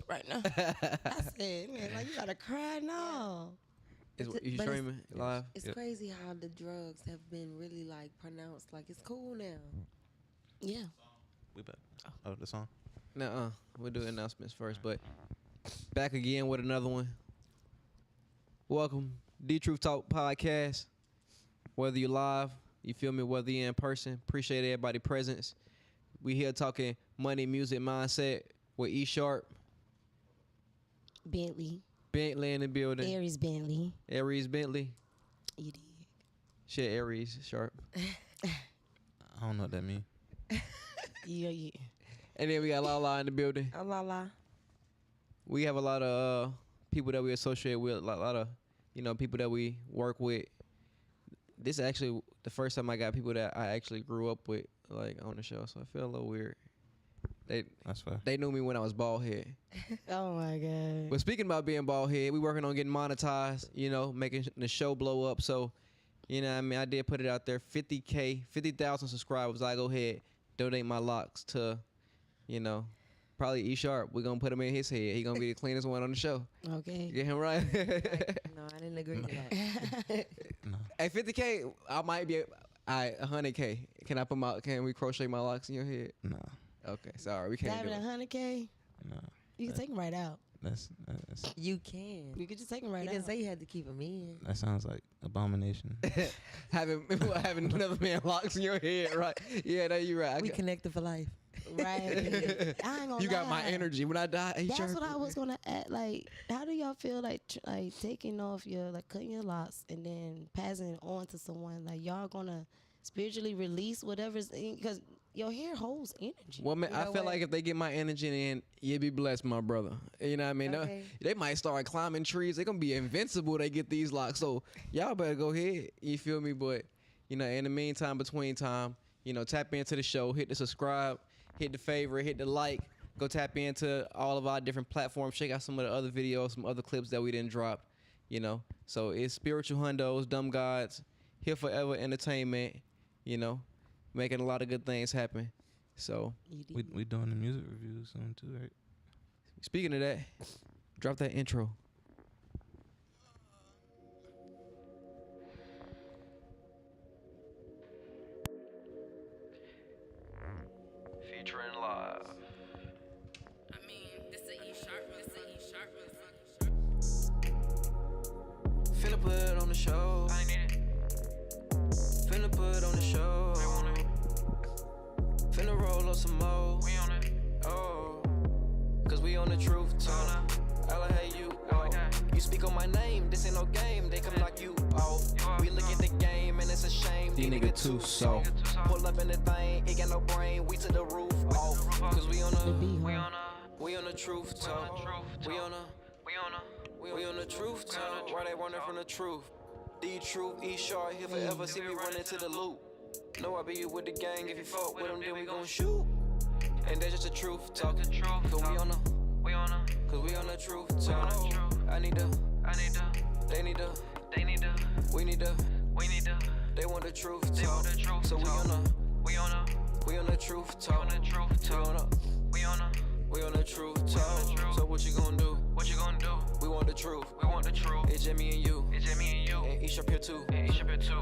right now. I said, man, like you gotta cry now. You streaming live? It's crazy how the drugs have been really like pronounced like it's cool now. Yeah. We back. Oh, the song? Nuh-uh. We'll do announcements first, but back again with another one. Welcome, DeeTruthTalk Podcast. Whether you live, you feel me, whether you're in person, appreciate everybody's presence. We here talking money, music, mindset with E-Sharpe. Bentley in the building. Aries Bentley. You dig. Shit, Aries Sharpe. I don't know what that means. Yeah. And then we got LaLa in the building. LaLa. We have a lot of people that we associate with, a lot of people that we work with. This is actually the first time I got people that I actually grew up with like on the show, so I feel a little weird. That's fair. They knew me when I was bald head. Oh my god. But speaking about being bald head, we working on getting monetized, making the show blow up. So, I did put it out there, 50,000 subscribers. I go ahead, donate my locks to, probably E-Sharpe. We're going to put him in his head. He going to be the cleanest one on the show. Okay. Get him right. No, I didn't agree to that. No. At 50K, I might be, 100K. Can I put can we crochet my locks in your head? No. Okay, sorry. We can't Diving do it. 100K? No. You can take them right out. That's You can. You could just take them right He out. didn't say you had to keep them in. that sounds like abomination. having another man locks in your head, right? Yeah, no, you're right. We connected for life. Right. I ain't gonna You got my lie. energy when I die. That's what I was gonna add. Like, how do y'all feel like taking off cutting your locks and then passing it on to someone? Like, y'all gonna spiritually release whatever's in, because your hair holds energy. Well, man, You know I feel what? like if they get my energy in, you'll be blessed, my brother. You know what I mean? Okay. They might start climbing trees. They're gonna be invincible. They get these locks. So y'all better go ahead. You feel me? But in the meantime, between time, tap into the show, hit the subscribe, hit the favorite, hit the like. Go tap into all of our different platforms. Check out some of the other videos, some other clips that we didn't drop. So it's Spiritual Hundos, Dumb Gods, Here Forever Entertainment. Making a lot of good things happen. So we doing the music reviews soon too, right? speaking of that, drop that intro. Featuring live. I mean, this a E-Sharpe, motherfucker. Finna put it on the show. I need it. Finna put it on the show. We on it. Finna roll up some more. We on it. Oh, cause we on the truth talk. I hate you. Oh. You speak on my name, this ain't no game. They come knock you off. We look at the game and it's a shame. These niggas too soft. Pull up in the thing, it got no brain. We to the roof off. Cause we on the truth talk. We on the truth talk. Why they running from the truth? DeeTruth, E-Sharpe, here forever. See me running to the loop. Know I be with the gang. If you fuck with them, then we gon' shoot. And that's just the truth talk. Cause we on the truth talk. I need the, they need the, we need the, they want the truth talk. So we on the truth talk. We on the truth talk. So what you gonna do? We want the truth. It's Jimmy and you. And E-Sharpe here too.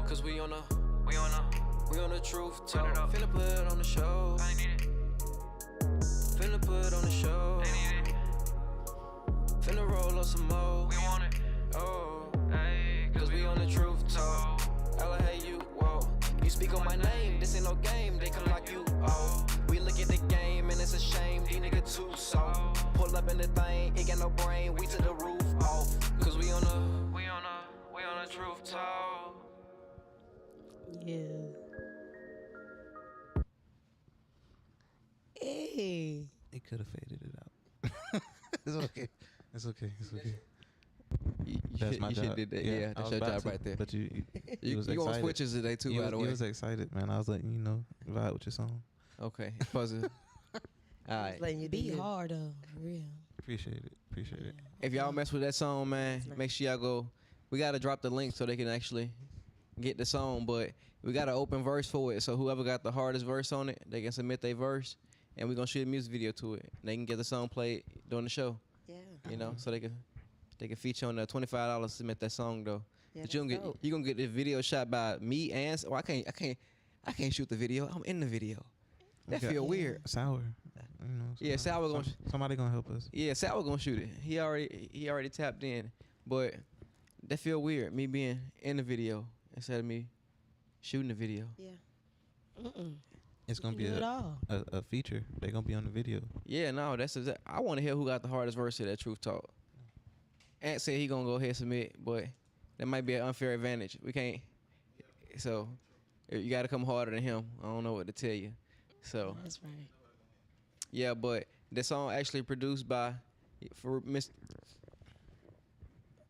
Cause we on the truth talk. Finna put it on the show. Finna put it on the show. Finna roll up some more. Oh, cause we on the truth talk. I hate you, whoa. You speak on my name, this ain't no game. They come like you, oh. We look at the game and it's a shame. These niggas too soft. Pull up in the thing, it got no brain. We to the roof off. Cause we on the truth talk. Yeah. Hey. It could have faded it out. It's okay. That's my job. Did that. Yeah, that's your job right there. But you You on switches today too, by the way. You was excited, man. I was letting vibe with your song. Okay, puzzle. All right. Letting you Be do it. hard though, for real. Appreciate it. If y'all mess with that song, man, make sure y'all go. We gotta drop the link so they can actually get the song, but we got an open verse for it. So whoever got the hardest verse on it, they can submit their verse, and we're gonna shoot a music video to it. They can get the song played during the show. Yeah. You know, so they can feature on the $25 to submit that song though. Yeah, But you gonna get the video shot by me and I can't shoot the video. I'm in the video. That feel weird. Sour. You know, Yeah, Sour gonna somebody gonna help us. Yeah, Sour gonna shoot it. He already tapped in, but that feel weird. Me being in the video instead of me shooting the video. Yeah. It's gonna You be do it all. a feature. They gonna be on the video. Yeah, no, I want to hear who got the hardest verse of that Truth Talk. Ant said he gonna go ahead and submit, but that might be an unfair advantage. We can't. So you got to come harder than him. I don't know what to tell you. So That's right. yeah, but the song actually produced by for Miss.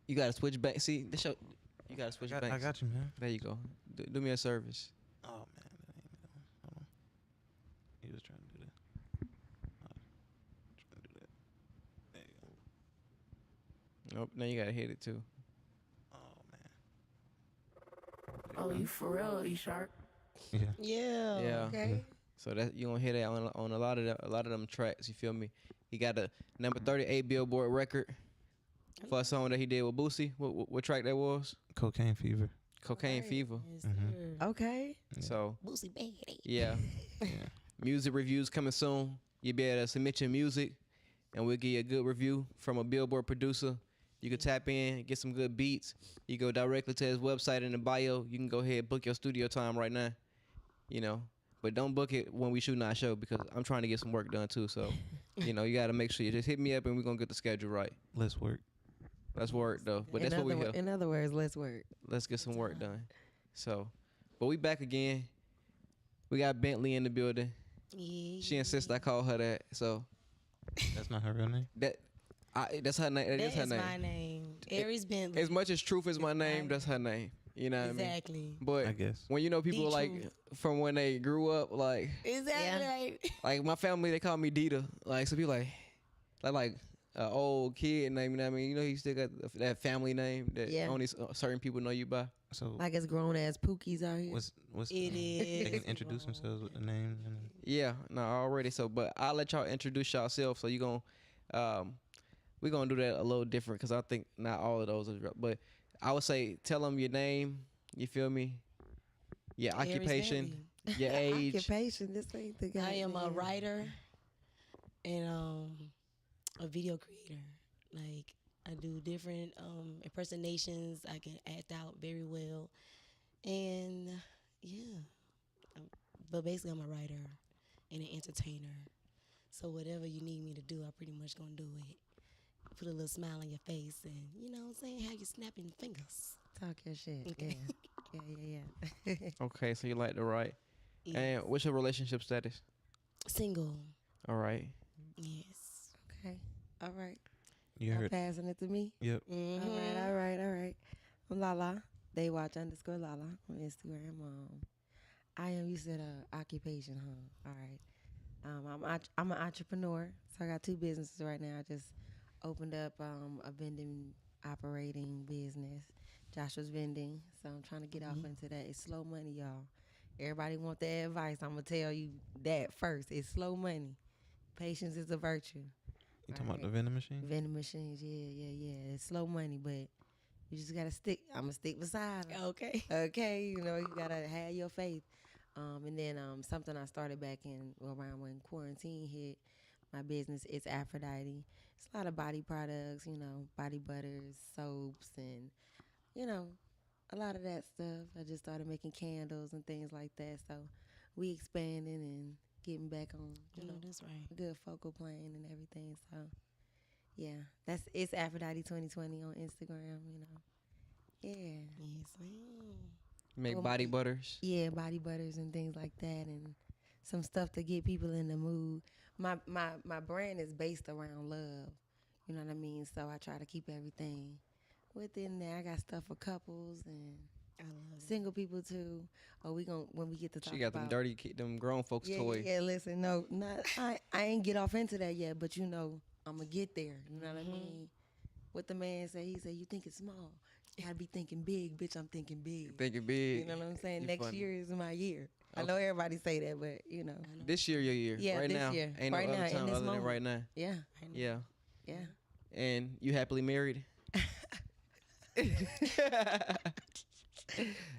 You gotta switch back. See the show. You gotta switch back. I got you, man. There you go. Do me a service. Oh man, that ain't hold on. He was trying to do that. Trying to do that. There you go. Nope. Now you gotta hit it too. Oh man. Oh, you for real, E-Sharpe? Yeah. Yeah. Yeah. Okay. So that you gonna hear that on a lot of them tracks. You feel me? He got a number 38 Billboard record for a song that he did with Boosie. What track that was? Cocaine Fever. Cocaine Right. Fever. Yes, Mhm. sir. Okay. So Boosie baby. yeah, Yeah. music reviews coming soon. You'll be able to submit your music, and we'll give you a good review from a Billboard producer. You can tap in, get some good beats. You go directly to his website in the bio. You can go ahead and book your studio time right now. You know, but don't book it when we shooting our show because I'm trying to get some work done too. So, you know, you got to make sure you just hit me up and we're gonna get the schedule right. Let's work. Let's work though. But that's what we here. In other words, let's work. Let's get some work done. So, but we back again. We got Bentley in the building. Yeah. She insists I call her that. So That's not her real name. that's her name. That is her That's name. my name. Aries Bentley. As much as Truth is my name, that's her name. You know what I mean? Exactly. But I guess. when you know people like DeeTruth. from when they grew up, like Exactly right. like my family, they call me Dita. Like so people like an old kid name. You know what I mean? You know you still got that family name that Yeah. only certain people know you by. So Like it's grown ass pookies out here. what's It They is. can introduce themselves with the name. And Yeah, no, already. So, but I'll let y'all introduce yourself. So you gonna, we're gonna do that a little different because I think not all of those are. But I would say tell them your name. You feel me? Your Aries occupation, Bentley. your age. Occupation. This ain't the guy. I am a writer and a video creator. Like I do different impersonations. I can act out very well, and yeah. But basically, I'm a writer and an entertainer. So whatever you need me to do, I'm pretty much gonna do it. Put a little smile on your face, and you know what I'm saying, have you snapping fingers. Talk your shit. Okay. Yeah. Okay, so you like to write. Yeah. And what's your relationship status? Single. All right. Yes. Okay. All right. you Y'all heard. passing it to me. Yep. Mm-hmm. All right. I'm LaLa. Daywatch_LaLa on Instagram. I am. You said occupation, huh? All right. I'm an entrepreneur, so I got 2 businesses right now. I just opened up a vending operating business, Joshua's Vending. So I'm trying to get off into that. It's slow money, y'all. Everybody want that advice. I'm gonna tell you that first. It's slow money. Patience is a virtue. You talking about the vending machine? Vending machines, yeah. It's slow money, but you just gotta stick. I'm gonna stick beside 'em. Okay. Okay, you know, you gotta have your faith. And then something I started back in around when quarantine hit, my business, it's Aphrodite. It's a lot of body products, you know, body butters, soaps, and, you know, a lot of that stuff. I just started making candles and things like that. So we expanding and getting back on, you know, that's right. a good focal plane and everything. So yeah, it's Aphrodite 2020 on Instagram, you know. Yeah. Yes, ma'am. Make Well, body butters. Yeah, body butters and things like that, and some stuff to get people in the mood. My brand is based around love, you know what I mean? So I try to keep everything within there. I got stuff for couples and I love it. single people too. Oh, when we get to talk She got them about dirty, them grown folks toys. Yeah, listen, no, not I ain't get off into that yet, but you know, I'm gonna get there. You know what I mean? What the man say? He said, "You think it's small? You gotta be thinking big, bitch. I'm thinking big. Thinking big. You know what I'm saying? You Next funny. year is my year. I know everybody say that, but you know. I know. This year, your year. Yeah, right this now. year. Ain't Right no now, other in time this other than moment. right now. Yeah. I know. Yeah. Yeah. And you happily married?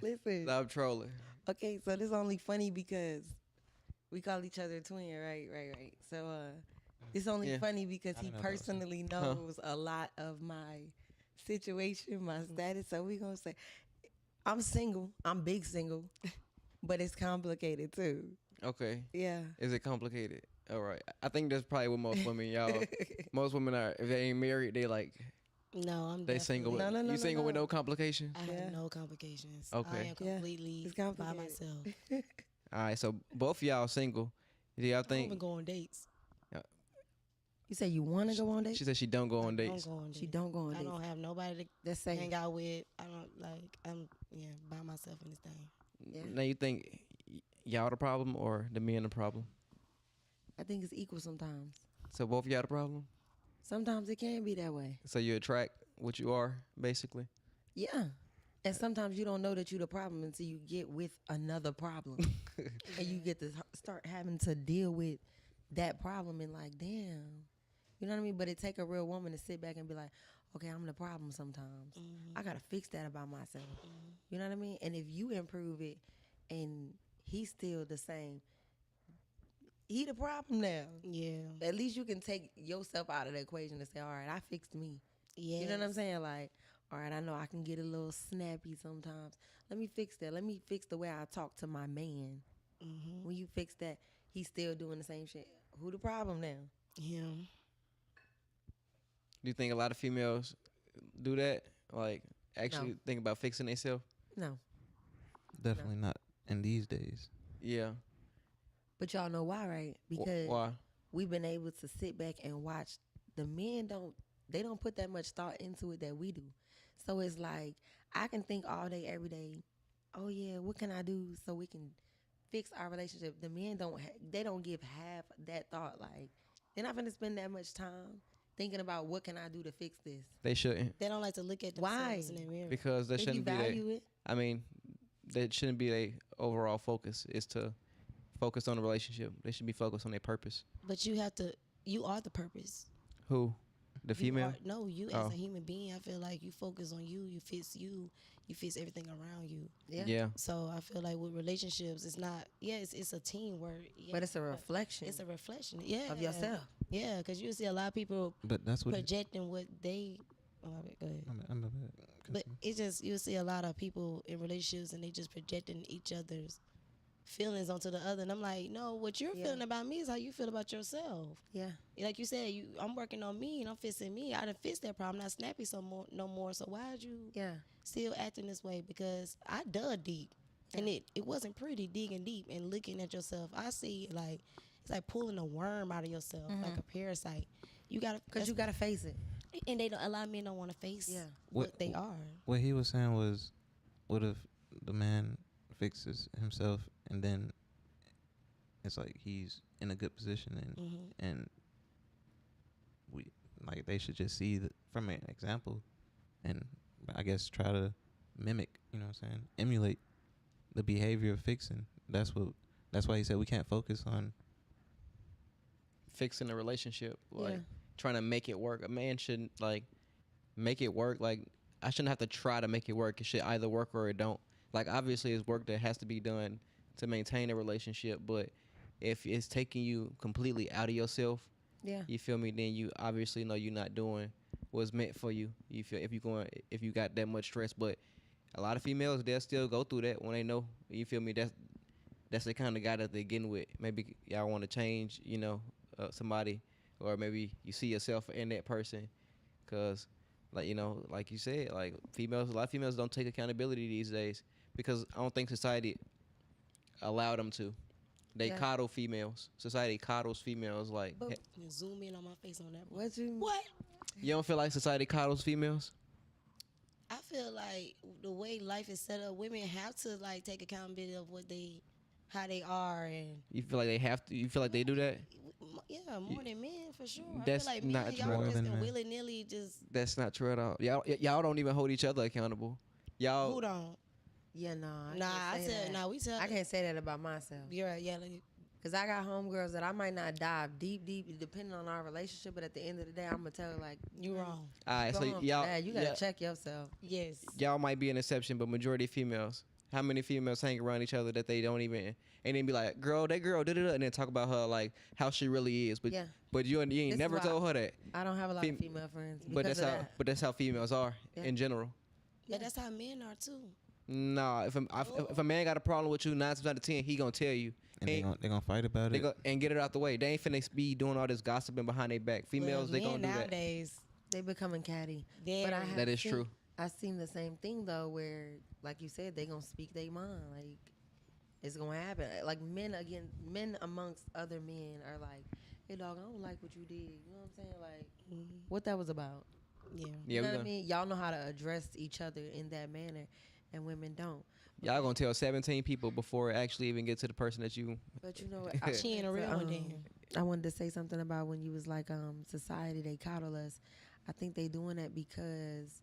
Listen. I'm trolling. Okay, so this only funny because we call each other twin, right. So it's only Yeah. funny because I he didn't know that was personally knows a lot of my situation, my status. So we gonna say I'm single. I'm big single, but it's complicated too. Okay. Yeah. Is it complicated? All right. I think that's probably what most women, y'all. Most women are, if they ain't married, they like, No, I'm they single. With, definitely- No, you single with no. no complications? I Yeah. have no complications. Okay. I am Yeah, completely it's by complicated. myself. All right. So both of y'all single. Do y'all I don't even think? go on dates. You say you want to go on dates? She said she don't go on I dates. don't go on dates. She don't go on I dates. don't have nobody That's to safe. hang out with. I don't like. I'm by myself in this thing. Yeah. Now you think y'all the problem or the men the problem? I think it's equal sometimes. So both of y'all the problem? Sometimes it can be that way. So you attract what you are, basically? Yeah. And sometimes you don't know that you're the problem until you get with another problem. And you get to start having to deal with that problem and like, damn. You know what I mean? But it take a real woman to sit back and be like, okay, I'm the problem sometimes. Mm-hmm. I got to fix that about myself. You know what I mean? And if you improve it and he's still the same, he the problem now. Yeah. At least you can take yourself out of the equation and say, all right, I fixed me. Yeah. You know what I'm saying? Like, all right, I know I can get a little snappy sometimes. Let me fix that. Let me fix the way I talk to my man. Mm-hmm. When you fix that, he's still doing the same shit. Who the problem now? Him. Do you think a lot of females do that? Like, actually think about fixing themselves? No. Definitely not in these days. Yeah. But y'all know why, right? Because Why? we've been able to sit back and watch. The men don't put that much thought into it that we do. So it's like, I can think all day, every day, oh yeah, what can I do so we can fix our relationship? The men they don't give half that thought. Like, they're not going to spend that much time thinking about what can I do to fix this. They shouldn't. They don't like to look at Why? themselves in the mirror. Because that If you shouldn't be value their, it, I mean, that shouldn't be their overall focus. Is to focus on the relationship. They should be focused on their purpose. But you are the purpose. Who? The female? You Oh. as a human being, I feel like you focus on you fix everything around you. yeah. So I feel like with relationships, it's not, it's a teamwork. Yeah, But it's a reflection It's a reflection, of yourself. Yeah, because you see a lot of people But that's what. projecting what they, go ahead. I'm bad. But it's just, you see a lot of people in relationships and they just projecting each other's feelings onto the other. And I'm like, no, what you're Yeah. feeling about me is how you feel about yourself. Yeah. Like you said, I'm working on me and I'm fixing me. I done fixed that problem. I'm not snappy no more. So why'd you Yeah. still acting this way? Because I dug deep. And it wasn't pretty digging deep and looking at yourself. I see like, it's like pulling a worm out of yourself, like a parasite. You gotta, Because you got to face it. and a lot of men don't want to face Yeah. what they are. What he was saying was, what if the man fixes himself and then it's like he's in a good position and we like they should just see from an example and I guess try to mimic, you know what I'm saying, emulate the behavior of fixing. That's why he said we can't focus on Fixing a relationship. Like, Yeah. trying to make it work. A man shouldn't, like, make it work. Like, I shouldn't have to try to make it work. It should either work or it don't. Like, obviously, it's work that has to be done to maintain a relationship. But if it's taking you completely out of yourself, Yeah. you feel me, then you obviously know you're not doing what's meant for you. You feel if you got that much stress. But a lot of females, they'll still go through that when they know, you feel me, that's the kind of guy that they're getting with. Maybe y'all want to change, somebody, or maybe you see yourself in that person. Because, like, like you said, like, a lot of females don't take accountability these days because I don't think society allow them to. They Yeah. coddle females. Society coddles females. Like, But- You zoom in on my face on that. What you? What? you don't feel like society coddles females? I feel like the way life is set up, women have to like take accountability of how they are, and You feel like they have to? You feel like they do that? yeah, more than men for sure. That's I feel like not men, true. y'all More just than can men. willy nilly just That's not true at all. Y'all don't even hold each other accountable. who Y'all don't. Yeah, no. I can't say that about myself. You're right, yeah. Like, Because I got homegirls that I might not dive deep, depending on our relationship, but at the end of the day, I'm going to tell her, like, you wrong. All right, so go on, y'all, Dad, you got to check yourself. Yes. y'all might be an exception, but majority of females. How many females hang around each other that they don't even, and then be like, girl, that girl, da-da-da, and then talk about her like how she really is. But Yeah. but you ain't This never is why told her that. I don't have a lot Fem- of female friends. But because that's of how that. but that's how females are in general. But that's how men are too. Nah, if a man got a problem with you, 9 times out of 10, he gonna tell you. And they gonna fight about They it. go and get it out the way. They ain't finna be doing all this gossiping behind their back. Females, they gonna do that. Nowadays, They becoming catty. very. But I have That is seen, true. I seen the same thing, though, where, like you said, they going to speak their mind. Like, it's going to happen. Like, men amongst other men are like, hey, dog, I don't like what you did. You know what I'm saying? Like, what that was about. Yeah. Yeah, You know we what I gonna, mean? Y'all know how to address each other in that manner, and women don't. y'all gonna tell 17 people before it actually even get to the person that you. But you know what? She ain't a real one then. I wanted to say something about when you was like, society, they coddle us. I think they doing that because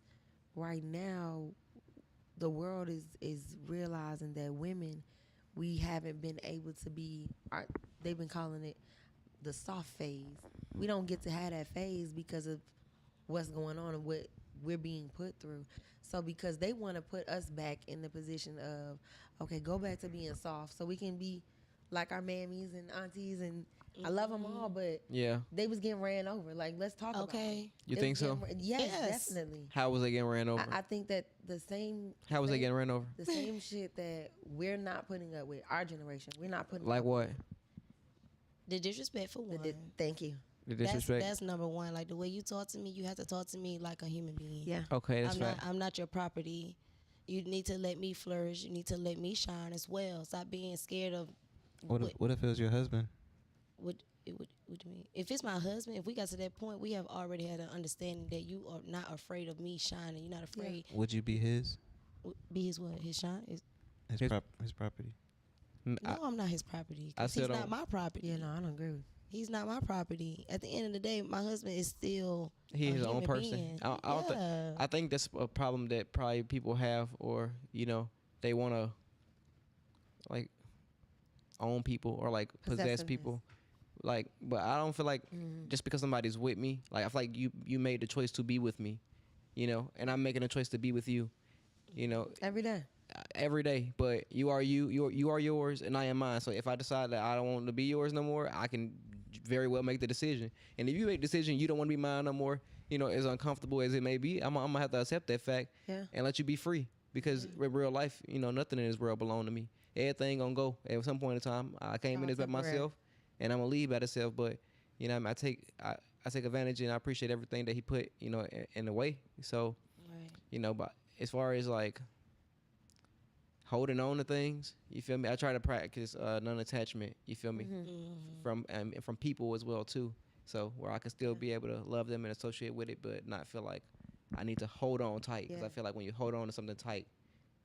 right now the world is realizing that women, we haven't been able to be, they've been calling it the soft phase. We don't get to have that phase because of what's going on and what we're being put through. So because they want to put us back in the position of, okay, go back to being soft so we can be like our mammies and aunties, and I love them all, but Yeah. they was getting ran over. Like, let's talk about it. Okay. You They think was so? getting yes, Yes. definitely. How was they getting ran over? I think that the same. How was they getting ran over? The same shit that we're not putting up with our generation. We're not putting Like up what? The disrespect for one. Thank you. The disrespect. That's number one. Like the way you talk to me, you have to talk to me like a human being. Yeah. Okay, that's right. I'm not your property. You need to let me flourish. You need to let me shine as well. Stop being scared of What if it was your husband? what do you mean? If it's my husband, if we got to that point, we have already had an understanding that you are not afraid of me shining. You're not afraid. Would you be his? Be his what? His shine? His property? No, I'm not his property. I 'Cause he's still not my property. Yeah, no, I don't agree with He's not my property. At the end of the day, my husband is still He a his own human person. being. I don't thi- Yeah. I think that's a problem that probably people have, or they want to like own people or like possess Possessiveness. people. Like, but I don't feel like just because somebody's with me, like I feel like you made the choice to be with me, and I'm making a choice to be with you, every day. every day. But you are yours and I am mine. So if I decide that I don't want to be yours no more, I can very well make the decision. And if you make the decision you don't want to be mine no more, as uncomfortable as it may be, I'm gonna have to accept that fact and let you be free. Because in real life, nothing in this world belong to me. Everything gonna go at some point in time. I came in this by myself, and I'm gonna leave by myself. But I take advantage, and I appreciate everything that he put in the way. So Right. but as far as like holding on to things, you feel me? I try to practice non-attachment. You feel me? From people as well too. So where I can still be able to love them and associate with it, but not feel like I need to hold on tight. Because I feel like when you hold on to something tight,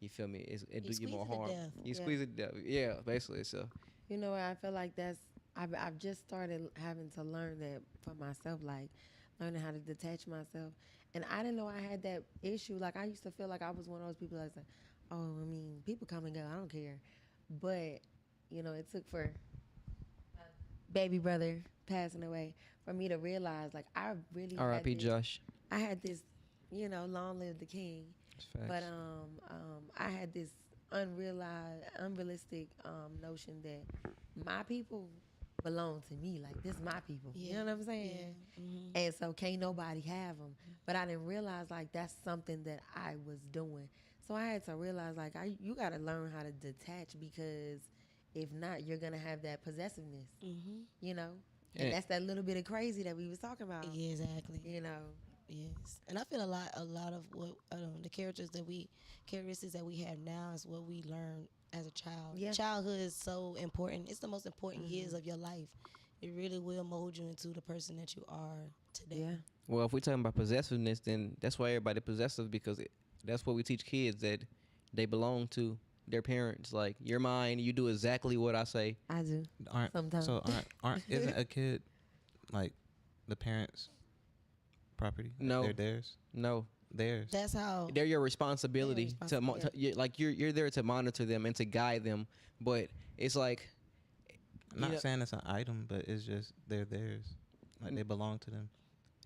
you feel me? It do you more squeeze it to harm. death. You squeeze it to death. Yeah, basically. So You know what? I feel like I've just started having to learn that for myself, like learning how to detach myself. And I didn't know I had that issue. Like, I used to feel like I was one of those people that's like, oh, I mean, people come and go. I don't care. But, it took for my baby brother passing away for me to realize, like, I really R.I.P. Josh. I had this, long live the king. Facts. But I had this unrealistic notion that my people belong to me. Like, this my people. Yeah. You know what I'm saying? Yeah. Mhm. And so can't nobody have them. But I didn't realize, like, that's something that I was doing. So I had to realize, like, you got to learn how to detach, because if not, you're going to have that possessiveness, And that's that little bit of crazy that we was talking about. Yeah, exactly. Yes. And I feel a lot of what the characteristics that we have now is what we learned as a child. Yeah. Childhood is so important. It's the most important years of your life. It really will mold you into the person that you are today. Yeah. Well, if we're talking about possessiveness, then that's why everybody possessive, because that's what we teach kids, that they belong to their parents. Like, you're mine. You do exactly what I say. I do. Sometimes. Isn't a kid like the parents' property? No. They're theirs. No, theirs. That's how. They're your responsibility like you're there to monitor them and to guide them. But it's like, I'm not saying it's an item, but it's just they're theirs. Like they belong to them.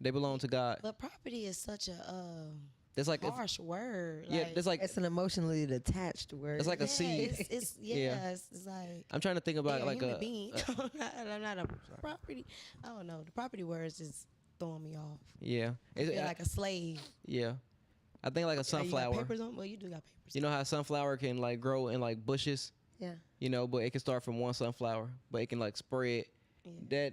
they belong to God. But property is such a That's like harsh word. yeah, that's like It's an emotionally detached word. it's like a seed. It's Yeah. it's like. I'm trying to think about They're like human a being. I'm not a property. I don't know. The property words just throwing me off. yeah. They're like a slave. Yeah. I think like a You sunflower. got papers on? Well, you do got papers. You know how sunflower can like grow in like bushes, Yeah. you know, but it can start from one sunflower, but it can like spread. Yeah.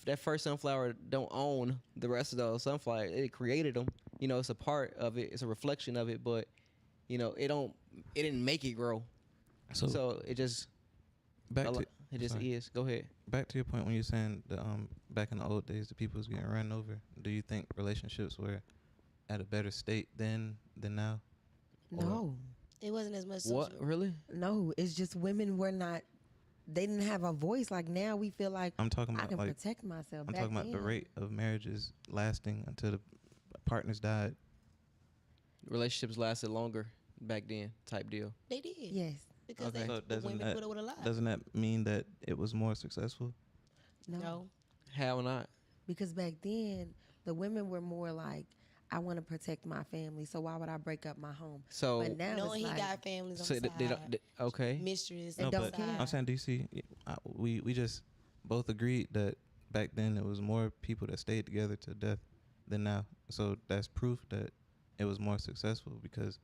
That first sunflower don't own the rest of those sunflowers. It created them. You know, it's a part of it. It's a reflection of it, but you know, it didn't make it grow. So it just back to it just sorry. is. Go ahead. Back to your point when you're saying the back in the old days the people was getting run over. Do you think relationships were at a better state then than now? No. It wasn't as much. What social- really? No. It's just women were not. They didn't have a voice. Like now, we feel like I'm talking I about can like protect myself. I'm Back talking about the then, rate of marriages lasting until the partners died. Relationships lasted longer back then, type deal. They did. Yes. Because Okay. they, So the women would have lied. Doesn't that mean that it was more successful? No. How not? Because back then, the women were more like, I want to protect my family, so why would I break up my home? So But now Knowing it's he like, got families on so the they side. okay. Mistress. No, on don't the but care. side. I'm saying DC. We just both agreed that back then it was more people that stayed together to death than now. So that's proof that it was more successful because,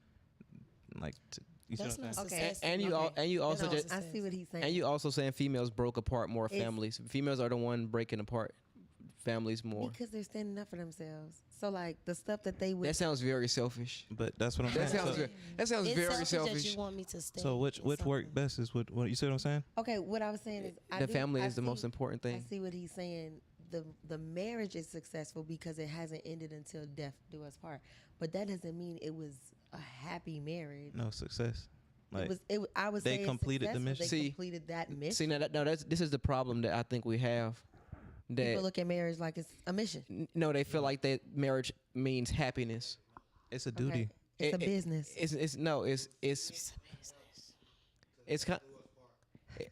like, you see That's what I'm not saying? Okay. success. And you also That's just not I see what he's saying. and you also saying females broke apart more It's- families. Females are the one breaking apart families more. Because they're standing up for themselves. So like the stuff that they would. That sounds very selfish. But that's what I'm That saying. sounds So, that sounds It's very selfish that selfish. you want me to stay. so which in worked something. best is what you see what I'm saying? Okay, what I was saying is The family is the most important I thing. see what he's saying. The marriage is successful because it hasn't ended until death do us part. But that doesn't mean it was a happy marriage. No success. Like I was they saying completed the successful. mission. They See- completed that mission. See, this is the problem that I think we have. People That look at marriage like it's a mission. no, they feel like that marriage means happiness. it's a duty. Okay? It's It- a business. It's kind.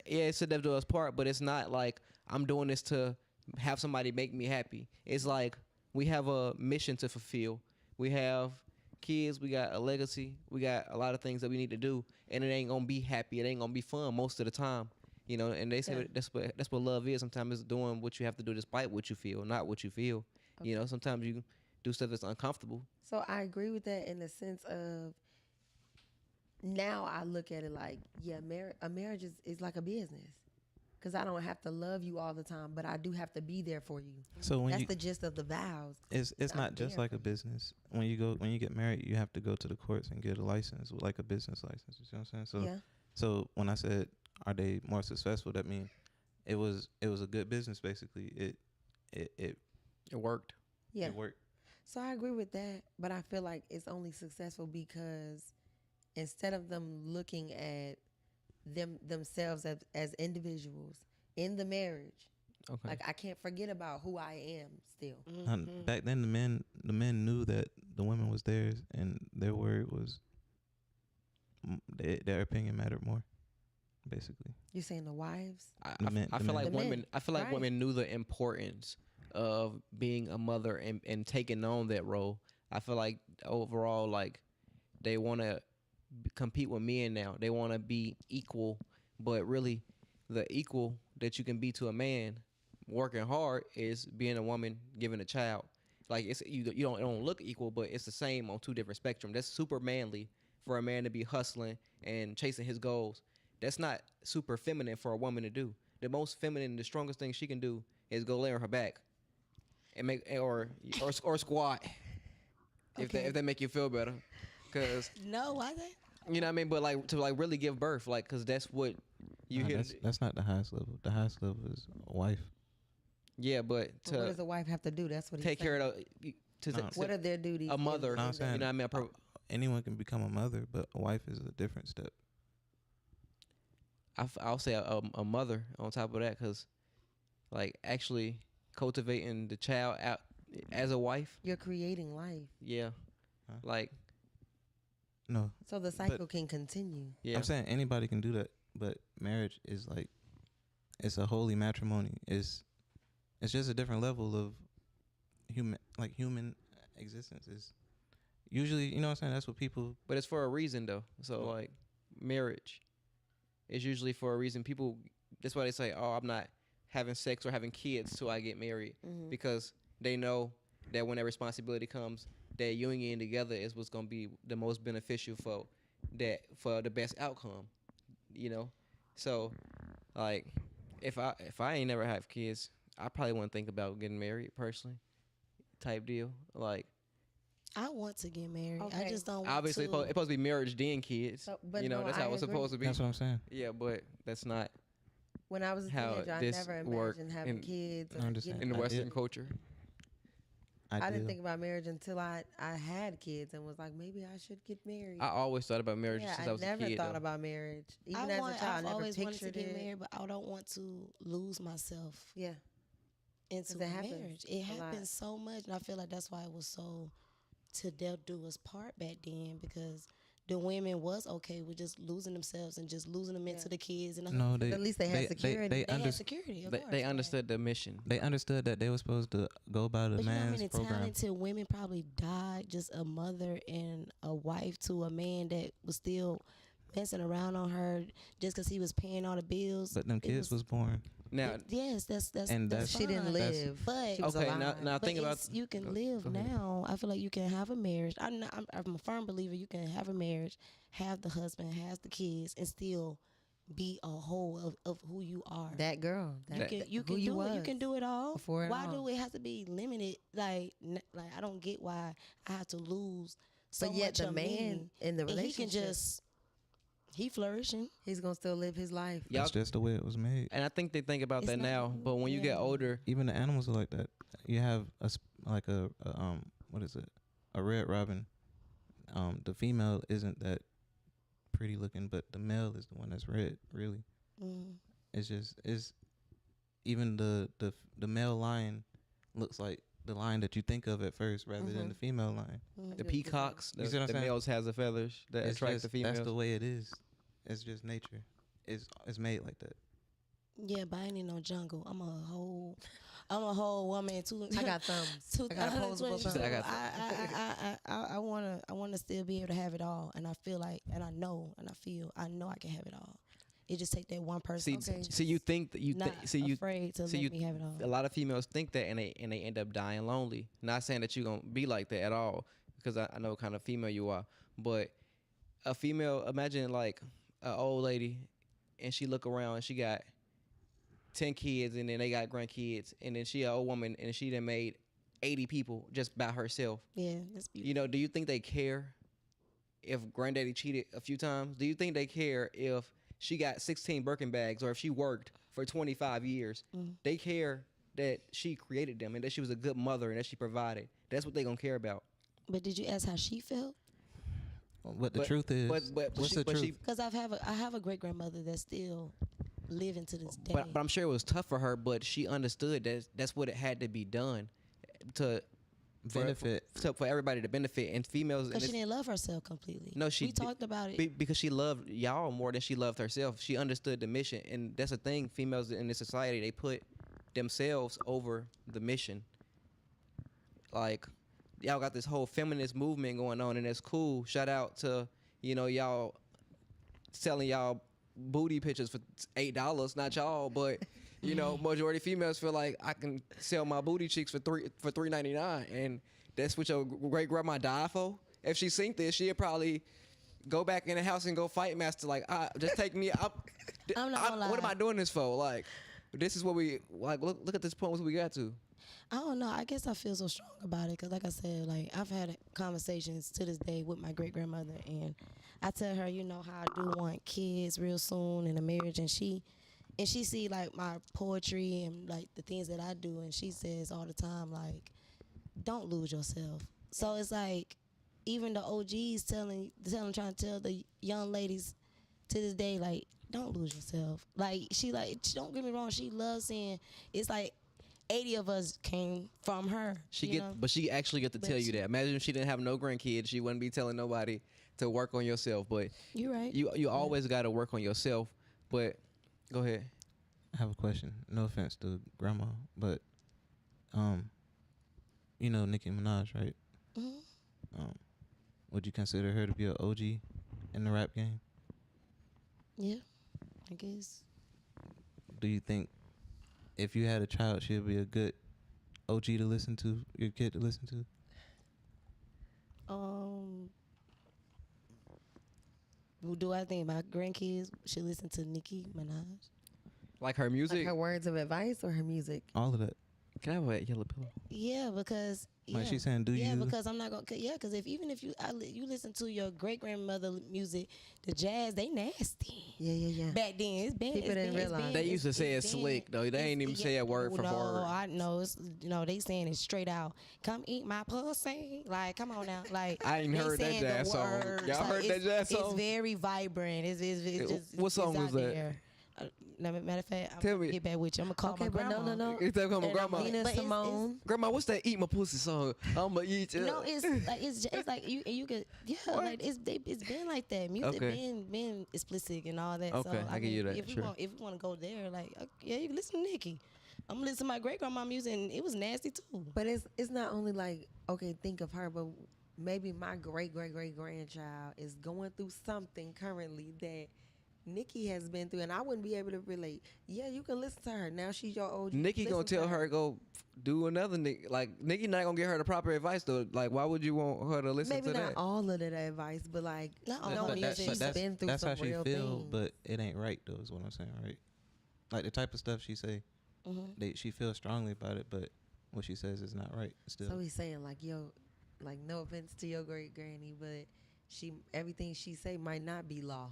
Yeah, it's a dev to us part, but it's not like I'm doing this to have somebody make me happy. It's like we have a mission to fulfill. We have kids. We got a legacy. We got a lot of things that we need to do, and it ain't gonna be happy. It ain't gonna be fun most of the time. You know, and they say Yeah. that's what love is. Sometimes it's doing what you have to do despite what you feel, not what you feel. You know, sometimes you do stuff that's uncomfortable. So I agree with that in the sense of now I look at it like, yeah, a marriage is like a business. Because I don't have to love you all the time, but I do have to be there for you. So when That's you the gist of the vows. it's I'm not just there like for a you. business. When you get married, you have to go to the courts and get a license, like a business license. You see what I'm saying? So Yeah. so when I said are they more successful, that means it was a good business basically. It worked. Yeah. it worked. So I agree with that, but I feel like it's only successful because instead of them looking at themselves as individuals in the marriage, Okay. like I can't forget about who I am still. And back then the men knew that the women was theirs and their word was their opinion mattered more, basically. You're saying the wives? I The men- feel the like men. The women. men, I feel like right. women knew the importance of being a mother and taking on that role. I feel like overall, like they want to compete with men now. They want to be equal, but really, the equal that you can be to a man working hard is being a woman giving a child. Like it's you don't look equal, but it's the same on two different spectrums. That's super manly for a man to be hustling and chasing his goals. That's not super feminine for a woman to do. The most feminine, the strongest thing she can do is go lay on her back and make or squat. If that make you feel better, cause No, why that? you know what I mean. But like to like really give birth, like cause that's what you Nah, hear. that's not the highest level. The highest level is a wife. Yeah, but But what to does the wife have to do? That's what he's take care saying. of to No. What are their duties? a mother. No, I'm saying- You know what I mean? Anyone can become a mother, but a wife is a different step. I'll say a mother on top of that, cause like actually cultivating the child out as a wife. You're creating life. Yeah, Like, No, So the cycle can continue. yeah. I'm saying anybody can do that, but marriage is like, it's a holy matrimony. It's just a different level of human existence. Is usually, you know what I'm saying? That's what people. But it's for a reason though. So like marriage is usually for a reason. People, that's why they say, "Oh, I'm not having sex or having kids till I get married," because they know that when that responsibility comes, that union together is what's gonna be the most beneficial for the best outcome. You know, so like if I ain't never have kids, I probably wouldn't think about getting married personally. Type deal, like. I want to get married. Okay. I just don't want Obviously, to. it's supposed to be marriage then kids. So, but you know, no, that's I how it's agree. supposed to be. That's what I'm saying. Yeah, but that's not When I was a how teenager, I this never work imagined having in- kids. I Or understand. in the I Western did. culture. I didn't think about marriage until I had kids and was like, maybe I should get married. I always thought about marriage Yeah, since I I was never a kid. thought though. about marriage. Even I've as a child, I never always wanted to pictured get it. married, but I don't want to lose myself Yeah. into 'Cause it happens marriage. It a lot. happens so much, and I feel like that's why it was so till death do us part back then, because the women was okay with just losing themselves and just losing them into the kids and the No, husband. they. At least they had security. They, They had under, security. Of They, course, they right. understood the mission. they understood that they were supposed to go by the But you know how man's many program. talented women probably died, just a mother and a wife to a man that was still messing around on her just because he was paying all the bills. But them It kids was born. Now, yes, that's And that's She didn't fine. live. But She was okay, alive. now But think about you can live go ahead. now. I feel like you can have a marriage. I'm a firm believer you can have a marriage, have the husband, have the kids, and still be a whole of who you are. That girl. you can who do it. You was can do it all. before it Why all. do it have to be limited? Like I don't get why I have to lose so But yet much the of man me, in the and he relationship, can just he flourishing. he's gonna still live his life. y'all, That's just the way it was made. and I think they think about It's that not- now. But when you get yeah. older, Even the animals are like that. You have a what is it? A red robin. The female isn't that pretty looking, but the male is the one that's red. Really, Mm. it's even the male lion looks like the lion that you think of at first, rather than the female lion. the peacocks, You see what I'm the saying? males has the feathers that It's attract just, the females. that's the way it is. It's just nature. It's made like that. Yeah, but I ain't in no jungle. I'm a whole woman. I got thumbs. I got opposable She said, I thumbs. got I want to still be able to have it all, and I feel like, and I know, and I know I can have it all. It just take that one person. See, you think that you not afraid to see let you- me have it all. a lot of females think that, and they end up dying lonely. Not saying that you're gonna be like that at all, because I know what kind of female you are. But a female, imagine like an old lady, and she look around and she got 10 kids, and then they got grandkids, and then she an old woman, and she done made 80 people just by herself. Yeah, that's beautiful. You know, do you think they care if granddaddy cheated a few times? Do you think they care if she got 16 Birkin bags, or if she worked for 25 years? They care that she created them and that she was a good mother and that she provided. That's what they gonna care about. But did you ask how she felt? What the But- truth is, but what's she- the but truth? she- Because I have a great grandmother that's still living to this day. But I'm sure it was tough for her, but she understood that that's what it had to be done to Benefit. for everybody to benefit, and females. Because and she didn't love herself completely. No, she We did- talked about it. because she loved y'all more than she loved herself. She understood the mission, and that's the thing. Females in this society, they put themselves over the mission. Like, y'all got this whole feminist movement going on, and that's cool. Shout out to y'all selling y'all booty pictures for $8, not y'all, but majority females feel like I can sell my booty cheeks for $3.99, and that's what your great grandma died for. If she seen this, she'd probably go back in the house and go fight master. Like, just take me up. I'm not gonna What am lie. I doing this for? Like, this is what we like. Look at this point what we got to. I don't know. I guess I feel so strong about it because, like I said, like I've had conversations to this day with my great grandmother, and I tell her, how I do want kids real soon in a marriage, and she see like my poetry and like the things that I do, and she says all the time like, don't lose yourself. So it's like even the OGs trying to tell the young ladies to this day like, don't lose yourself. Like she don't get me wrong, she loves saying it's like 80 of us came from her. But she actually get to tell you that. Imagine if she didn't have no grandkids, she wouldn't be telling nobody to work on yourself. But you're right. You always got to work on yourself. But go ahead. I have a question. No offense to grandma, but you know Nicki Minaj, right? Mm-hmm. Would you consider her to be an OG in the rap game? Yeah, I guess. Do you think if you had a child, she'd be a good OG to listen to, your kid to listen to? Do I think my grandkids should listen to Nicki Minaj? Like her music? Like her words of advice or her music? All of that. Can I have a yellow pillow? Yeah, because Like she's saying, do you? Yeah, because I'm not gonna. Yeah, because even if you listen to your great grandmother music, the jazz they nasty. Yeah. Back then, it's been. People didn't realize. They used to say it's slick though. They ain't even say a word for word. No, I know. It's they saying it straight out. Come eat my pussy. Like, come on now. Like, I ain't heard that jazz song. Y'all heard that jazz song? It's very vibrant. It's just. What song was that? There. Matter of fact, I'm Tell gonna me. get back with you. I'm gonna call my grandma. No. It's that come grandma. Nina Simone. Grandma, what's that eat my pussy song? I'ma eat you. No, it's like you could like it's been like that. Music been explicit and all that. Okay, so, I give you that. If Sure. if we want to go there, like you can listen to Nicki. I'm gonna listen to my great grandma music, and it was nasty too. But it's not only like, okay, think of her, but maybe my great grandchild is going through something currently that Nicki has been through, and I wouldn't be able to relate. Yeah, you can listen to her. Now she's your OG. Nicki gonna tell her go do another Nicki. Like, Nicki not gonna get her the proper advice though. Like, why would you want her to listen Maybe to that? not all of that advice, but like, Not all knowing that she's been through that's some how she real feel, things. but it ain't right though. Is what I'm saying, right? Like the type of stuff she say, she feels strongly about it, but what she says is not right. Still, So he's saying like, yo, like no offense to your great granny, but everything she say might not be law.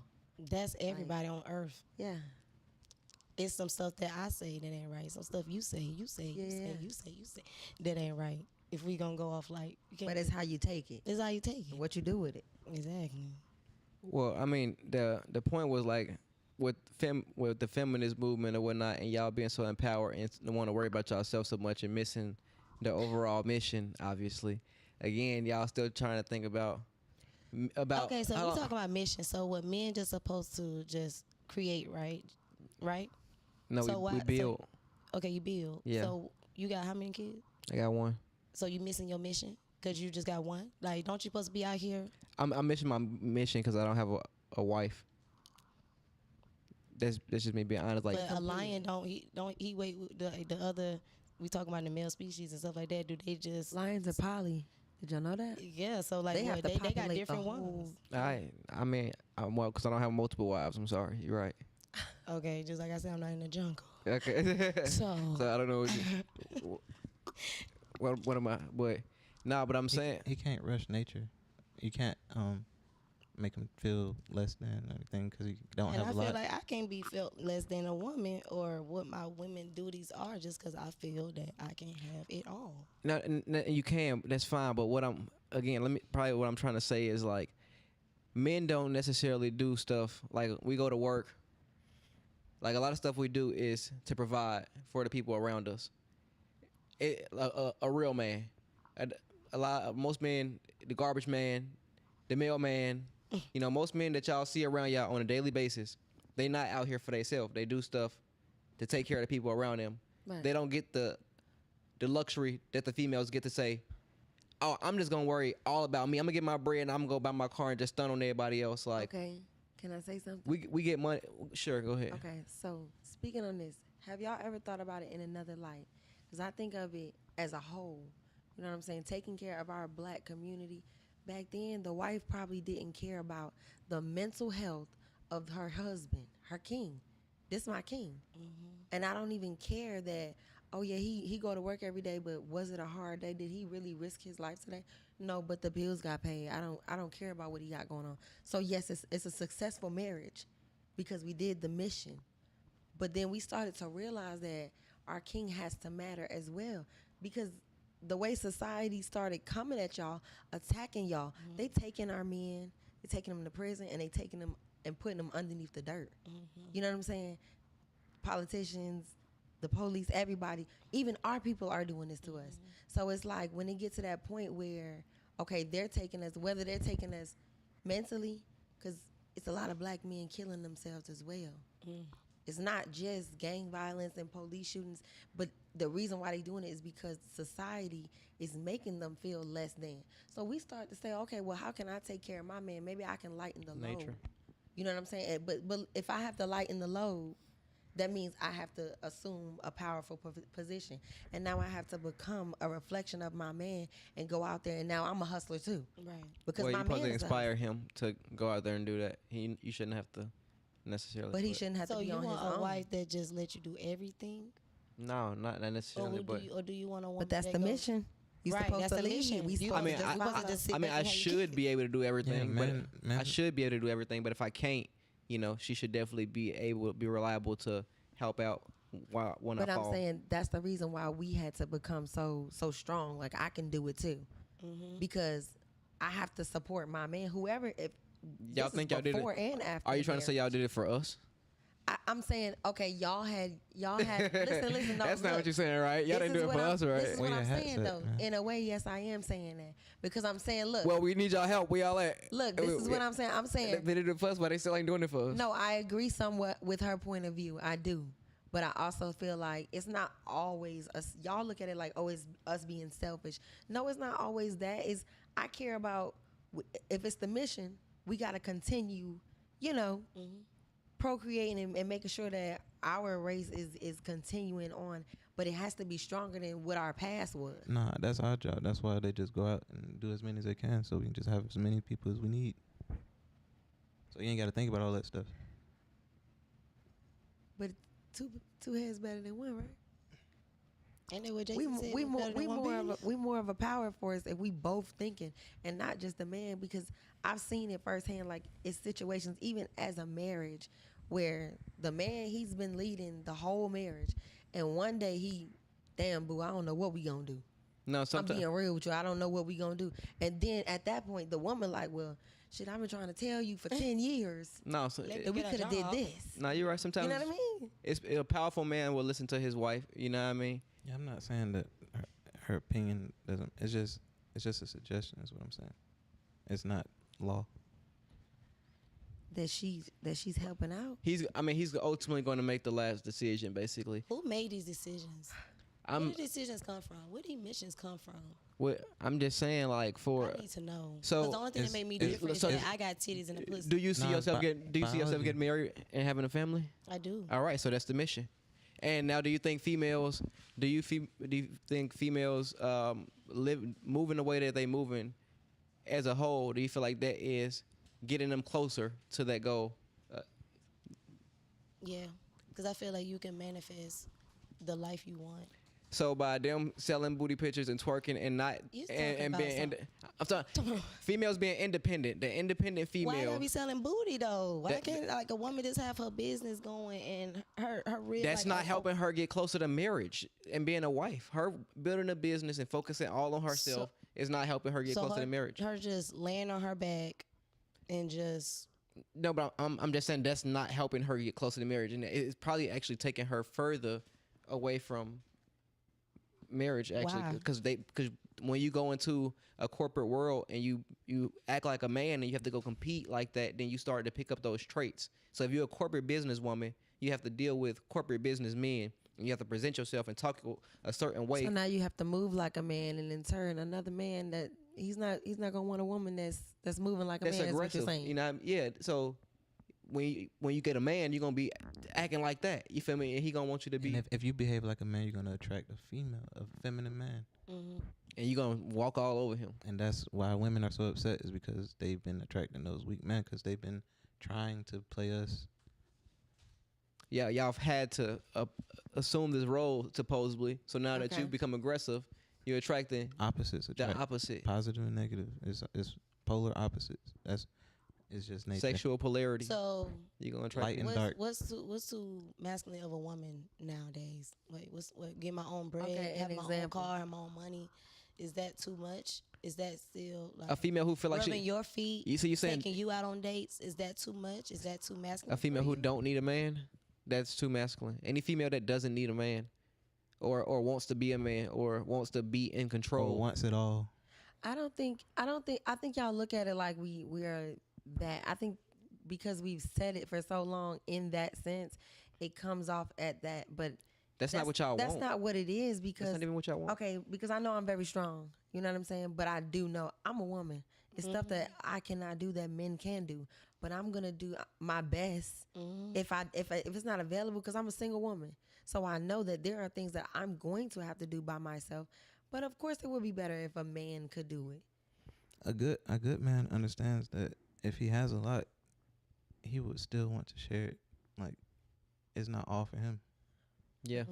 That's everybody on earth. Yeah. It's some stuff that I say that ain't right. Some stuff you say that ain't right. If we gonna go off like, you can't. But it's how you take it. It's how you take it. What you do with it. Exactly. Well, I mean, the point was like with the feminist movement or whatnot, and y'all being so empowered and don't want to worry about yourself so much and missing the overall mission. Obviously, again, y'all still trying to think about. Okay, so we talking about mission. So what men just supposed to just create, right? No, so we build. Okay, you build. Yeah. So you got how many kids? I got one. So you missing your mission because you just got one? Like, don't you supposed to be out here? I'm missing my mission because I don't have a wife. That's just me being honest. Like, but a lion don't he wait with the other? We talking about the male species and stuff like that. Do they just Lions are poly. Did y'all know that? Yeah, so like They have to they got populate different the whole- ones. I mean, well, because I don't have multiple wives. I'm sorry. You're right. Okay, just like I said, I'm not in the jungle. Okay. So I don't know what am I? But but I'm saying he can't rush nature. You can't make him feel less than anything because he don't and have I a lot. feel like I can't be felt less than a woman or what my women duties are just because I feel that I can have it all. no, you can. That's fine. But what I'm trying to say is like, men don't necessarily do stuff like we go to work. Like a lot of stuff we do is to provide for the people around us. A real man, most men, the garbage man, the mailman. You know, most men that y'all see around y'all on a daily basis, they not out here for themselves. They do stuff to take care of the people around them. Right. They don't get the luxury that the females get to say, oh, I'm just gonna worry all about me. I'm gonna get my bread and I'm gonna go buy my car and just stun on everybody else. Like, Okay. Can I say something? we get money. Sure, go ahead. Okay, so speaking on this, have y'all ever thought about it in another light? Because I think of it as a whole. You know what I'm saying? Taking care of our black community. Back then, the wife probably didn't care about the mental health of her husband, her king. This my king. And I don't even care that, oh yeah, he go to work every day, but was it a hard day? Did he really risk his life today? No, but the bills got paid. I don't care about what he got going on. So yes, it's a successful marriage because we did the mission. But then we started to realize that our king has to matter as well because the way society started coming at y'all, attacking y'all, they taking our men, they taking them to prison, and they taking them and putting them underneath the dirt. You know what I'm saying? Politicians, the police, everybody, even our people are doing this to us. So it's like when it gets to that point where, okay, they're taking us, whether they're taking us mentally, because it's a lot of black men killing themselves as well. It's not just gang violence and police shootings, but the reason why they're doing it is because society is making them feel less than. So we start to say, okay, well, how can I take care of my man? Maybe I can lighten the load. You know what I'm saying? But if I have to lighten the load, that means I have to assume a powerful position. And now I have to become a reflection of my man and go out there. And now I'm a hustler too. Right. Because Well, my you man supposed to is inspire him to go out there and do that. You shouldn't have to necessarily. But he shouldn't have So to be you on his want a own. wife that just let you do everything? No, not necessarily. Or do you want a woman But that's that the goes- mission. You Right, supposed that's to the lead. mission. We You supposed I mean, to just supposed to follow. just sit I mean, back I and have your should kids. be able to do everything, man, but I should be able to do everything. But if I can't, she should definitely be able to be reliable to help out when But I I'm fall. saying that's the reason why we had to become so strong. Like I can do it too, because I have to support my man. Whoever, if Y'all this think is y'all did it? before and after. Are you the trying to say marriage. y'all did it for us? I'm saying, okay, y'all had. Listen. No, That's not look, what you're saying, right? Y'all this didn't is do it what for I'm- us, This right? is Where what your I'm hat's saying, at, though. man? In a way, yes, I am saying that because I'm saying, look, Well, we need y'all help. We all at. look. This is what I'm saying. I'm saying, They did it for us, but they still ain't doing it for us. no, I agree somewhat with her point of view. I do. But I also feel like it's not always us. Y'all look at it like, oh, it's us being selfish. No, it's not always that. It's I care about if it's the mission, we got to continue, procreating and making sure that our race is continuing on. But it has to be stronger than what our past was. Nah, that's our job. That's why they just go out and do as many as they can, so we can just have as many people as we need. So you ain't got to think about all that stuff. But two heads better than one, right? Ain't that what We Jason said? we more of a power force if we both thinking and not just the man, because I've seen it firsthand. Like it's situations even as a marriage where the man, he's been leading the whole marriage, and one day damn boo, I don't know what we gonna do. No, I'm sometimes. being real with you. I don't know what we gonna do. And then at that point, the woman like, well, shit, I've been trying to tell you for 10 years No, that we Get a could have did job. this. no, you're right. Sometimes You know what I mean? it's a powerful man will listen to his wife. You know what I mean? Yeah, I'm not saying that her opinion doesn't. It's just a suggestion. Is what I'm saying. It's not law. That she's helping out. He's ultimately going to make the last decision, basically. Who made these decisions? Where I'm did decisions come from? Where did missions come from? I'm just saying, like, for I need to know. So, 'Cause the only thing that it's- made me it's- different is so that I got titties and a pussy. do you see Nah, yourself biology. getting married and having a family? I do. All right, so that's the mission. And now, do you think females moving the way that they moving as a whole? Do you feel like that is getting them closer to that goal? Yeah, because I feel like you can manifest the life you want. So by them selling booty pictures and twerking and not You and talking being about I'm sorry, females being independent, the independent Why female. gotta be selling booty though? Why That- can't like a woman just have her business going and her real? That's like, not her- helping her get closer to marriage and being a wife. Her building a business and focusing all on herself is not helping her get so closer her, to marriage. Her just laying on her back and just No, but I'm just saying that's not helping her get closer to marriage, and it's probably actually taking her further away from marriage. Actually, Why? because when you go into a corporate world and you act like a man and you have to go compete like that, then you start to pick up those traits. So if you're a corporate businesswoman, you have to deal with corporate businessmen. And you have to present yourself and talk a certain way. So now you have to move like a man, and in turn, another man that he's not gonna want a woman that's moving like a That's man. That's what aggressive. you're saying. You know, yeah. So when you get a man, you're gonna be acting like that. You feel me? And he gonna want you to be, And if you behave like a man, you're gonna attract a female, a feminine man, and you're gonna walk all over him. and that's why women are so upset. Is because they've been attracting those weak men because they've been trying to play us. Yeah, y'all have had to assume this role supposedly. So now that Okay. you become aggressive, you're attracting Opposites the attract. opposite. Positive and negative. It's polar opposites. It's just nature. Sexual polarity. so. You're gonna attract. Light and What's, dark. what's too masculine of a woman nowadays? Wait, what? Get my own bread, Okay, have an my own example. car, have my own money. Is that too much? Is that still like A female who feel like rubbing she, your feet? you see, you saying taking you out on dates? Is that too much? Is that too masculine? a female for who you? don't need a man. that's too masculine. Any female that doesn't need a man, or wants to be a man, or wants to be in control, Or wants it all. I think y'all look at it like we are that. I think because we've said it for so long in that sense, it comes off at that. But that's not what y'all want. That's not what it is, because that's not even what y'all want. Okay, because I know I'm very strong. You know what I'm saying? But I do know I'm a woman. It's stuff that I cannot do that men can do. But I'm gonna do my best if it's not available, because I'm a single woman. So I know that there are things that I'm going to have to do by myself. But of course, it would be better if a man could do it. A good man understands that if he has a lot, he would still want to share it. Like, it's not all for him. Yeah.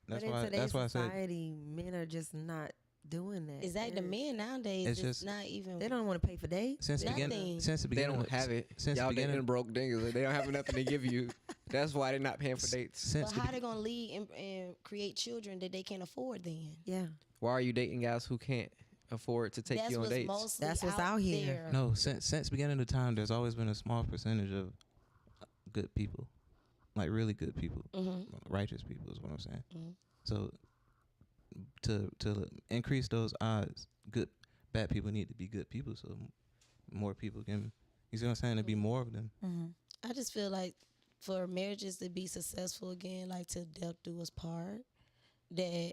That's but why. in today's That's why I said society, men are just not doing that. Exactly. The men nowadays it's just just- not even. They don't want to pay for dates. since the Nothing. beginning. Since the They beginning. don't have it. Since the Y'all beginning. dating broke niggas. They don't have nothing to give you. That's why they're not paying for dates. Since But the how they gonna lead and create children that they can't afford? Then Yeah. Why are you dating guys who can't afford to take that's you on what's dates? mostly That's what's out here. there. No, since beginning of time, there's always been a small percentage of good people, like really good people, righteous people is what I'm saying. So to increase those odds, bad people need to be good people, so more people can. You see what I'm saying? To be more of them. I just feel like for marriages to be successful again, like to death do us part, that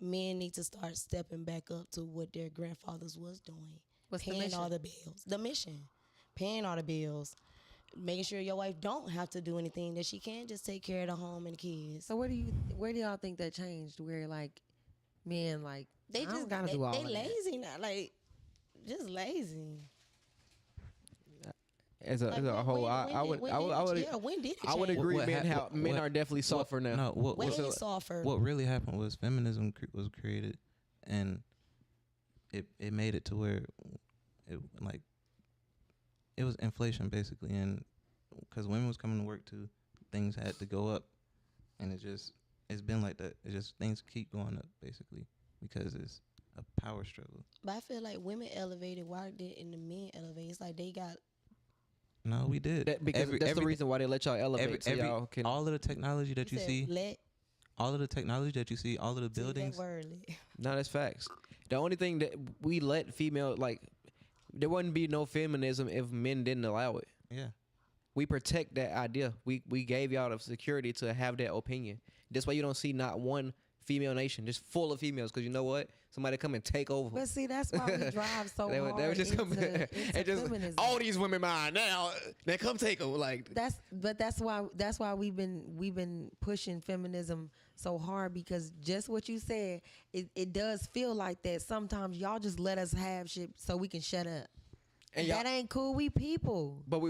men need to start stepping back up to what their grandfathers was doing. What's the paying mission? all the bills. The mission. Paying all the bills. Making sure your wife don't have to do anything, that she can just take care of the home and the kids. So where do y'all think that changed? Where like men like They I don't just gotta do all they of that. lazy now, like just lazy. As a whole, I would when did it I would change? agree. What Men, hap- men what- are definitely softer now. No, When did it softer? what really happened was feminism was created, and it made it to where it was inflation basically, and because women was coming to work too, things had to go up, and it's been like that. It's just things keep going up basically because it's a power struggle. But I feel like women elevated. Why didn't the men elevate? It's like they got. No, we did. Because that's the reason why they let y'all elevate. So y'all can. all of the technology that you said, see, let all of the technology that you see, all of the see that buildings. word. No, that's facts. The only thing that we let female, like, there wouldn't be no feminism if men didn't allow it. Yeah. We protect that idea. We gave y'all the security to have that opinion. That's why you don't see not one female nation just full of females, because you know what? Somebody come and take over. But see, that's why we drive so They would hard just come into and just feminism. all these women mine now. They come take over. Like, That's why we've been pushing feminism so hard, because just what you said, it does feel like that. Sometimes y'all just let us have shit so we can shut up. and That ain't cool. We people. but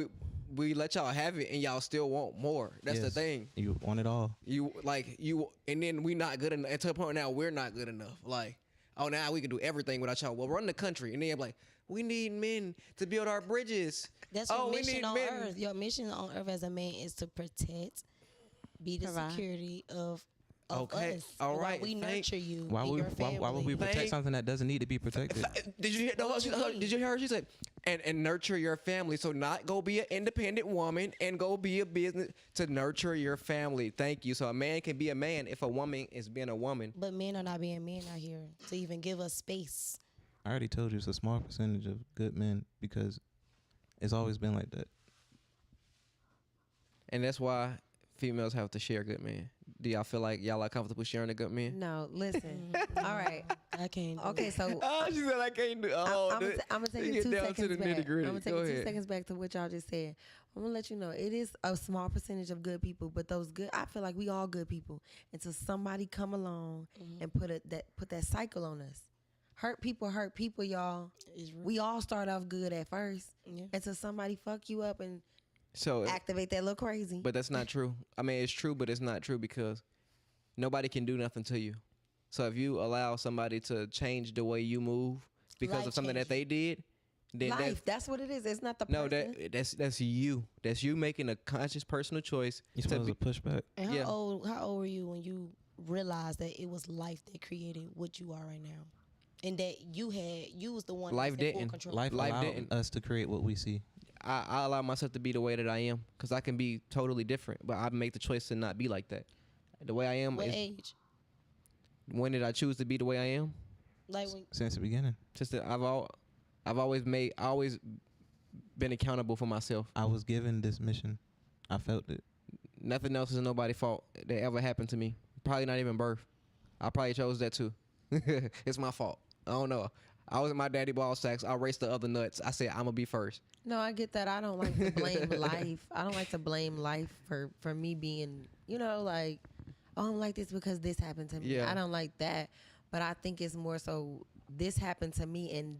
we let y'all have it and y'all still want more. That's the Yes. thing. You want it all. And then we not good enough. And to the point now we're not good enough. Like, oh, now we can do everything without y'all. Well, run the country. And then you're like, we need men to build our bridges. That's Oh, your we mission need on men. earth. Your mission on earth as a man is to protect, be the Provide. security of Okay, us. all While right, we thank- nurture you. Why and would your family. why would we protect Thank- something that doesn't need to be protected? Did you hear? No, did you hear her? She said, and nurture your family. So not go be an independent woman and go be a business to nurture your family. Thank you. So a man can be a man if a woman is being a woman. But men are not being men out here to even give us space. I already told you it's a small percentage of good men because it's always been like that. And that's why females have to share good men. Do y'all feel like y'all are comfortable sharing a good man? No, listen. All right. I can't. Do Okay, it. so Oh, she said I can't do. Oh, I'm gonna take get it 2 down seconds to the back. nitty-gritty. I'm gonna take Go it 2 ahead. seconds back to what y'all just said. I'm gonna let you know it is a small percentage of good people, but those good, I feel like we all good people until somebody come along and put that cycle on us. Hurt people, y'all. It's real. We all start off good at first Yeah. until somebody fuck you up and So, activate that little crazy. but that's not true. I mean, it's true, but it's not true because nobody can do nothing to you. So if you allow somebody to change the way you move because Life of something that changing. they did, then Life, that's what it is. It's not the no, person. that's you. That's you making a conscious personal choice. You're to supposed be- to push back. And Yeah. how old were you when you realized that it was life that created what you are right now, and that you was the one Life that's in full didn't. control? Life Life allowed didn't. us to create what we see. I allow myself to be the way that I am because I can be totally different, but I make the choice to not be like that. The way I am. What is, age? When did I choose to be the way I am? Like when, Since the beginning. Just that I've always been accountable for myself. I was given this mission. I felt it. Nothing else is nobody's fault that ever happened to me. Probably not even birth. I probably chose that too. It's my fault. I don't know. I was in my daddy ball sacks. I raced the other nuts. I said, I'm going to be first. No, I get that. I don't like to blame life. I don't like to blame life for me being, like, oh, I'm like this because this happened to me. Yeah. I don't like that. But I think it's more so this happened to me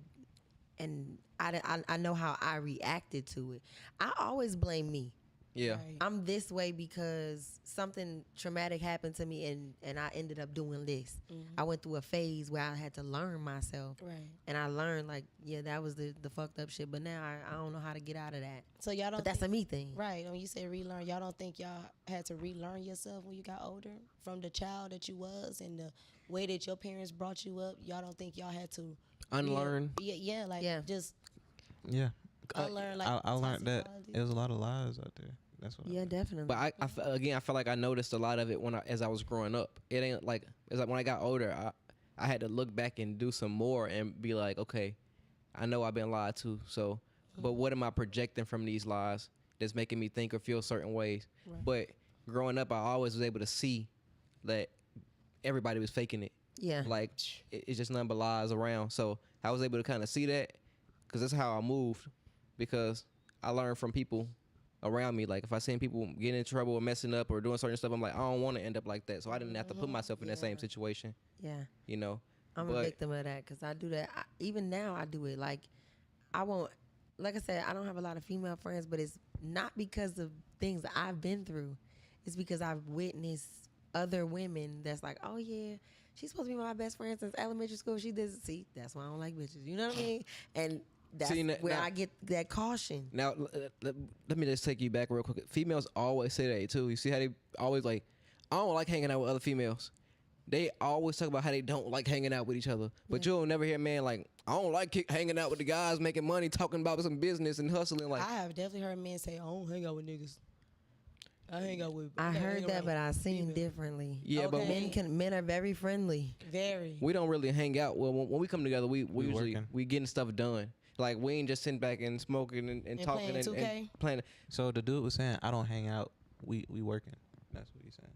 and I know how I reacted to it. I always blame me. Yeah. Right. I'm this way because something traumatic happened to me and I ended up doing this. I went through a phase where I had to learn myself. Right. And I learned like, yeah, that was the fucked up shit. But now I don't know how to get out of that. So y'all don't. But that's a me thing. Right. When you say relearn, y'all don't think y'all had to relearn yourself when you got older from the child that you was and the way that your parents brought you up. Y'all don't think y'all had to Unlearn. Yeah. Like just Yeah. unlearn. Like I learned that toxic there was a lot of lies out there. That's what. Yeah, definitely. But I feel like I noticed a lot of it as I was growing up. It ain't like it's like when I got older, I had to look back and do some more and be like, okay, I know I've been lied to. So, but what am I projecting from these lies that's making me think or feel certain ways? Right. But growing up, I always was able to see that everybody was faking it. Yeah. Like it's just nothing but lies around. So I was able to kind of see that because that's how I moved. Because I learned from people around me. Like if I seen people getting in trouble or messing up or doing certain stuff, I'm like, I don't want to end up like that. So I didn't have to put myself in that same situation. Yeah. You know. I'm a victim of that because I do that. Even now I do it. Like I won't. Like I said, I don't have a lot of female friends, but it's not because of things that I've been through. It's because I've witnessed other women that's like, oh yeah, she's supposed to be my best friend since elementary school. She doesn't see. That's why I don't like bitches. You know what I mean? And that's where I get that caution. Now, let me just take you back real quick. Females always say that too. You see how they always like, I don't like hanging out with other females. They always talk about how they don't like hanging out with each other. But you'll never hear a man like, I don't like hanging out with the guys making money, talking about some business and hustling. Like I have definitely heard men say, I don't hang out with niggas. I hang out with. I heard that, but I seen differently. Yeah, but men are very friendly. Very. we don't really hang out. Well, when we come together, we usually working. we getting stuff done. Like we ain't just sitting back and smoking and talking playing 2K? and playing. So the dude was saying, I don't hang out. We working. That's what he's saying.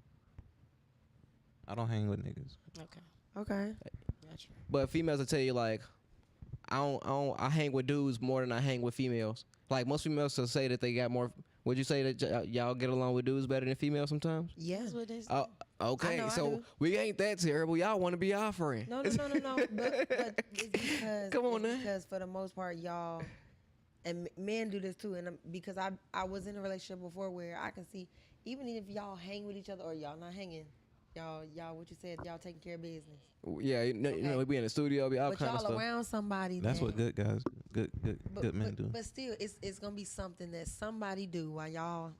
I don't hang with niggas. Okay. That's true. But females will tell you like, I hang with dudes more than I hang with females. Like most females will say that they got more. Would you say that y'all get along with dudes better than females sometimes? Yeah. That's what they say. Okay, I know I so do. we ain't that terrible. Y'all want to be our friend. No. But it's because Come on now. because for the most part, y'all and men do this too. And because I was in a relationship before where I can see even if y'all hang with each other or y'all not hanging, y'all what you said, y'all taking care of business. Yeah, you know, we be in the studio, be all But kind of y'all stuff. around somebody. That's what good guys, good men do. But still, it's gonna be something that somebody do while y'all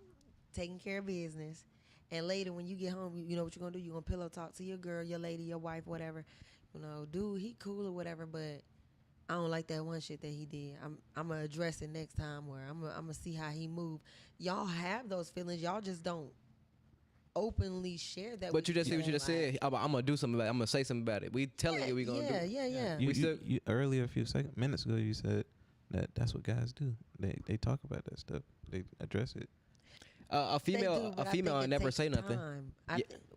taking care of business. And later, when you get home, you know what you're gonna do. You're gonna pillow talk to your girl, your lady, your wife, whatever. You know, dude, he cool or whatever, but I don't like that one shit that he did. I'm gonna address it next time, where I'm gonna see how he move. Y'all have those feelings. Y'all just don't openly share that. But you just see what you just said. I'm gonna do something about it. I'm gonna say something about it. We telling you we gonna do it. Yeah. You earlier a few minutes ago you said that's what guys do. They talk about that stuff. They address it. A female never say nothing.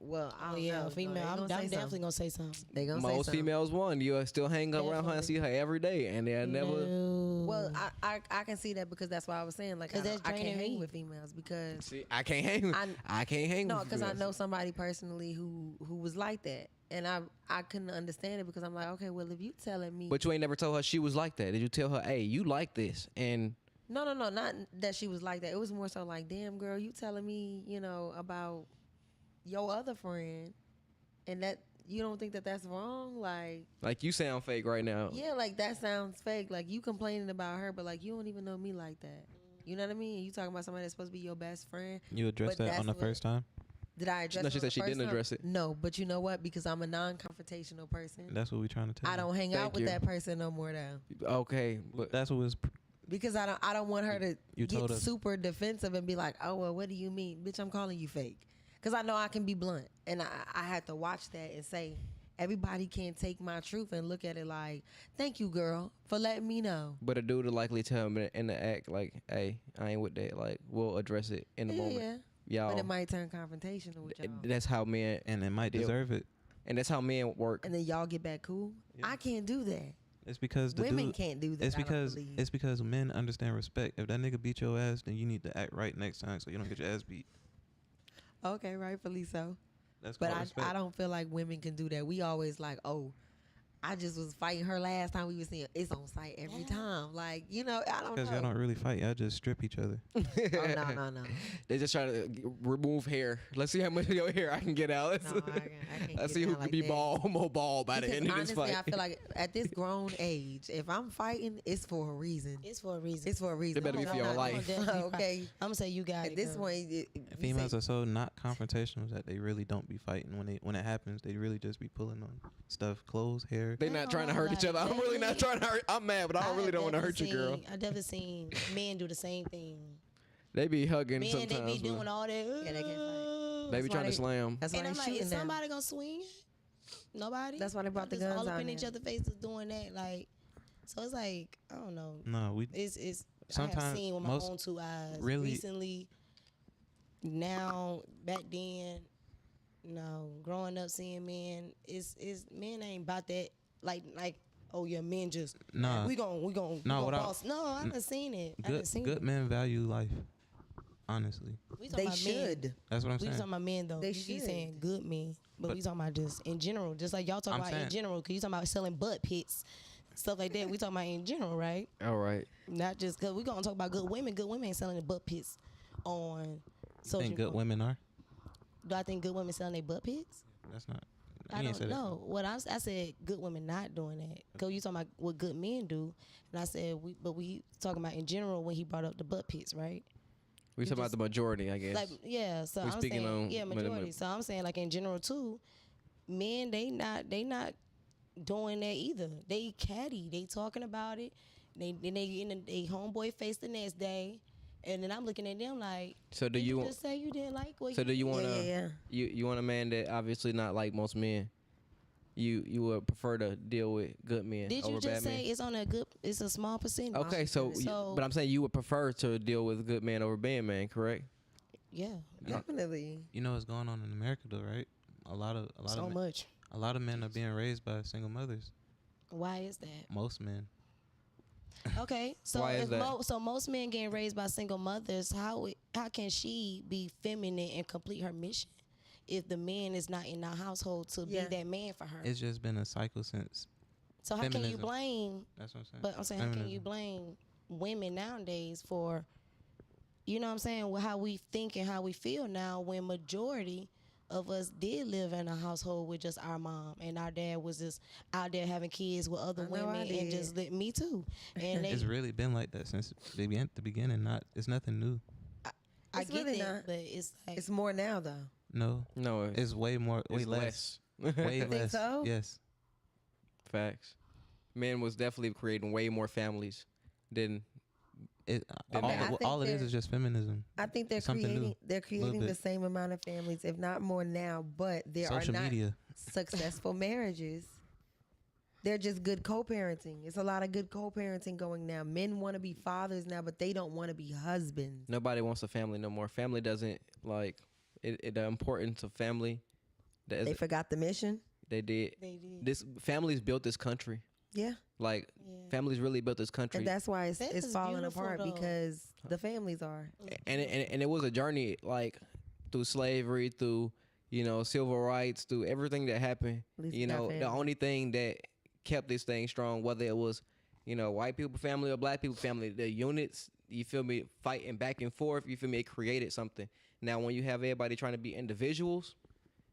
Well, I Oh don't yeah, know. a female. I'm definitely gonna say something. They gonna say Most something. females won. You still hang around her and see her every day, and they never. No. Well, I can see that because that's why I was saying like 'Cause that's I can't draining hang me. with females because See, I can't hang. I can't hang. no, with because I females. know somebody personally who was like that, and I couldn't understand it because I'm like, okay, well if you telling me, But you ain't never told her she was like that. Did you tell her, hey, you like this? And no, not that she was like that. It was more so like, damn girl, you telling me, you know, about your other friend, and that you don't think that that's wrong, like you sound fake right now. yeah, like that sounds fake. Like you complaining about her, but like you don't even know me like that. You know what I mean? You talking about somebody that's supposed to be your best friend. You addressed But that on that's the first time. Did I address No, it she on said the she first didn't time? address it. No, but you know what? Because I'm a non-confrontational person. That's what we trying to tell I you. don't hang Thank out with you. that person no more now. Okay, but That's what was because I don't want her to You get told us. super defensive and be like, oh well, what do you mean, bitch? I'm calling you fake, because I know I can be blunt, and I had to watch that and say, everybody can't take my truth and look at it like, thank you, girl, for letting me know. But a dude will likely tell him in the act like, hey, I ain't with that. Like, we'll address it in the moment. Y'all. But it might turn confrontational with y'all. That's how men, And it might deal. deserve it. and that's how men work. And then y'all get back cool. Yeah. I can't do that. It's because the Women dude. can't do that. It's I don't because believe. it's because men understand respect. If that nigga beat your ass, then you need to act right next time so you don't get your ass beat. Okay, rightfully so. That's But called respect. I don't feel like women can do that. We always like, oh, I just was fighting her last time we was seeing. It's on site every time. Like, I don't Because know. y'all don't really fight. Y'all just strip each other. Oh, no. They just try to remove hair. Let's see how much of your hair I can get out. No, I can't Let's get see who down can like be that. more bald by the Because end of this honestly, fight. I feel like at this grown age, if I'm fighting, it's for a reason. It's for a reason. It's for a reason. It better be for I'm your not life. gonna- okay. I'm gonna say you got At it. this girl. point, Females are so not confrontational that they really don't be fighting. When it happens, they really just be pulling on stuff, clothes, hair. They not trying to hurt each other. I'm really not trying to hurt. I'm mad, but I really don't want to hurt you, girl. I definitely seen men do the same thing. They be hugging Men, sometimes. they be doing man. all that. Yeah, they can't fight. They be trying to slam. That's why And they I'm like, shooting is now. somebody gonna swing? Nobody. That's why they brought the Just guns all up out in now. each other's faces doing that. Like, so it's like I don't know. No, we It's I have Sometimes seen with my most own two eyes really- recently. Now, back then, no, growing up seeing men, is men ain't about that. Like, oh yeah, men just Nah. we gon' Nah, what I- boss. No, I done seen it. I done good seen good it. men value life. Honestly, We talking They about men. should. that's what I'm We saying. talking about men though. They You keep should. saying good men, but But- we talking about just in general. Just like y'all talk I'm about in saying- general, cause you talking about selling butt pits, stuff like that. We talking about in general, right? All right. Not just cause we gonna talk about good women. Good women ain't selling the butt pits on You social. think good women are? Do I think good women selling their butt pits? That's not. I you ain't don't said that. know. What I said, good women not doing that. Cause you talking about what good men do, and I said we talking about in general when he brought up the butt pits, right? We talking about just- the majority, I guess. Like yeah, so We I'm speaking saying on yeah majority. So I'm saying like in general too, men they not doing that either. They catty. They talking about it. They in they homeboy face the next day, and then I'm looking at them like. So do did you? just say you didn't like what? So do you want to? Yeah. You want a man that obviously not like most men. You would prefer to deal with good men Did over you just bad say men. it's on a good? It's a small percentage. Okay, so but I'm saying you would prefer to deal with good men over bad men, correct? Yeah, Definitely. You know what's going on in America though, right? A lot of so much. a lot of men are being raised by single mothers. Why is that? Most men. Okay, so Why is if that? so most men getting raised by single mothers, how can she be feminine and complete her mission if the man is not in the household to Yeah. be that man for her? It's just been a cycle since. So how can you feminism. blame? That's what I'm saying. But I'm saying, how can you Feminism. blame women nowadays for, you know what I'm saying, how we think and how we feel now when majority of us did live in a household with just our mom and our dad was just out there having kids with other I know I women and did. just me too. And they, It's really been like that since the beginning. It's nothing new. I It's get really that, not. but it's like It's more now though. No, No, it's way more, way it's less, less. way think less. so? Yes, Facts. Men was definitely creating way more families than it. Then All, I think all it they're- is just feminism. I think they're Something new. creating the bit. same amount of families, if not more now, but there Social are not media. successful marriages. They're just good co-parenting. It's a lot of good co-parenting going now. Men want to be fathers now, but they don't want to be husbands. nobody wants a family no more. Family doesn't like it. The importance of family. That They is, forgot the mission. they did. they did. This families built this country. Yeah, Like Yeah. families really built this country. and that's why it's That is falling beautiful, apart though. because the families are. and it was a journey like through slavery, through civil rights, through everything that happened. At least we got The family. only thing that kept this thing strong, whether it was white people family or black people family, the units, you feel me, fighting back and forth, you feel me, it created something. Now when you have everybody trying to be individuals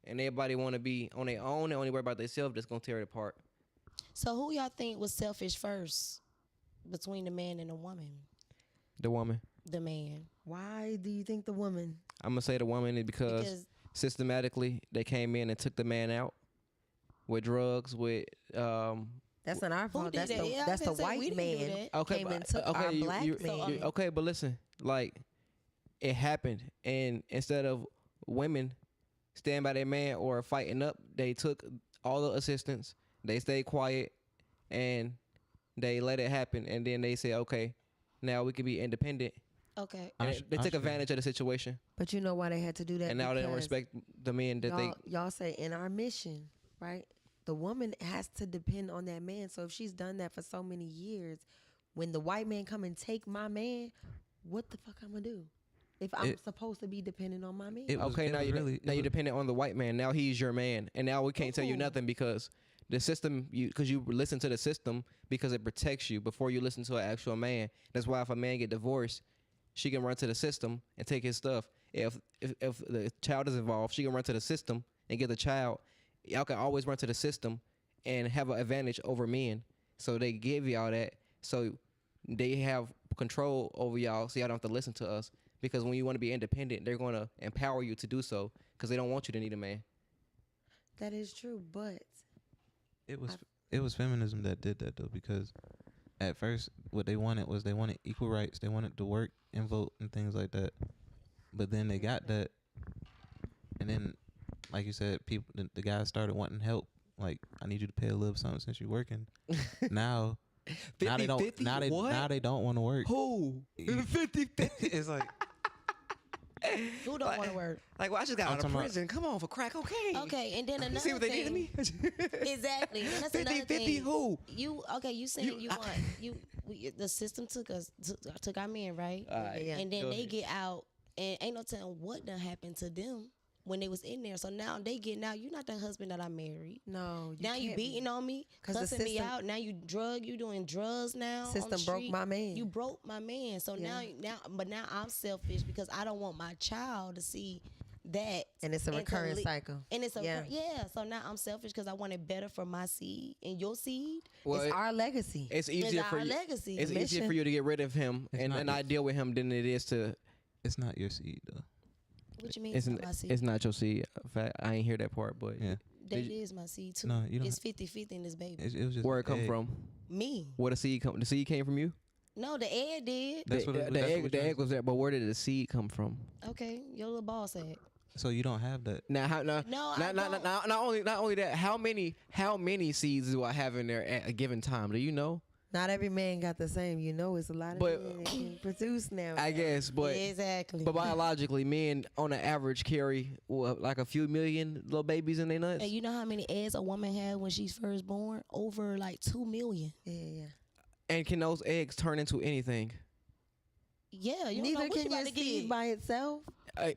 and everybody want to be on their own and only worry about themselves, that's gonna tear it apart. So who y'all think was selfish first between the man and the woman? The woman. The man. Why do you think the woman? I'm gonna say the woman is because Because systematically they came in and took the man out with drugs, with That That's not our fault. did That's that? the Yeah, I that's the was gonna say, we white didn't do man that. Okay, came but- and took okay, our you- black you- man. you- okay, but listen, like it happened, and instead of women standing by their man or fighting up, they took all the assistance. They stayed quiet, and they let it happen, and then they said, okay, now we can be independent. Okay. And I they took sure- advantage of the situation, But you know why they had to do that? and now they don't Because respect the men that they. y'all say in our mission, right? The woman has to depend on that man. So if she's done that for so many years, when the white man come and take my man, what the fuck I'm gonna do? If I'm supposed to be dependent on my man, Okay, now you're dependent on the white man. Now he's your man, and now we can't tell you Ooh. nothing because the system, because you listen to the system because it protects you before you listen to an actual man. That's why if a man get divorced, she can run to the system and take his stuff. If the child is involved, she can run to the system and get the child. Y'all can always run to the system and have an advantage over men. So they give y'all that, so they have control over y'all, so y'all don't have to listen to us. Because when you want to be independent, they're going to empower you to do so because they don't want you to need a man. that is true. But It was feminism that did that though, because at first what they wanted was they wanted equal rights. They wanted to work and vote and things like that. But then they got that, and then, like you said, the guys started wanting help. Like, I need you to pay a little something since you're working. now they don't. 50-50? Now they don't want to work. Who? 50-50. It's like, Who don't want to work? Like, well, I just got I'm out of talking about- prison. Come on, for crack cocaine. Okay, and then You another see what they did to thing. me? Exactly. And that's another 50-50 thing. who? You saying the system took our men, right? Yeah. And then Go they ahead. get out, and ain't no telling what done happened to them when they was in there. So now they get you're not the husband that I married. no, Now you can't be. beating on me, 'Cause the cussing me system- out. Now you doing drugs now. on the System broke street. my man. You broke my man. So Yeah. now I'm selfish because I don't want my child to see that. And it's a to recurring li- cycle. And it's a Yeah. So now I'm selfish because I want it better for my seed and your seed. Well, It's our legacy. it's easier for our you. legacy. It's The easier mission. for you to get rid of him It's and not not deal with him than it is to. it's not your seed though. What you mean? It's It's not my seed. it's not your seed. In fact, I ain't hear that part, but Yeah. That is my seed too. No, you don't. It's 50-50 in this baby. It was just where it come egg. from? Me. Where the seed come? The seed came from you. No, the egg did. That's what it- the that's egg. what The you're egg was there, but where did the seed come from? Okay, your little ball said. So you don't have that. Now, how, now, No, I not, not, don't. not only that. How many seeds do I have in there at a given time? Do you know? Not every man got the same. You know, it's a lot of But- men that can produce now. I guess, but Exactly. but biologically, men on an average carry like a few million little babies in their nuts. And you know how many eggs a woman had when she's first born? Over like 2 million. Yeah. And can those eggs turn into anything? Yeah, you don't know Neither what you can about your to get. seed by itself.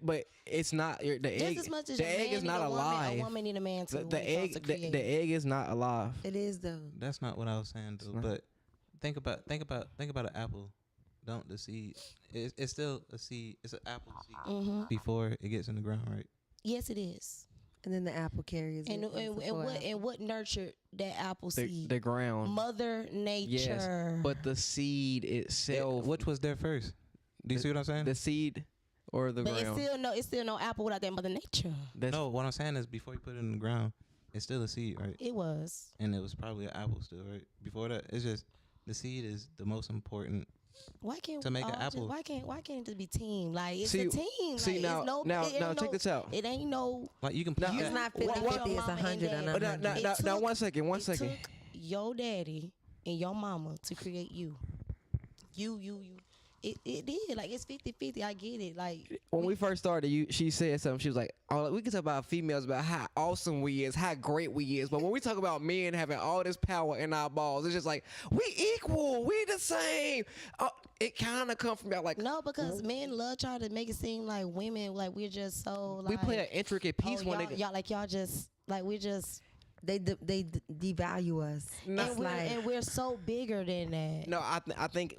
But it's not the egg. Just as much as the a egg man is need not a woman, alive. A woman need a man too. The when it comes egg, to the creating. egg is not alive. It is though. That's not what I was saying though. not. But think about an apple. Don't the seed? It's still a seed. It's an apple seed Mhm. before it gets in the ground, right? Yes, it is. And then the apple carries And it. and what nurtured that apple seed? The ground. Mother Nature. Yes, but the seed itself. Which was there first? Do you see what I'm saying? The seed or the But ground? it's still no apple without that Mother Nature. That's, No, what I'm saying is before you put it in the ground, it's still a seed, right? It was. And it was probably an apple still, right? Before that, it's just the seed is the most important. Why can't To make an all just- apple. Why can't it just be team? Like it's See- a team. see, like, now- it's no, now- it ain't now check no- this out. It ain't no. Like you can Now- put It's that- not What- 50-50, what it's mama and 100 and daddy- 100. Now, It one second. It took your daddy and your mama to create you. You. It did. Like it's 50-50. I get it. Like When we first started, she said something. She was like, "Oh, we can talk about females about how awesome we is, how great we is, but when we talk about men having all this power in our balls, it's just like we equal, we the same." It kind of come from that like no, because men love try to make it seem like women like we're just so like we play an intricate piece when y'all just like we're just They devalue us. No. It's and we're so bigger than that. No, I think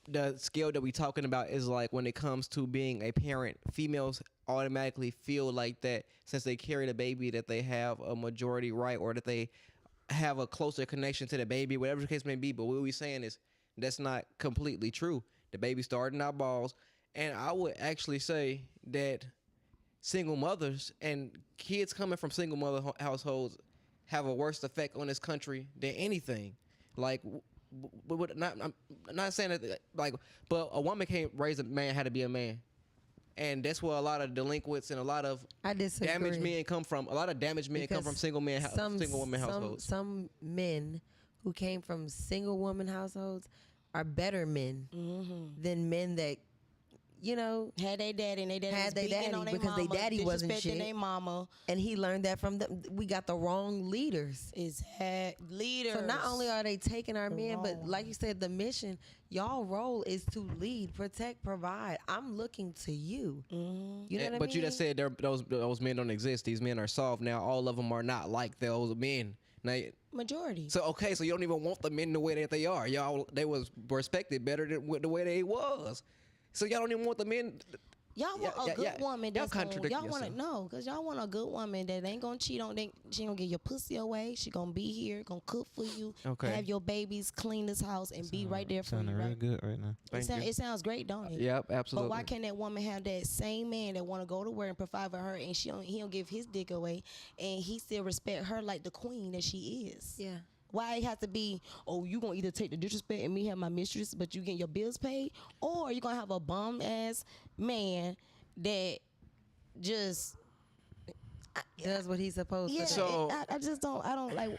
the scale that we talking about is like when it comes to being a parent, females automatically feel like that since they carry the baby that they have a majority right or that they have a closer connection to the baby, whatever the case may be. But what we're saying is that's not completely true. The baby started in our balls, and I would actually say that single mothers and kids coming from single mother households have a worse effect on this country than anything. Like, I'm not saying that, like, but a woman can't raise a man how to be a man. And that's where a lot of delinquents and a lot of damaged men come from. A lot of damaged men come from single women households. Some men who came from single woman households are better men than men that, you know, had their daddy and they daddy because their daddy wasn't shit. Their mama, and he learned that from them. We got the wrong leaders. Leaders. So not only are they taking our men, but like you said, the mission, y'all role is to lead, protect, provide. I'm looking to you. You know what I mean? But you just said those men don't exist. These men are soft. Now all of them are not like those men. Now, majority. So okay, so you don't even want the men the way that they are. They was respected better than the way they was. So y'all don't even want the men. Y'all want a good woman. Y'all contradict y'all want to know because y'all want a good woman that ain't gonna cheat on. She gonna get your pussy away. She gonna be here, gonna cook for you, have your babies, clean this house, and be right there for you. Sounding real good right now. It sounds great, don't it? Yep, absolutely. But why can't that woman have that same man that want to go to work and provide for her, and he don't give his dick away, and he still respect her like the queen that she is? Yeah. Why it has to be, you going to either take the disrespect and me have my mistress, but you getting your bills paid, or you going to have a bum-ass man that just does what he's supposed to do. So I don't like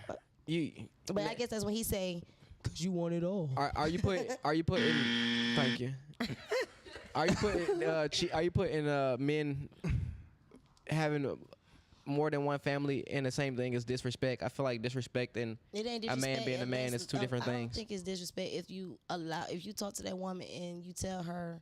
you. But I guess that's when he say, because you want it all. Are you putting thank you. Are you putting men having more than one family in the same thing as disrespect? I feel like disrespect and a man being a man is two different things. I don't think it's disrespect if you talk to that woman and you tell her,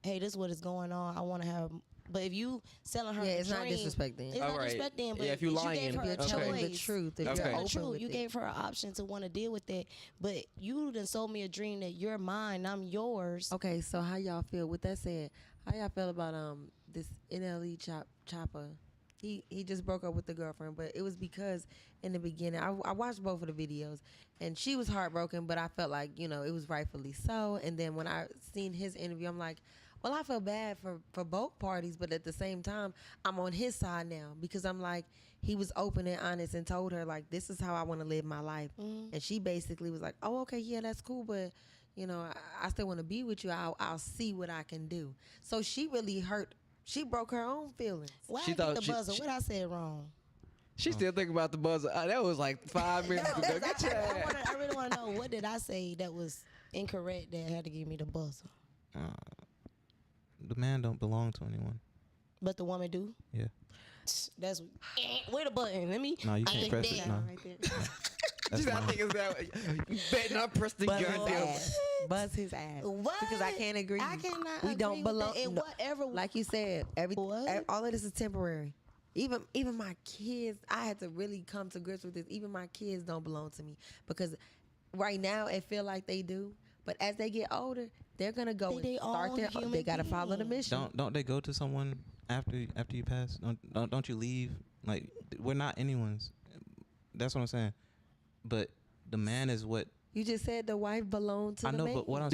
hey, this is what is going on. I want to have. But if you selling her, it's dream, not disrespect then. It's not disrespect then. But if you lying, gave her a telling the choice, truth, if you're open with you gave her an option to want to deal with that. But you done sold me a dream that you're mine, I'm yours. Okay, so how y'all feel? With that said, how y'all feel about this NLE Chopper? He just broke up with the girlfriend, but it was because in the beginning, I watched both of the videos, and she was heartbroken, but I felt like, you know, it was rightfully so. And then when I seen his interview, I'm like, well, I feel bad for both parties, but at the same time, I'm on his side now because I'm like, he was open and honest and told her, like, this is how I want to live my life. And she basically was like, oh, okay, yeah, that's cool, but, you know, I still want to be with you. I'll see what I can do. So she really hurt. She broke her own feelings. Why I get the buzzer? What I said wrong? She still thinking about the buzzer. That was like 5 minutes ago. Get your ass. I really want to know, what did I say that was incorrect that had to give me the buzzer? The man don't belong to anyone. But the woman do? Yeah. That's where the button. Let me. No, you can't press it. No. Right there. That's I think it's that. You better not press the goddamn. Buzz his ass. What? Because I can't agree. I cannot. We don't agree belong. with that. And No. whatever. Like you said, all of this is temporary. Even my kids, I had to really come to grips with this. Even my kids don't belong to me because right now it feel like they do. But as they get older, they're gonna go and start their. They gotta follow the mission. Don't they go to someone after you pass? Don't you leave? Like, we're not anyone's. That's what I'm saying. But the man is what. You just said the wife belonged to the man. I know, but what I'm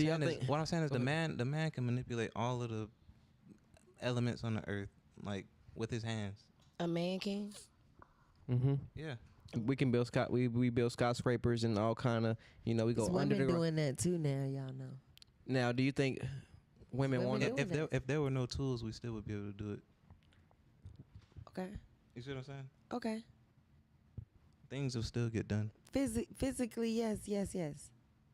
saying is the man can manipulate all of the elements on the earth, like with his hands. A man can. Mm-hmm. Yeah. We can build we build skyscrapers and all kind of, you know, we go under the women doing that too now, y'all know. Now, do you think women want to? If there were no tools, we still would be able to do it. Okay. You see what I'm saying? Okay. Things will still get done. Physically, yes.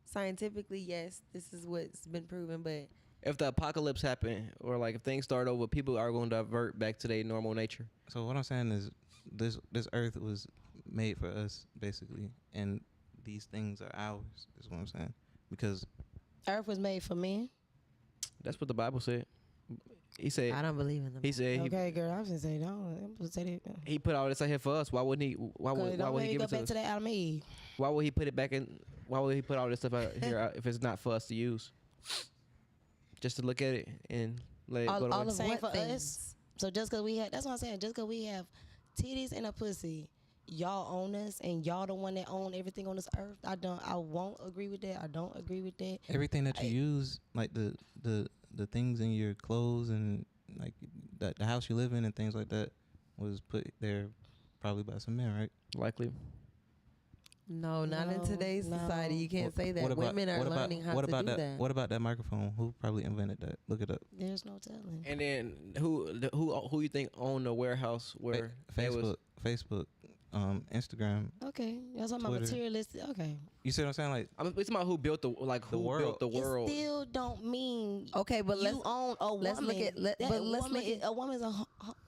Scientifically, yes. This is what's been proven, but If the apocalypse happened, or like if things start over, people are going to divert back to their normal nature. So what I'm saying is, this earth was made for us, basically, and these things are ours. Is what I'm saying, because Earth was made for men. That's what the Bible said. He said. I don't believe in them. He said. Okay, girl. I was gonna say no. I'm gonna say that. He put all this out here for us. Why wouldn't he? Why would he give it to us? To that Adam and Eve. Why would he put it back in? Why would he put all this stuff out here if it's not for us to use? Just to look at it and let it go to all waste. of Same what for things? us. So just because we have, that's what I'm saying. Just because we have titties and a pussy, y'all own us, and y'all the one that own everything on this earth. I won't agree with that. I don't agree with that. everything that you use, like the things in your clothes and like the house you live in and things like that, was put there probably by some men, right? Likely. No, not in No, today's no. society. You can't say that. Women are learning how to do that. What about that microphone? Who probably invented that? Look it up. There's no telling. And then who you think owned the warehouse where they was? Facebook, Instagram. Okay, y'all talking about Twitter. materialistic. Okay, You see what I'm saying? Like, I'm talking about who built the world. built the world. it still don't mean Okay, but you own a woman. let's look at A woman's a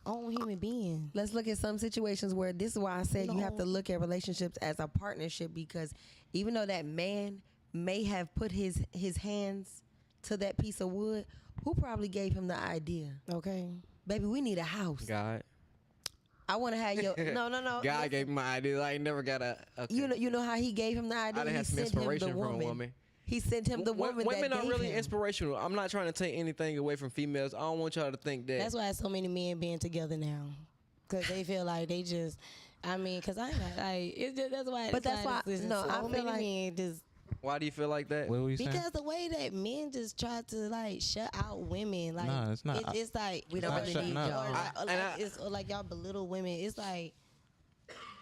own human being. let's look at some situations where this is why I said you have to No. look at relationships as a partnership, because even though that man may have put his hands to that piece of wood, who probably gave him the idea? Okay, Baby, we need a house. God. I want to have your no. God listen. gave me my idea. I ain't never got a. Okay. You know how he gave him the idea. I done He had some sent him the inspiration from a woman. He sent him the woman. Women that are gave really him. inspirational. I'm not trying to take anything away from females. I don't want y'all to think that. that's why so many men being together now, because they feel like they just. I mean, because I ain't like it's just, that's why. But that's why- no, I feel many like- men just Why do you feel like that? what were you saying? because the way that men just try to like shut out women, like Nah, it's not. It's like We don't Not really shutting need up. y'all. it's like y'all belittle women. It's like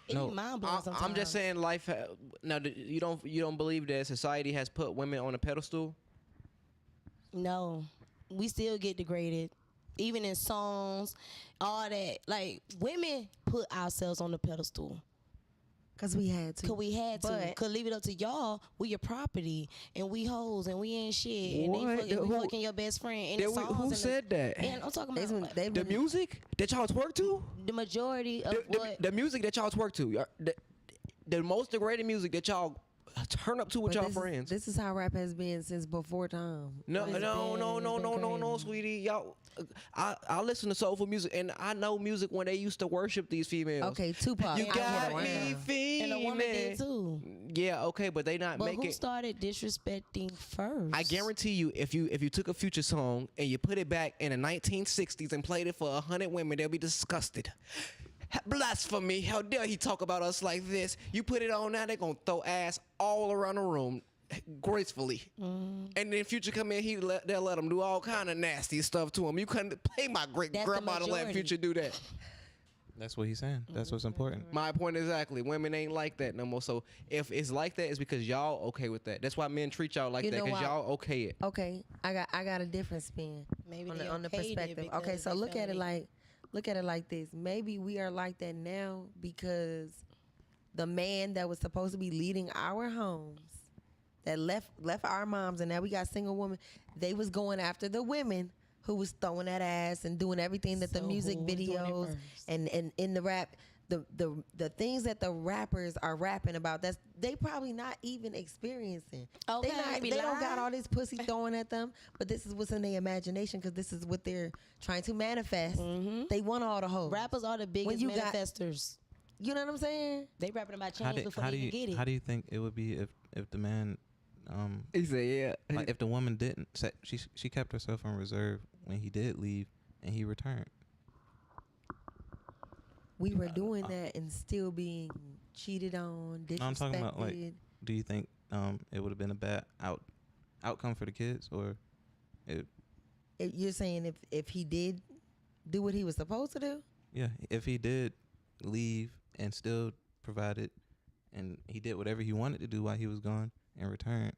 it No. be mind blowing sometimes. I'm just saying, life. Now, you don't believe that society has put women on a pedestal? No, we still get degraded, even in songs, all that. Like women put ourselves on the pedestal. Cause we had to. Cause we had to. But- Cause leave it up to y'all. We your property, and we hoes, and we ain't shit. And What? we Who- fucking your best friend. And the songs Who and said that? And I'm talking They've about been- The music that y'all twerk to? the majority of what. The music that y'all twerk to. The most degraded music that y'all turn up to with But y'all this friends. This is how rap has been since before time. No, It's no, been- no, it's no, been no, no, no, crazy. sweetie. Y'all, I listen to soulful music, and I know music when they used to worship these females. Okay, Tupac. You I get got around. me feeling. And a woman did too. Yeah, okay, but they not But making. who started disrespecting first? I guarantee you, if you took a Future song and you put it back in the 1960s and played it for 100 women, they'll be disgusted. Blasphemy! How dare he talk about us like this? You put it on now, they're gonna throw ass all around the room, gracefully. And then Future come in, they'll let him do all kind of nasty stuff to him. You couldn't play my great That's the grandma to let majority. Future do that. That's what he's saying. That's what's important. My point exactly. Women ain't like that no more. So if it's like that, it's because y'all okay with that. That's why men treat y'all like You that, know because why? y'all okay it. Okay, I got a different spin. Maybe on they the okayed it perspective. Okay, because so they look felt at it like- this. Maybe we are like that now because the man that was supposed to be leading our homes, that left our moms, and now we got single women. They was going after the women who was throwing that ass and doing everything that the So music who was doing it videos first? and in the rap. The things that the rappers are rapping about, that's they probably not even experiencing. Okay, They don't got all this pussy throwing at them, but this is what's in their imagination because this is what they're trying to manifest. They want all the hoes. Rappers are the biggest you got- manifestors. You know what I'm saying? They rapping about How change do, before how they do even you get it. how do you think it would be if the man He said, yeah. like if the woman didn't say she kept herself on reserve when he did leave and he returned? We were doing that and still being cheated on, disrespected. No, I'm talking about like, do you think it would have been a bad outcome for the kids, or You're saying if he did do what he was supposed to do? yeah, if he did leave and still provided and he did whatever he wanted to do while he was gone and returned?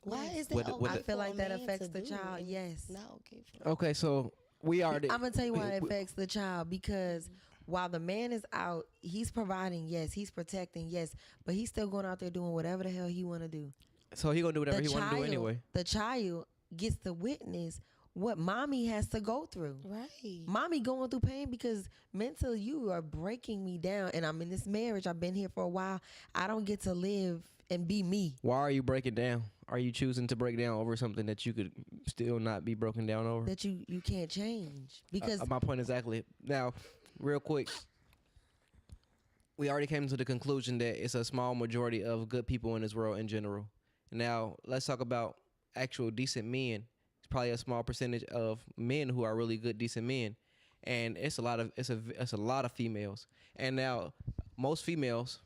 Why is that? Would- would I it- feel like that man affects to the do child. and Yes. it's not okay for Okay, so we already. I'm gonna tell you why it affects the child, because while the man is out, he's providing, yes, he's protecting, yes, but he's still going out there doing whatever the hell he want to do. So he gonna do whatever he want to do anyway. The child gets to witness what mommy has to go through. Right. Mommy going through pain because mentally you are breaking me down, and I'm in this marriage. I've been here for a while. I don't get to live and be me. Why are you breaking down? Are you choosing to break down over something that you could still not be broken down over? That you can't change because My point exactly. Now, real quick, we already came to the conclusion that it's a small majority of good people in this world in general. Now, let's talk about actual decent men. It's probably a small percentage of men who are really good, decent men, and it's a lot of females. And now, most females,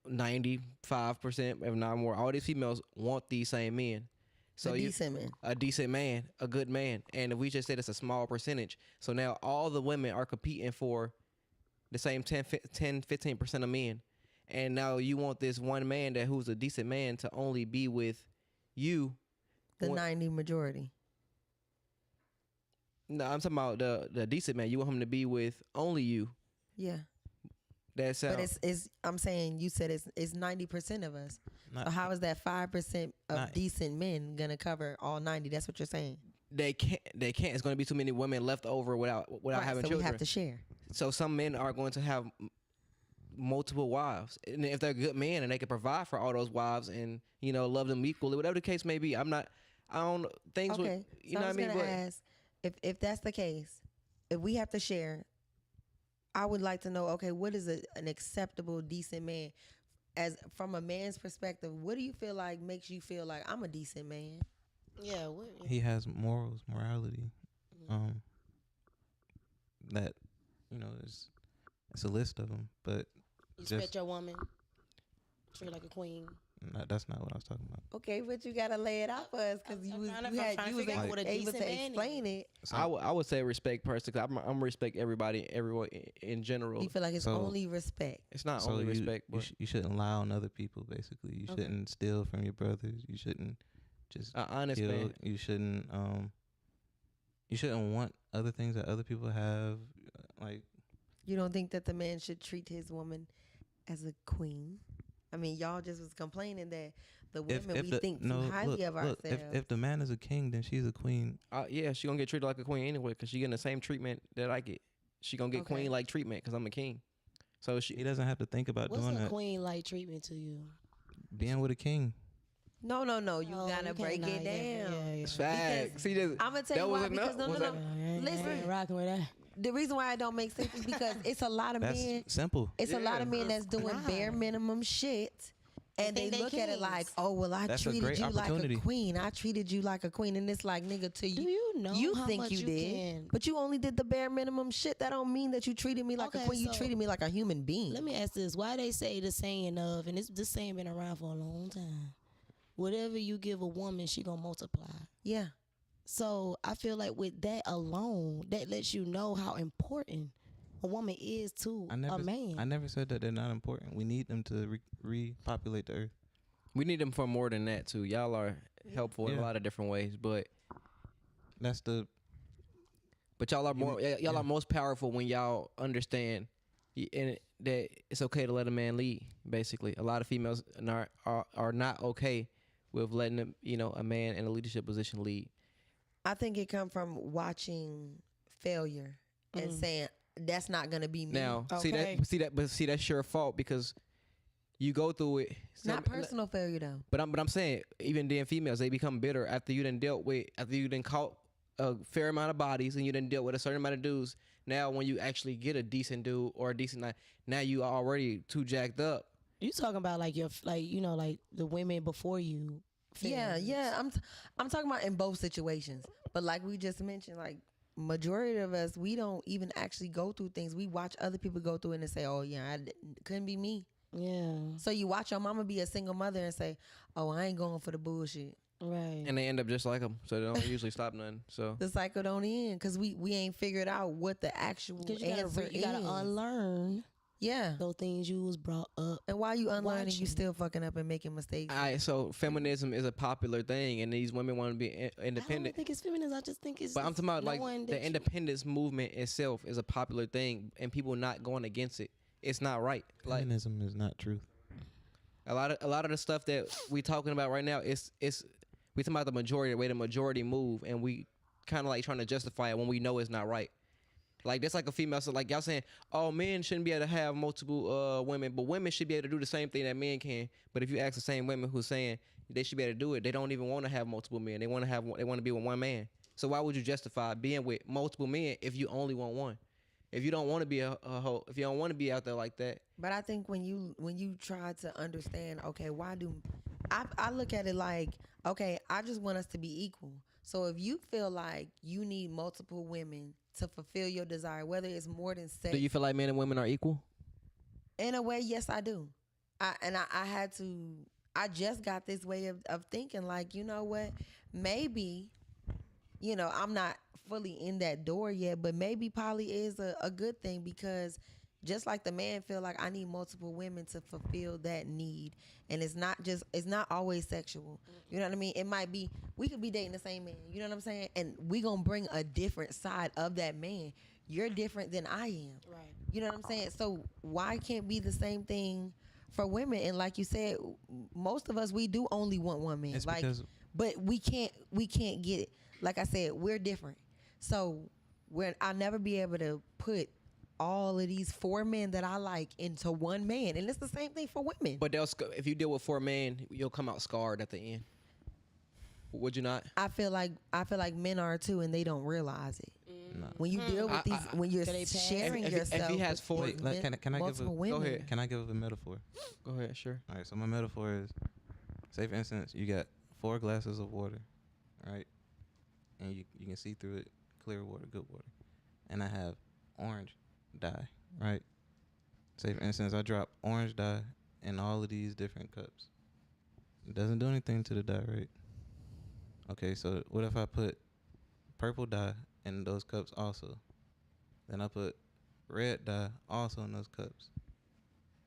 95%, if not more, all these females want these same men. So a decent man. A decent man, a good man. And if we just said it's a small percentage, so now all the women are competing for the same 10, 15% of men. and now you want this one man who's a decent man to only be with you. The 90 majority. No, I'm talking about the decent man. You want him to be with only you. Yeah. That sounds. But it's I'm saying you said it's 90% of us. So how is that 5% of decent men gonna cover all 90? That's what you're saying. They can't. It's going to be too many women left over without having children. We have to share. So some men are going to have multiple wives, and if they're good men and they can provide for all those wives and love them equally, whatever the case may be. I don't things. Okay. With, you know what I mean? But ask if that's the case, if we have to share, I would like to know. Okay, what is an acceptable decent man? As from a man's perspective, what do you feel like makes you feel like I'm a decent man? Yeah, he has morality. That it's a list of them, but you respect your woman, treat her like a queen. No, that's not what I was talking about. Okay, but you gotta lay it out for us because you was able to explain it. So I would say respect person because I'm respect everyone in general. You feel like it's only respect. It's not only respect. You shouldn't lie on other people. Basically, you shouldn't steal from your brothers. You shouldn't just honest man. You shouldn't want other things that other people have. Like, you don't think that the man should treat his woman as a queen? I mean, y'all just was complaining that the women think too highly of ourselves. If the man is a king, then she's a queen. Yeah, she gonna get treated like a queen anyway because she getting the same treatment that I get. She gonna get queen-like treatment because I'm a king. So he doesn't have to think about doing that. What's a queen-like treatment to you? Being with a king. No. You gotta break it down. Yeah. It's facts. I'm gonna tell you why. Because no. Listen, rocking with that. The reason why I don't make sense is because it's a lot of men. Simple. It's a lot of men that's doing bare minimum shit, and they look at it like, oh well, I treated you like a queen. I treated you like a queen, and it's like, nigga, to you. Do you know? You how think much you did, but you only did the bare minimum shit. That don't mean that you treated me like a queen. You treated me like a human being. Let me ask this: why they say the saying of, and this saying been around for a long time. Whatever you give a woman, she gonna multiply. Yeah. So I feel like with that alone, that lets you know how important a woman is to a man. I never said that they're not important. We need them to repopulate the earth. We need them for more than that too. Y'all are helpful in a lot of different ways, but y'all are more. Y'all are most powerful when y'all understand and that it's okay to let a man lead. Basically, a lot of females are not okay with letting them, a man in a leadership position lead. I think it come from watching failure and saying that's not gonna be me. Now, see that's your fault because you go through it. Not personal failure though. But I'm saying even then females, they become bitter after you done caught a fair amount of bodies and you done dealt with a certain amount of dudes. Now when you actually get a decent dude or a decent night, now you are already too jacked up. You talking about like the women before you. Yeah. I'm talking about in both situations. But like we just mentioned, like majority of us, we don't even actually go through things. We watch other people go through it and say, "Oh yeah, couldn't be me." Yeah. So you watch your mama be a single mother and say, "Oh, I ain't going for the bullshit." Right. And they end up just like them, so they don't usually stop nothing. So the cycle don't end because we ain't figured out what the actual answer is. You gotta unlearn. Yeah. Those things you was brought up. And while you unlearning, you still fucking up and making mistakes. All right, so feminism is a popular thing, and these women want to be independent. I don't think it's feminism. I just think it's. But I'm talking about like the independence movement itself is a popular thing, and people not going against it. It's not right. Feminism is not truth. A lot of the stuff that we talking about right now is we talking about the majority, the way the majority move, and we kind of like trying to justify it when we know it's not right. Like that's like a female, so like y'all saying, oh, men shouldn't be able to have multiple women, but women should be able to do the same thing that men can. But if you ask the same women who's saying they should be able to do it, they don't even want to have multiple men. They want to be with one man. So why would you justify being with multiple men if you only want one? If you don't want to be a hoe, if you don't want to be out there like that. But I think when you try to understand, okay, why do I look at it like, okay, I just want us to be equal. So if you feel like you need multiple women to fulfill your desire, whether it's more than sex. Do you feel like men and women are equal? In a way, yes, I do. I just got this way of thinking, like, you know what? Maybe, I'm not fully in that door yet, but maybe poly is a good thing because Just like the man feel like I need multiple women to fulfill that need. And it's not always sexual. You know what I mean? It might be, we could be dating the same man. You know what I'm saying? And we gonna bring a different side of that man. You're different than I am. Right. You know what I'm saying? So why can't be the same thing for women? And like you said, most of us, we do only want one man. It's like, because but we can't get it. Like I said, we're different. So I'll never be able to put all of these 4 men that I like into one man. And it's the same thing for women. But if you deal with 4 men, you'll come out scarred at the end. Would you not? I feel like men are too, and they don't realize it. no. When you deal with these, when you're sharing If yourself, he has 4, with Like, can I give multiple a women. Go ahead. Can I give a metaphor? Go ahead, sure. All right, so my metaphor is, say for instance, you got 4 glasses of water, right? And you can see through it, clear water, good water. And I have orange dye, right? Say for instance, I drop orange dye in all of these different cups. It doesn't do anything to the dye, right? Okay, so what if I put purple dye in those cups also? Then I put red dye also in those cups.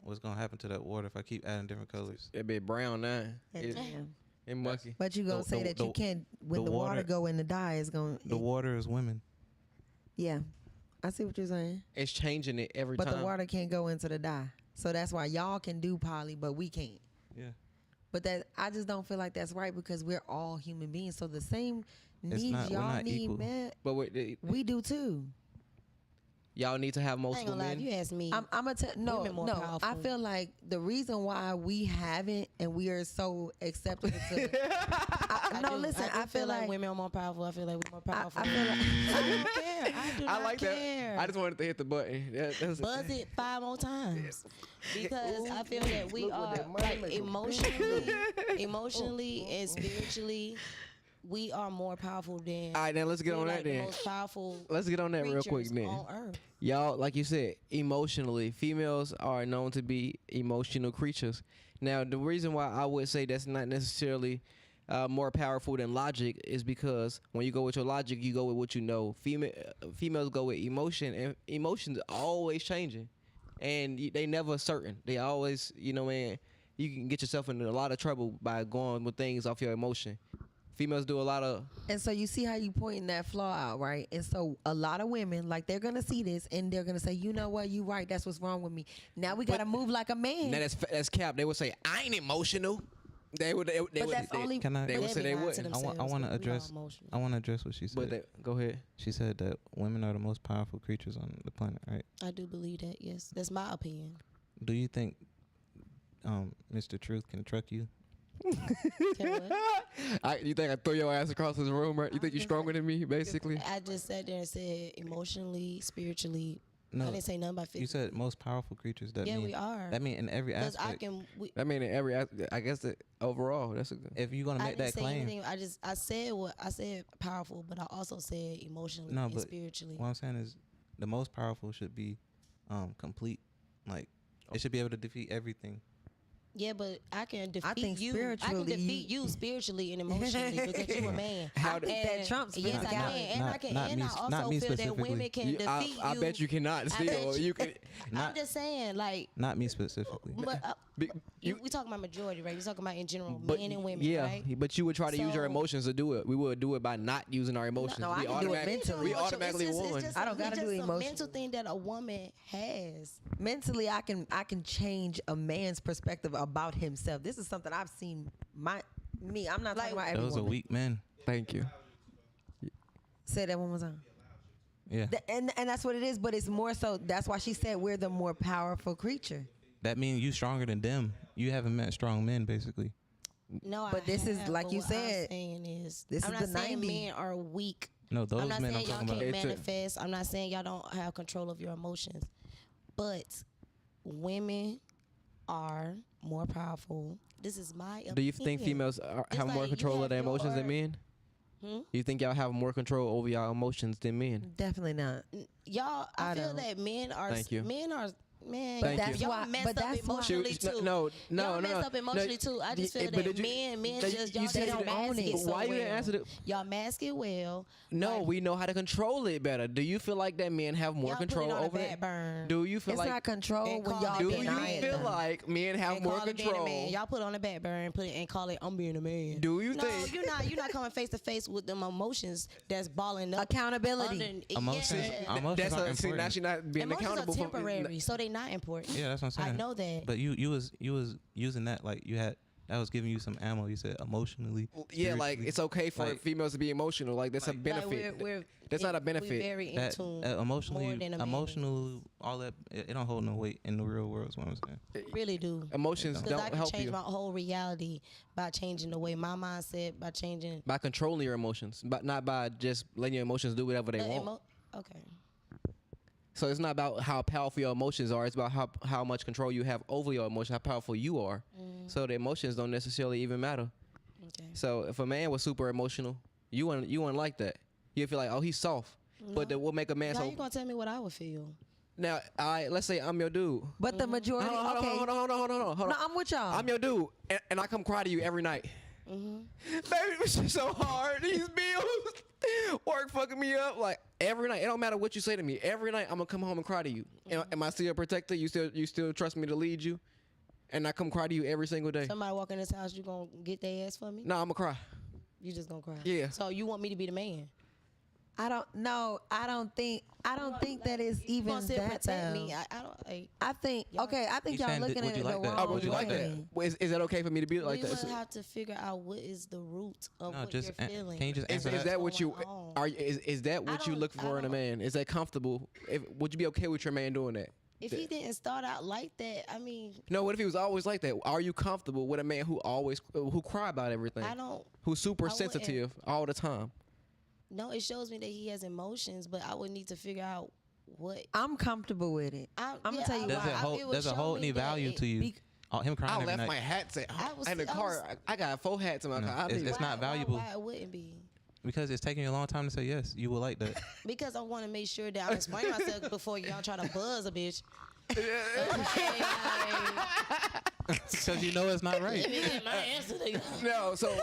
What's gonna happen to that water if I keep adding different colors? It'd be brown now. And- It mucky. But you gonna say that you can't, when the water go in the dye, is going The water is women. Yeah, I see what you're saying. It's changing it every But time. the water can't go into the dye. So that's why y'all can do poly, but we can't. Yeah. But that, I just don't feel like that's right, because we're all human beings. So the same It's needs not- we're y'all not need, equal. man, But wait, we do too. y'all need to have I ain't multiple gonna lie. If men. you ask me, I'm gonna tell no. Women more I powerful. feel like the reason why we haven't and we are so acceptable to. No, listen. I feel like women are more powerful. I feel like we're more powerful. I feel like I don't care. I do I not like care. that. I just wanted to hit the button. That's Buzz it 5 more times, because I feel that we Look what are that money like maker emotionally and spiritually, we are more powerful than. All right, now let's get we're on like that the then. most powerful. Let's get on that real quick creatures then. on Earth. Y'all, like you said, emotionally, females are known to be emotional creatures. Now, the reason why I would say that's not necessarily more powerful than logic is because when you go with your logic, you go with what you know. Females go with emotion, and emotions are always changing, and they never certain. They always, man, you can get yourself into a lot of trouble by going with things off your emotion. Females do a lot of. And so you see how you pointing that flaw out, right? And so a lot of women, like, they're gonna see this and they're gonna say, you know what, you right, that's what's wrong with me. Now we gotta move like a man. Now that's cap. They would say I ain't emotional. They would. They But would. that's they, only- Can I? They would say they wouldn't. I want to address. I want to address what she said. But go ahead. She said that women are the most powerful creatures on the planet, right? I do believe that. Yes, that's my opinion. Do you think Mr. Truth can truck you? Tell what? You think I throw your ass across this room, right? You think you're stronger than me, basically? I just sat there and said emotionally, spiritually. No. I didn't say nothing about physically. You said most powerful creatures. That Yeah, mean, we are. That mean in every Because aspect. I mean, in every, I guess that overall, that's a good. If you're gonna I make didn't that say claim, anything. I said powerful, but I also said emotionally No, and but spiritually. what I'm saying is, the most powerful should be complete. Like it should be able to defeat everything. Yeah, but I can defeat think you. I can spiritually defeat you spiritually and emotionally because you're a man. I think that trumps Yes, I physicality. can, and I can, and I also not me feel that specifically. women can defeat you. I bet you cannot. Still, you can. I'm just saying, like, Not me specifically. but Be- we talking about majority, right? We're talking about in general, But men and women, yeah, right? but you would try to use your So- emotions to do it. We would do it by not using our emotions. No, I we can do it automatic- mentally. We It's automatically won. I don't gotta do a emotion. mental thing that a woman has. Mentally, I can change a man's perspective about himself. This is something I've seen me. I'm not talking about every Those are woman. weak men. Thank you. Say that one more time. Yeah. And that's what it is, but it's more so. That's why she said we're the more powerful creature. That means you stronger than them. You haven't met strong men, basically. No, But I this is, have, like but you what said, I'm saying is, this I'm is not the saying 90s. men are weak. No, those I'm not men I'm saying y'all talking can't about. manifest. I'm not saying y'all don't have control of your emotions. But women are more powerful. This is my opinion. Do you think females have more like you control of have their emotions than your- men? Hmm? You think y'all have more control over y'all emotions than men? Definitely not. Y'all, I feel don't. that men are Thank you. men are man, Thank That's you. why. y'all messed But up that's why. emotionally too. No, Y'all messed up emotionally too. I just feel but that did you- men that just you y'all said just don't own mask it. it so Why you didn't well. answer the? Y'all mask it well. No, Like, we know how to control it better. Do you feel like that men have more y'all control put it on over a it? back burn. Do you feel It's like? not control And when call y'all it Do being you a deny man, it. feel though. like men have And more call it being a control? man. Y'all put it on the back burn and put it and call it I'm being a man. Do you no, think? you're not coming face to face with them emotions that's balling up. Accountability. Emotions- Yeah. emotions That's aren't see, now important. she not being Emotions accountable are temporary, for. so they not important. Yeah, that's what I'm saying. I know that. But you was using that like you had that was giving you some ammo. You said emotionally. Yeah, like spiritually. it's okay for Like- females to be emotional. Like that's a benefit. That's not a benefit. We're very in that tune. emotionally, more than a man emotional, all that it don't hold no weight in the real world. Is what I'm saying. really do. Emotions Because I don't can help change you my whole reality by changing the way my mindset, by changing by controlling your emotions, but not by just letting your emotions do whatever they the want. Okay. So it's not about how powerful your emotions are. It's about how much control you have over your emotions, how powerful you are. So the emotions don't necessarily even matter. Okay. So if a man was super emotional, you wouldn't like that. You feel like, oh, he's soft. But then what make a man How so? you gonna tell me what I would feel? Now, let's say I'm your dude. But the majority. Hold Okay. on. No, I'm with y'all. I'm your dude, and I come cry to you every night. Baby, this is so hard. These bills, work fucking me up. Like every night, it don't matter what you say to me. Every night, I'm gonna come home and cry to you. Am I still a protector? You still trust me to lead you? And I come cry to you every single day. Somebody walk in this house, you gonna get their ass for me? No, I'm gonna cry. You just gonna cry? Yeah. So you want me to be the man? I don't know. I don't think that is You even gonna still that protect though. me? I don't. Like, I think okay. I think He's y'all saying, looking would at you it like the that? wrong Oh, would you like that? way. Is that okay for me to be like we that? would have to figure out what is the root of No, what just you're feeling. can you just Is, answer is that? that what you going on? are? Is that what you don't- look I for in a don't- man? Is that comfortable? Would you be okay with your man doing that? If he didn't start out like that, I mean, No, what if he was always like that? Are you comfortable with a man who cry about everything? I don't. Who's super I wouldn't. sensitive all the time? No, it shows me that he has emotions, but I would need to figure out what. I'm comfortable with it. I'm gonna tell you Does why. it does it hold any value to you? Him crying I every left night. my hats at I was- in the I car. was- I got 4 hats in my No, car. it's not valuable. Why it wouldn't be? Because it's taking you a long time to say yes. You will like that. Because I want to make sure that I explain myself before y'all try to buzz a bitch. Okay, Because you know it's not right. let me get my answer to you. No, so,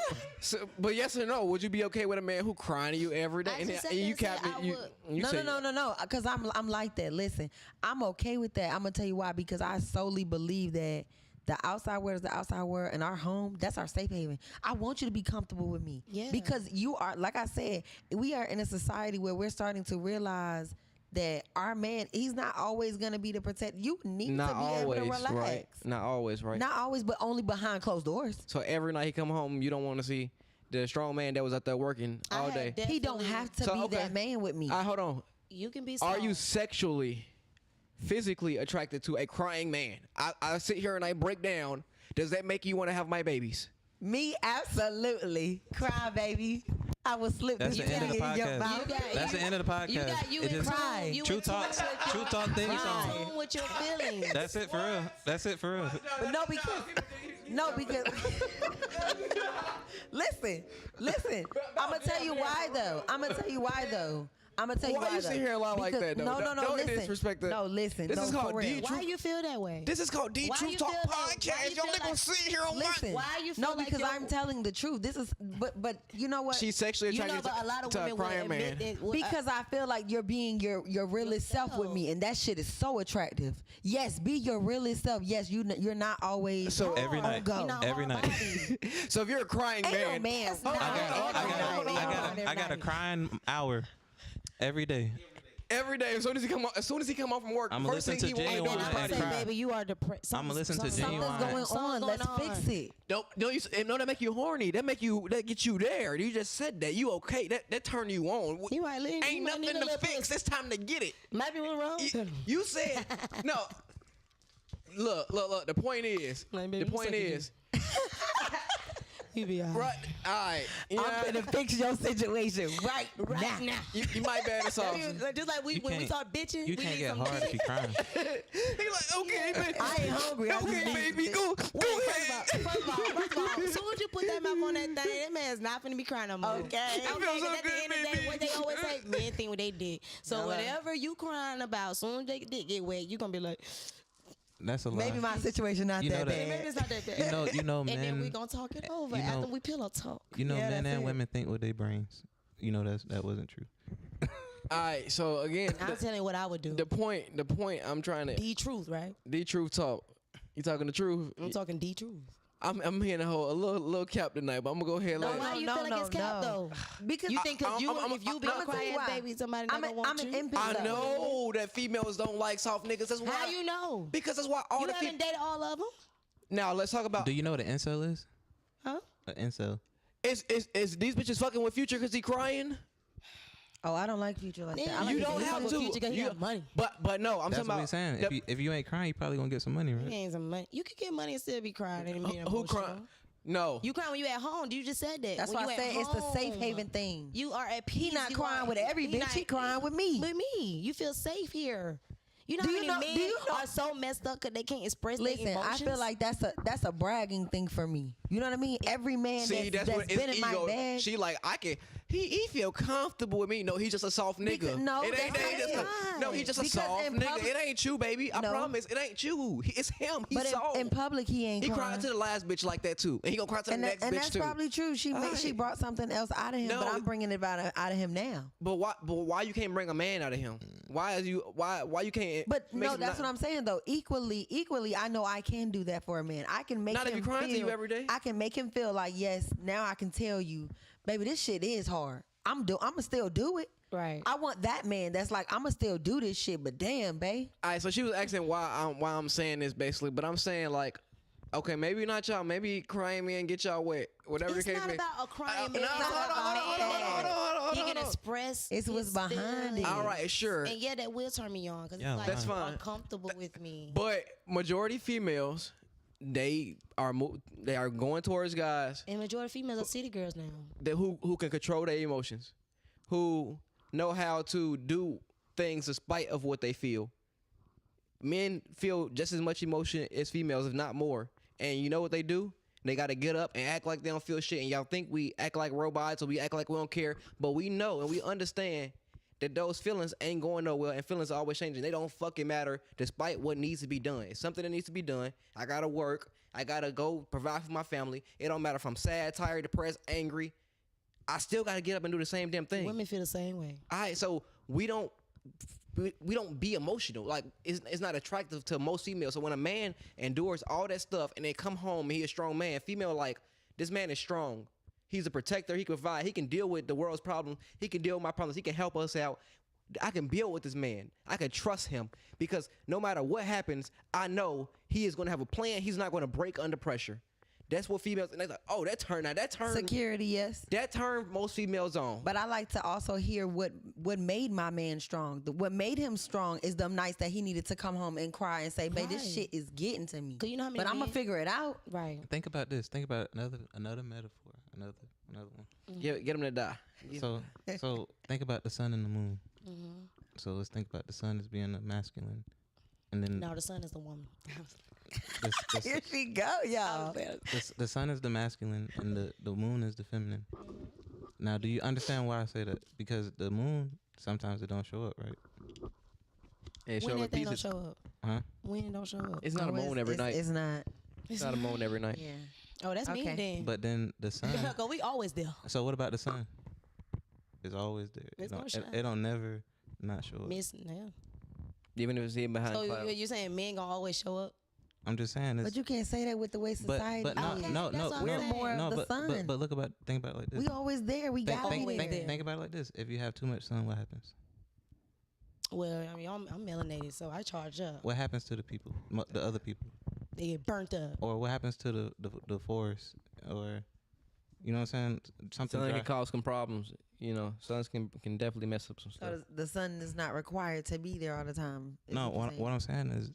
but yes or no? Would you be okay with a man who crying to you every day? I just said you that, said cap I you, would. you say- No. Because I'm like that. Listen, I'm okay with that. I'm gonna tell you why. Because I solely believe that the outside world is the outside world, and our home, that's our safe haven. I want you to be comfortable with me. Yeah. Because you are, like I said, we are in a society where we're starting to realize that our man, he's not always gonna be the protect. You need Not to be always, able to relax. right? Not always, right? Not always, but only behind closed doors. So every night he come home, you don't want to see the strong man that was out there working I all had day. He don't have to So, be okay. that man with me. Hold on. You can be. Are you soft. sexually, physically attracted to a crying man? I sit here and I break down. Does that make you want to have my babies? Me, absolutely. Cry, baby. I will slip That's this the end of the in your podcast. mouth. That's the end of the podcast. You got you It in just- cry. You True in talk. tune with True your- talk theme you song. in tune with your feelings. That's it for real. That's it for real. But no, because listen. I'm gonna tell you why though. Why you sit here and lie like that, though? No, Don't listen. disrespect the- No, listen. This no, is called for real. DeeTruth. Why you feel that way? This is called Why you DeeTruthTalk feel like- why Podcast. you Y'all feel niggas like- sit here on Listen. Why you feel No, like because your- I'm telling the truth. This is, but you know what? She's sexually You attracted know, but a lot of to a women will crying man. admit that. Because I feel like you're being your realest self with me, and that shit is so attractive. Yes, be your realest self. Yes, you're not always So Every on night. go. You're not Every hard night. body. So if you're a crying Ain't no man, man's Hold on, not hold on, every hold on, night. hold on. I got a crying hour every day. every day, as soon as he come home from work, I'ma first listen thing to he want to do Genuine is And I and say, cry. baby, you are depressed. I'ma listen to Something's Genuine. going on. Let's fix it. Don't you? No, that make you horny. That get you there. You just said that. You okay? That turn you on. You right, Lynn, Ain't you might need nothing a to little fix. pussy. It's time to get it. Might be one wrong. You said no. Look. The point is. Like, baby, The you point suck it is. You be all Right. All right. You know, I'm gonna fix your situation right now. you might be able to solve. Just like when we can't- start bitching, You we can't need get some hard if dick. you crying. He like, okay, baby. I ain't hungry. I just Okay, need baby, go ahead. First of all, as soon as you put that mouth on that thing, that man's not finna be crying no more. Okay. Okay, feels 'cause so at the good, end of the day, baby. what they always say, men think what they did. So Hello. whatever you crying about, soon as they dick get wet, you gonna be like, That's a lie. Maybe my situation not You know that that- bad. Maybe it's not that bad. You know, and then men. we gonna talk it over you know- after we pillow talk. You know, Yeah, men that's and it. women think with their brains. You know that wasn't true. All right, so again, I'm telling you what I would do. the point I'm trying to DeeTruth, right? DeeTruth talk. You talking the truth? I'm talking DeeTruth. I'm hearing a little cap tonight, but I'm gonna go ahead No, like why do you feel like it's cap though? Because You think because if you be a I'ma tell you crying why. baby, somebody I'm not gonna want an you? empath. I know that females don't like soft niggas. That's why. How you know? Because that's why all You the haven't dated all of them? Now let's talk about. Do you know what an incel is? Huh? An incel. Is these bitches fucking with Future because he crying? Oh, I don't like Future like that. I Yeah, like You the don't Future. have to. Future 'cause he You- have money. But no, I'm That's talking what about. we're saying. the- If you ain't crying, you probably gonna get some money, You right? ain't some money. You could get money and still be crying and be who emotional. crying? No. You crying when you at home. You just said that. That's When why I you at said it's the safe home, haven thing. You are at peace. He not You crying are- with every he bitch. He not- crying with me. With me. You feel safe here. You know Do how you many know- men do you know- are so messed up because they can't express Listen, their I emotions? feel like that's a bragging thing for me. You know what I mean? Every man See, that's what been it's in my ego. bag. She like I can. He feel comfortable with me. No, he's just a soft nigga. Because- no, it ain't, that's it ain't not just it. no. He's just a Because soft in nigga. public- It ain't you, baby. I No. promise. It ain't you. It's him. He's but soft. in public, he ain't he crying. cried to the last bitch like that too, and he gonna cry to the and next and bitch that's too. probably true. She Alright. brought something else out of him, No, but I'm bringing it out of him now. But why you can't bring a man out of him? Why you can't? But make no, him that's not- what I'm saying though. Equally, I know I can do that for a man. I can make Not if him he crying to feel, you every day. I can make him feel like yes. Now I can tell you, baby, this shit is hard. I'ma still do it. Right. I want that man that's like I'ma still do this shit. But damn, babe. All right, so she was asking why I'm saying this basically, but I'm saying like, okay, maybe not y'all, maybe crying me and get y'all wet, whatever It's the case not may. about a crying No, man. hold on, He hold can on. express. It's what's his behind it. feelings. All right, sure. And yeah, that will turn me on because Yeah, it's like that's you're fine. uncomfortable with me. But majority females, they are going towards guys And majority of females are city girls now. that who can control their emotions, who know how to do things despite of what they feel. Men feel just as much emotion as females, if not more. And you know what they do? They got to get up and act like they don't feel shit. And y'all think we act like robots or we act like we don't care. But we know and we understand that those feelings ain't going nowhere and feelings are always changing. They don't fucking matter despite what needs to be done. It's something that needs to be done. I got to work. I got to go provide for my family. It don't matter if I'm sad, tired, depressed, angry. I still got to get up and do the same damn thing. Women feel the same way. All right, so we don't be emotional. Like it's not attractive to most females. So when a man endures all that stuff and then come home and he a strong man, female like this man is strong. He's a protector. He can provide. He can deal with the world's problems. He can deal with my problems. He can help us out. I can build with this man. I can trust him because no matter what happens, I know he is going to have a plan. He's not going to break under pressure. That's what females. And they're like, oh, that turn Security, yes. That turned most females on. But I like to also hear what made my man strong. What made him strong is them nights that he needed to come home and cry and say, "Babe, this Right. shit is getting to me." 'Cause you know how many but I'm gonna men- figure it out. Right. Think about this. Think about another metaphor. Another one. Get him to die. So think about the sun and the moon. Mm-hmm. So let's think about the sun as being a masculine, and then No, the son is the woman. this, Here she go, y'all. the sun is the masculine and the moon is the feminine. Now, do you understand why I say that? Because the moon sometimes it don't show up, right? And show When her that thing don't pieces. show up. Huh? When it don't show up. It's not a moon every night. It's not. It's not a moon every night. Yeah. Oh, that's me Okay. then. But then the sun. Cause we always there. So what about the sun? It's always there. It's gonna It shine. don't never not show up. Miss, yeah. Even if it's hidden behind So clouds. you're saying men gonna always show up? I'm just saying this. But you can't say that with the way society but no, is. no, that's no, what I'm no, saying. More no, of the but, sun. but think about it like this. We always there. We got always it. there. Think about it like this. If you have too much sun, what happens? Well, I mean, I'm melanated, so I charge up. What happens to the people, the other people, They get burnt up. or what happens to the forest, or you know what I'm saying? Something. Sun dry. can cause some problems. You know, suns can definitely mess up some stuff. So the sun is not required to be there all the time. is No, what you're what I'm saying is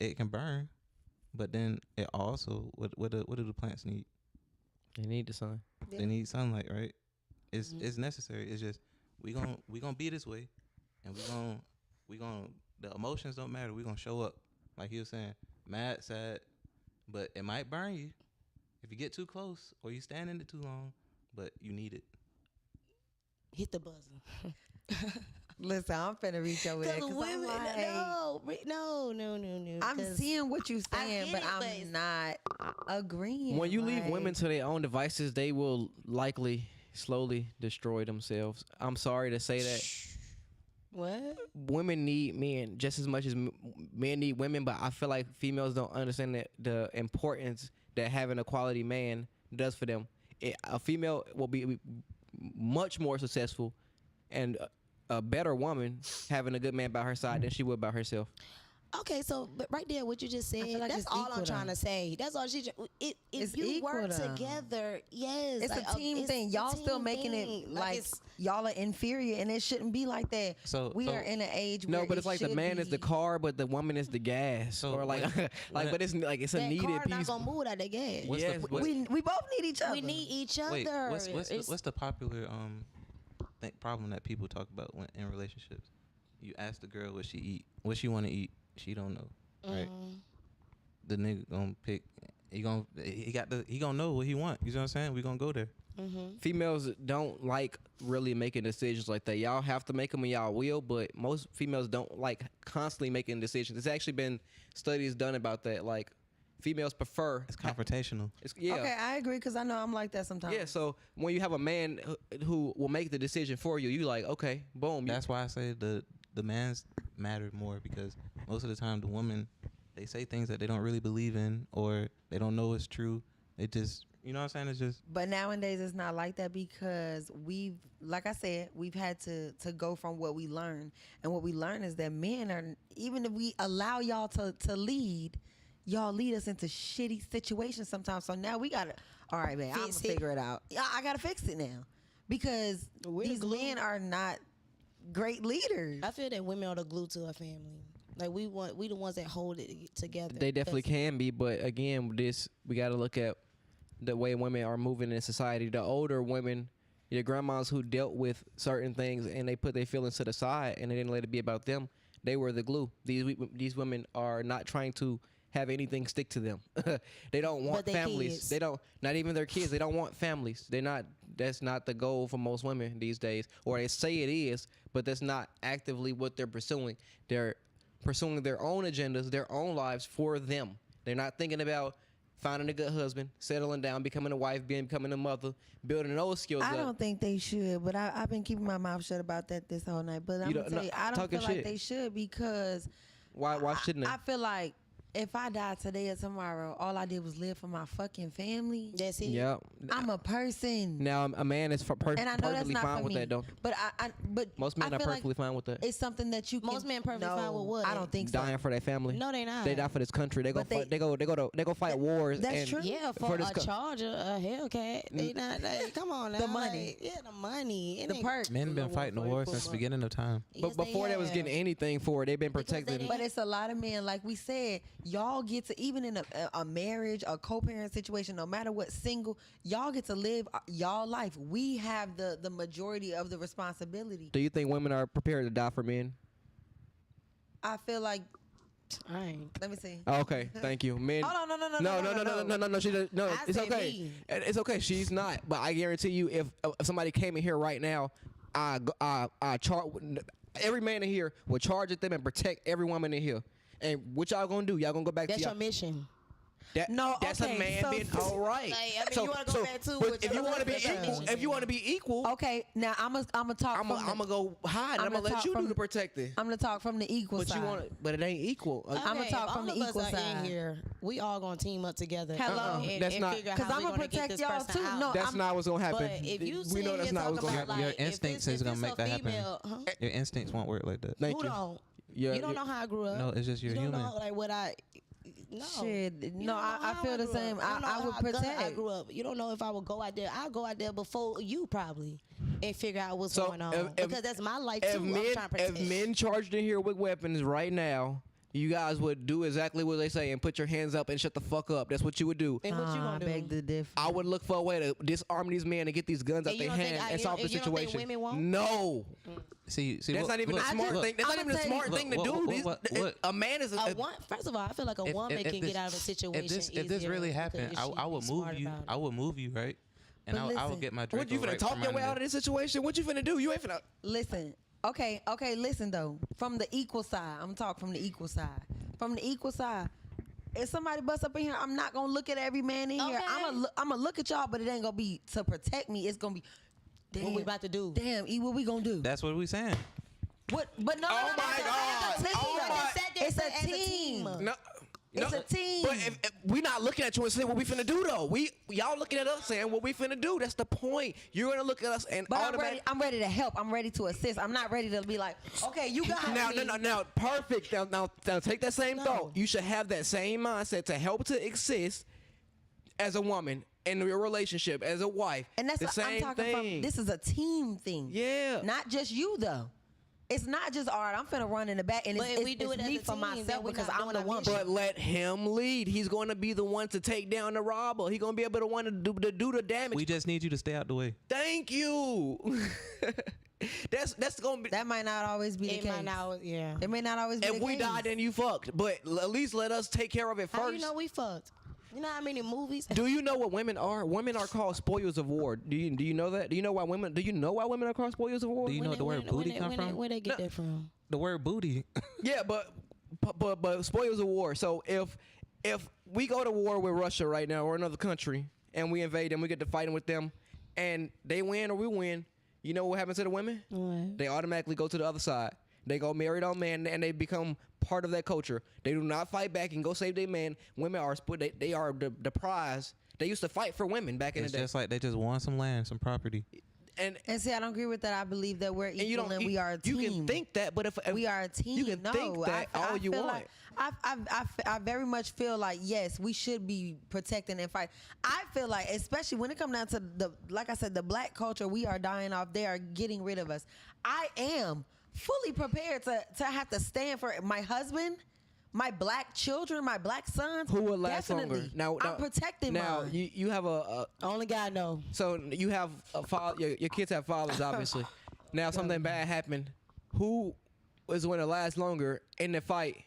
it can burn, but then it also what do the plants need? They need the sun. Yeah. They need sunlight, right? It's Mhm. it's necessary. It's just we gonna be this way, and we gonna the emotions don't matter. We gonna show up like he was saying, mad, sad, but it might burn you if you get too close or you stand in it too long. But you need it. Hit the buzzer. Listen, I'm finna reach over there Because because women, no. I'm 'cause seeing what you're I saying, get but it, but I'm not agreeing. When you leave like- women to their own devices, they will likely slowly destroy themselves. I'm sorry to say that. What? Women need men just as much as men need women, but I feel like females don't understand the importance that having a quality man does for them. A female will be much more successful and a better woman having a good man by her side than she would by herself. Okay, so but right there, what you just said, feel like that's it's all equal, I'm trying though. to say. That's all if It's you equal, work though. together, yes. It's like, a team it's thing. a Y'all still team making thing. it like it's, y'all are inferior, and it shouldn't be like that. So- we so- are in an age No, where but it's like the should man is the be- car, but the woman is the gas, So or like, when- when but it's like it's a that needed car piece. not gonna move without that gas. What's Yes, the, but- we both need each other. We need each other. wait, It's- what's the popular problem that people talk about when in relationships? You ask the girl what she eat, what she want to eat. She don't know, right? The nigga gonna pick. He gonna know what he want. You know what I'm saying? We gonna go there. Females don't like really making decisions like that. Y'all have to make them and y'all will, but most females don't like constantly making decisions. There's actually been studies done about that. Like females prefer. It's confrontational. Yeah. Okay, I agree because I know I'm like that sometimes. Yeah, so when you have a man who will make the decision for you, you like, okay, boom. That's why I say the man's matter more, because most of the time the woman, they say things that they don't really believe in or they don't know it's true. They just, you know what I'm saying? It's just But nowadays it's not like that because like I said, we've had to go from what we learn. And what we learn is that men are, even if we allow y'all to lead, y'all lead us into shitty situations sometimes. So now we gotta, all right, man, I'm gonna Fix it. figure it out. I gotta fix it now because We're the these glue. men are not great leaders. I feel that women are the glue to a family. Like we the ones that hold it together. They definitely That's- can be, but again, we got to look at the way women are moving in society. The older women, your grandmas who dealt with certain things and they put their feelings to the side and they didn't let it be about them, they were the glue. These women are not trying to have anything stick to them. They don't want But they families. kids. They don't, not even their kids. They don't want families. That's not the goal for most women these days. Or they say it is, but that's not actively what they're pursuing. They're pursuing their own agendas, their own lives for them. They're not thinking about finding a good husband, settling down, becoming a wife, becoming a mother, building those skills I up. don't think they should, but I've been keeping my mouth shut about that this whole night. But I'm You gonna don't- tell you, I don't talking feel like shit. they should because Why shouldn't they? I feel like if I die today or tomorrow, all I did was live for my fucking family. That's it. Yeah. I'm a person. Now a man is And I know that's perfectly not fine for with me. that, don't? But Most men I are feel perfectly fine with that. It's something that you can. Most men perfectly fine with what? I don't think so. Dying for their family. No, they not. They die for this country. They go But fight. They go fight wars. that's and true. Yeah, for for this a co- Charger, a Hellcat. They not. Like, come on now. The money. Like, yeah, the money. It The ain't- perk. men been fighting the war since the beginning of time. Yes, But before they was have. getting anything for it, they've been Because they protected. didn't- But it's a lot of men, like we said, y'all get to, even in a marriage, a co-parent situation, no matter what, single, y'all get to live y'all life. We have the majority of the responsibility. Do you think women are prepared to die for men? I feel like, I ain't. let me see. Oh, okay, thank you. Men. Hold on, No. She does, no. I It's said okay. me. It's okay. She's not. But I guarantee you, if somebody came in here right now, I charge every man in here will charge at them and protect every woman in here. And what y'all gonna do? Y'all gonna go back That's to your y'all. mission. No, That's okay, a man so- being all right. Like, I mean, you wanna go back to but what if your you want to be husband equal, said. if you want to be equal, Okay, now I'm gonna talk. I'm from gonna go hide. I'm I'm gonna gonna let talk you do from- the protecting. I'm gonna talk from the equal But side. you want, but it ain't equal. I'ma Okay, talk if from all the of us equal are side. in here, we all gonna team up together. Hello? and That's not- figure out 'Cause how I'ma we gonna get protect this y'all person too. out. No, That's not what's gonna But happen. if you we know that's not what's gonna happen. Your if instincts it's is gonna a make that happen. female, huh? Your instincts won't work like that. Thank Who you. don't? Yeah, You don't know how I grew up. No, it's just you're you don't human. know like what I. No. Shit, You no, don't know I how feel the grew same. up. You don't know I would how good I protect. grew up. You don't know if I would go out there. I'll go out there before you probably and figure out what's So going on if- because that's my life too. If I'm men, trying to protect. if men charged in here with weapons right now, you guys would do exactly what they say and put your hands up and shut the fuck up. That's what you would do. and what you I gonna do? beg the difference. I would look for a way to disarm these men and get these guns out And you their don't think hand I- and you solve don't- the you don't think situation. women won't? No, See, that's look, not even look, a smart just- thing. That's not I'ma even a tell you- smart thing to Look, do. what- A man is A one, first of all, I feel like a woman can get out of a situation. If this really happened, I would move you. I would move you, right? And But I would listen, get my What Draco you finna right talk from your way under out of this situation? What you finna do? You ain't finna. Listen, Okay, listen though. From the equal side, I'm talking from the equal side. From the equal side, if somebody busts up in here, I'm not gonna look at every man in here. I'm gonna look at y'all, but it ain't gonna be to protect me. It's gonna be, damn, What we about to do? Damn, E, what we gonna do? That's what we saying. What? But no, Oh my God. Listen, Oh my- it's a team. No. It's a team. But if we not looking at you and saying what we finna do though. Y'all looking at us saying what we finna do. That's the point. You're gonna look at us and But I'm ready to help. I'm ready to assist. I'm not ready to be like, okay, you got me. Now, perfect. Now, take that same thought. You should have that same mindset to help to assist as a woman in your relationship, as a wife. And that's the what same I'm talking thing. from. This is a team thing. Yeah. Not just you though. It's not just, all right, I'm finna run in the back and But if it's, we do it's it me as a for team, myself then we're because not I'm doing the our woman. mission. But let him lead. He's going to be the one to take down the robber. He's going to be able to want to do the damage. We just need you to stay out the way. Thank you. that's going to be. That might not always be the It case. might not, yeah. It may not always be the If case. we die, then you fucked. But at least let us take care of it first. How you know we fucked? You know how many movies? Do you know what women are? Women are called spoils of war. Do you know that? Do you know why women are called spoils of war? Do you know what the word booty come from? Where they get that from? The word booty. Yeah, but spoils of war. So if we go to war with Russia right now or another country and we invade them, we get to fighting with them, and they win or we win, you know what happens to the women? What? They automatically go to the other side. They go marry their man and they become part of that culture. They do not fight back and go save their man. Women are split. They are the prize. They used to fight for women back in It's the day. just like they just want some land, some property. And see, I don't agree with that. I believe that we're equal and we are a team. You can think that, but if we are a team. you can no, think that all you feel want. Like, I very much feel like, yes, we should be protecting and fight. I feel like, especially when it comes down to like I said, the black culture, we are dying off. They are getting rid of us. I am fully prepared to have to stand for my husband, my black children, my black sons. Who will last Definitely. longer? Now, I'm protecting Now mine. you have a Only God know. so you have a father. Your kids have fathers, obviously. Now something bad happened. Who is going to last longer in the fight?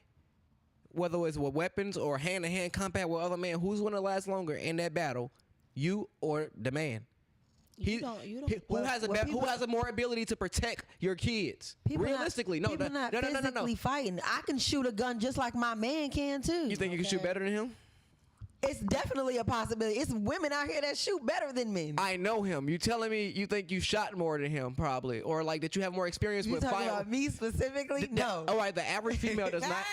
Whether it's with weapons or hand-to-hand combat with other men, who's going to last longer in that battle? You or the man? You don't. Who has a more ability to protect your kids? Realistically, no. People not physically fighting. I can shoot a gun just like my man can too. You think you can shoot better than him? It's definitely a possibility. It's women out here that shoot better than men. I know him. You telling me you think you shot more than him, probably, or like that you have more experience You with talking fire? about me specifically? No. All right, the average female does not.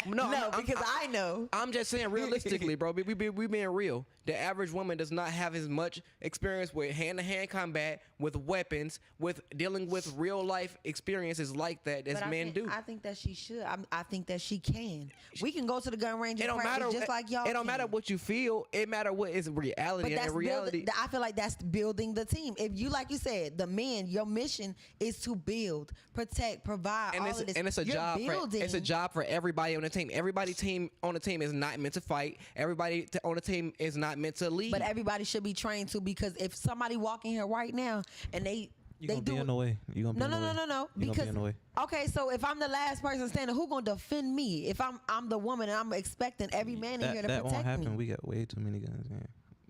No, because I know. I'm just saying realistically, bro. We being real. The average woman does not have as much experience with hand-to-hand combat, with weapons, with dealing with real life experiences like that as But men do. I think that she should. I think that she can. We can go to the gun range It and don't practice matter. just like y'all. It don't matter can. what you feel. It matter what is reality. But that's and reality. I feel like that's building the team. If you, like you said, the men, your mission is to build, protect, provide, And all it's, of this. and it's a You're job. building. It's a job for everybody on the team. Everybody on the team is not meant to fight. Everybody on the team is not meant to lead. But everybody should be trained to, because if somebody walking here right now and You gonna be in the way. You gonna be in the way. No. You gonna Because be in the way. okay, so if I'm the last person standing, who gonna defend me? If I'm the woman and I'm expecting every man in here to That protect won't happen. me. We got way too many guns. Man.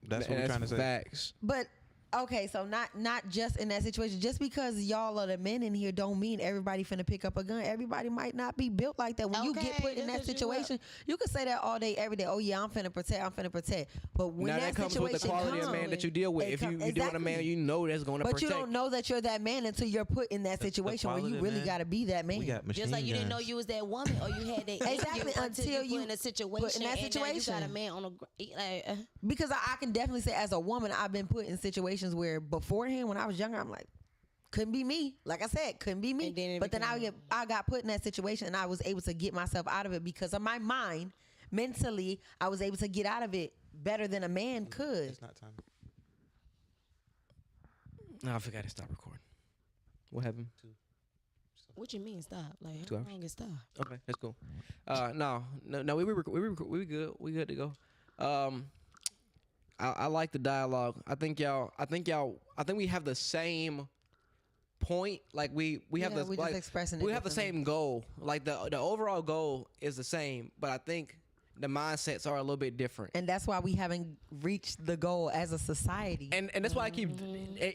That's what we're trying to say. Facts. But okay, so not just in that situation. Just because y'all are the men in here don't mean everybody finna pick up a gun. Everybody might not be built like that. When you get put in that situation, you can say that all day, every day. Oh yeah, I'm finna protect. But when Now that comes with the situation quality of man that you deal with. If you deal with a man, you know that's going to But protect. you don't know that you're that man until you're put in that situation where quality you of really man. got to be that man. We got machine Just like you didn't know guns. you was that woman, or you had that Exactly, until you you put in a situation. put in that And now you got a situation. man on the Because I can definitely say, as a woman, I've been put in situations where beforehand, when I was younger, I'm like, couldn't be me. Like I said, couldn't be me. And then it But then became- I got put in that situation and I was able to get myself out of it because of my mind. Mentally, I was able to get out of it better than a man could. It's not time. No, I forgot to stop recording. What happened? What you mean stop? Like 2 how hours. long is stop? Okay, that's cool. No, we good. We good to go. I like the dialogue. I think we have the same point. Like we have Yeah, the we just like, expressing it we have the differently. same goal. Like the overall goal is the same, but I think the mindsets are a little bit different. And that's why we haven't reached the goal as a society. And that's why I keep,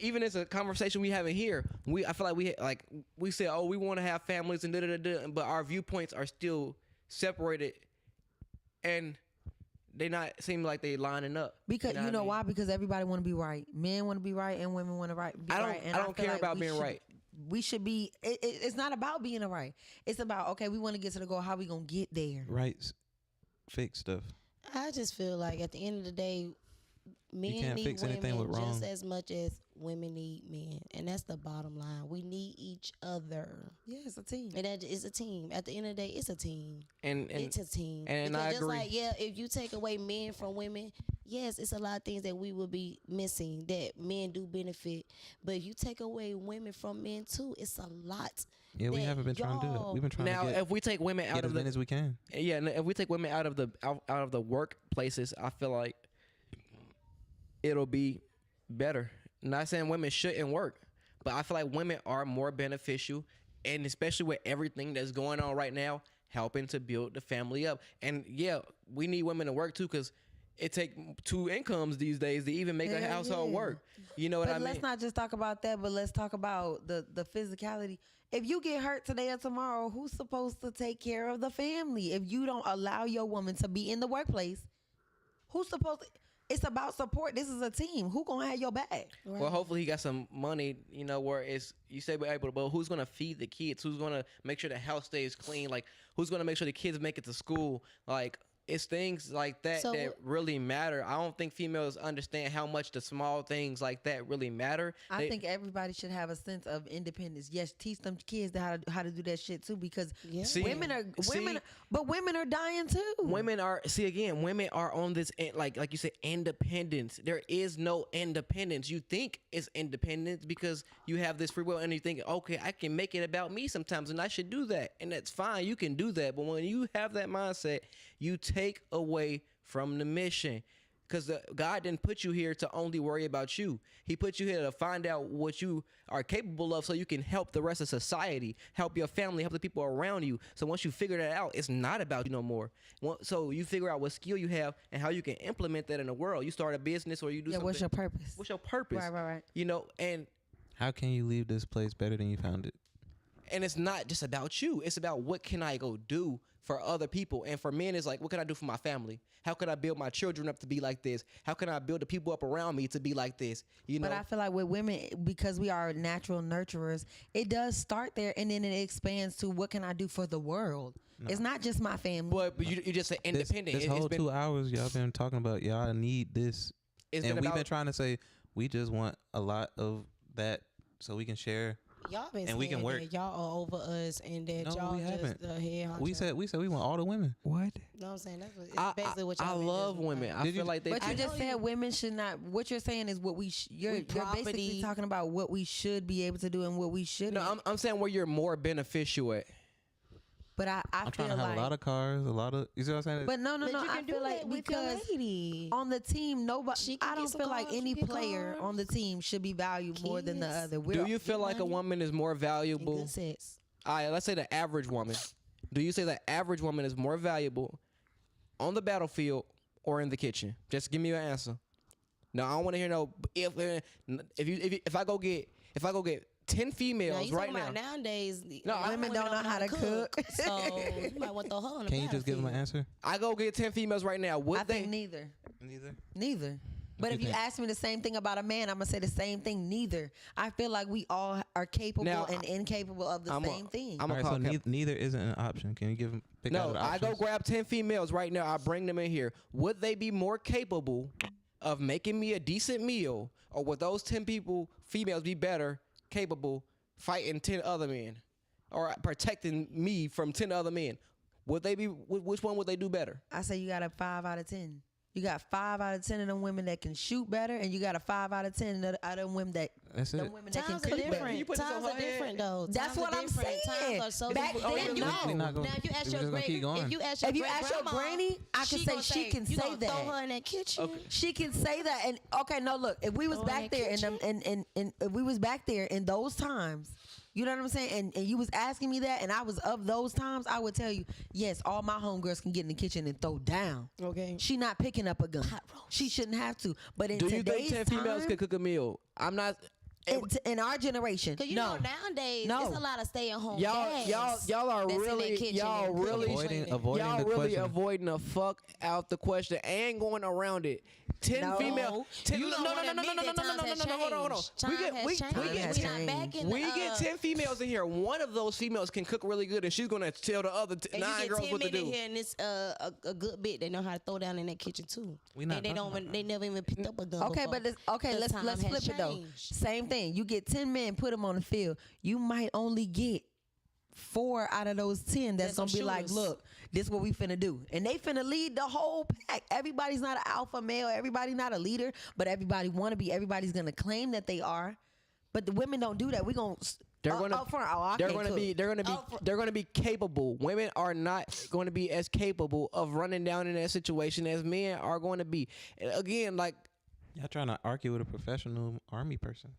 even as a conversation we having here, I feel like we say, oh, we want to have families and da-da-da-da, but our viewpoints are still separated, and they not seem like they lining up. Because you know why? Because everybody want to be right. Men want to be right, and women want to be right. And I don't care about being right. We should be. It's not about being right. It's about, okay, we want to get to the goal. How we gonna get there? Rights, fake stuff. I just feel like at the end of the day, men can't need fix anything women with wrong. just as much as women need men, and that's the bottom line. We need each other. Yeah, it's a team. And that is a team. At the end of the day, it's a team. And it's a team. And because I just agree. like, if you take away men from women, yes, it's a lot of things that we would be missing that men do benefit. But if you take away women from men too, it's a lot. Yeah, we haven't been trying to do that. We've been trying now, to if we take women out get of as the many as we can. Yeah, and if we take women out of the workplaces, I feel like it'll be better. Not saying women shouldn't work, but I feel like women are more beneficial, and especially with everything that's going on right now, helping to build the family up. And yeah, we need women to work too, because it takes 2 incomes these days to even make a household work. You know what I mean? Let's not just talk about that, but let's talk about the physicality. If you get hurt today or tomorrow, who's supposed to take care of the family? If you don't allow your woman to be in the workplace, who's supposed to? It's about support. This is a team. Who gonna have your back? Right. Well, hopefully he got some money, where it's, you say we're able to, but who's gonna feed the kids? Who's gonna make sure the house stays clean? Like, who's gonna make sure the kids make it to school? Like, it's things like that that really matter. I don't think females understand how much the small things like that really matter. I think everybody should have a sense of independence. Yes, teach them kids how to do that shit too, because women are dying too. Women are on this, like you said, independence. There is no independence. You think it's independence because you have this free will, and you think, okay, I can make it about me sometimes, and I should do that, and that's fine. You can do that, but when you have that mindset, you take away from the mission, because God didn't put you here to only worry about you. He put you here to find out what you are capable of, so you can help the rest of society, help your family, help the people around you. So once you figure that out, it's not about you no more. So you figure out what skill you have and how you can implement that in the world. You start a business, or you do something. What's your purpose? What's your purpose? Right. And how can you leave this place better than you found it? And it's not just about you. It's about, what can I go do for other people? And for men, it's like, what can I do for my family? How can I build my children up to be like this? How can I build the people up around me to be like this? But I feel like with women, because we are natural nurturers, it does start there, and then it expands to, what can I do for the world? No. It's not just my family. But you just say independent. This whole 2 hours, y'all been talking about, y'all need this. And we've been trying to say, we just want a lot of that so we can share. Y'all been and we can work. That y'all are over us, and that y'all just the head honcho. We said we want all the women. What? You know what I'm saying? That's basically what y'all. I love women. I feel like they. But you just said women should not. What you're saying is what you're basically talking about what we should be able to do and what we shouldn't. No, I'm saying where you're more beneficial at. But I'm trying to have a lot of cars, a lot of. You see what I'm saying? But no. I feel like because on the team, nobody. I don't feel like any player on the team should be valued more than the other. Do you feel like a woman is more valuable? All right, let's say the average woman. Do you say the average woman is more valuable on the battlefield or in the kitchen? Just give me your answer. No, I don't want to hear no. If I go get 10 females right now. Nowadays, women don't know how to cook. So you might want to throw her on the Can you just give them an answer? I go get 10 females right now. I think neither. But if you ask me the same thing about a man, I'm going to say the same thing. Neither. I feel like we all are capable and incapable of the same thing. So neither isn't an option. Can you give them pick out the options? I go grab 10 females right now. I bring them in here. Would they be more capable of making me a decent meal, or would those 10 females be better capable fighting 10 other men or protecting me from 10 other men? Would they be? Which one would they do better? I say you got a 5 out of 10. You got 5 out of 10 of them women that can shoot better, and you got a 5 out of 10 out of them women that. That's it. Women that Times can are cook different. better. Times are different, though. That's what I'm saying. Times are so Back different. then, Now, if you ask your granny, I can say she can say that. Throw her in that kitchen. Okay. She can say that, and okay, no, look, if we was back there, and if we was back there in those times, You know what I'm saying? And you was asking me that, and I was of those times, I would tell you, yes, all my homegirls can get in the kitchen and throw down. Okay. She not picking up a gun. She shouldn't have to. But in Do you today's think 10 females time, could cook a meal? I'm not. in our generation, Cause you no. know nowadays No. there's a lot of stay-at-home Y'all dads are that's in their really kitchen y'all and really cooking. Avoiding y'all the really question. avoiding the fuck out the question and going around it. 10 No. female. 10, You don't no, wanna admit that times has hold on. changed. We Time get has we changed. Time has We not back in we the, get 10 females in here. One of those females can cook really good, and she's gonna tell the other and 9 you get girls 10 what to men in do. here and it's a good bit. They know how to throw down in that kitchen too. We not they talking don't. about They never even picked up a gun. Okay, before. but let's time flip has it though. changed. Same thing. You get 10 men, put them on the field. You might only get 4 out of those 10 that's There's gonna some be like, shooters. look, this what we finna do, and they finna lead the whole pack. Everybody's not an alpha male. Everybody not a leader, but everybody wanna be. Everybody's gonna claim that they are, but the women don't do that. We gonna They're gonna up front. Oh, I they're can't gonna cook. be they're gonna be capable. Women are not going to be as capable of running down in that situation as men are going to be. And again, like Y'all trying to argue with a professional army person.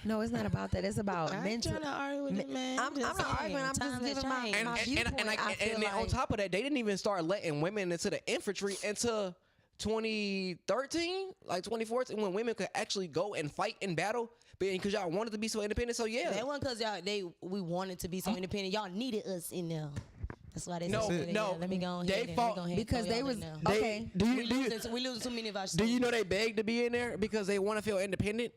No, it's not about that. It's about I ain't mental. trying to argue with it, man. I'm not arguing. I'm just giving my and viewpoint. I feel then on like- top of that, they didn't even start letting women into the infantry until 2013, like 2014, when women could actually go and fight in battle, because y'all wanted to be so independent. So yeah, That wasn't because we wanted to be so independent. Y'all needed us in there. That's why they No, said, no, let me go they ahead. Let me fought go ahead and because throw they y'all was in there. okay. We losing too many of our Do you soldiers. know they begged to be in there because they want to feel independent?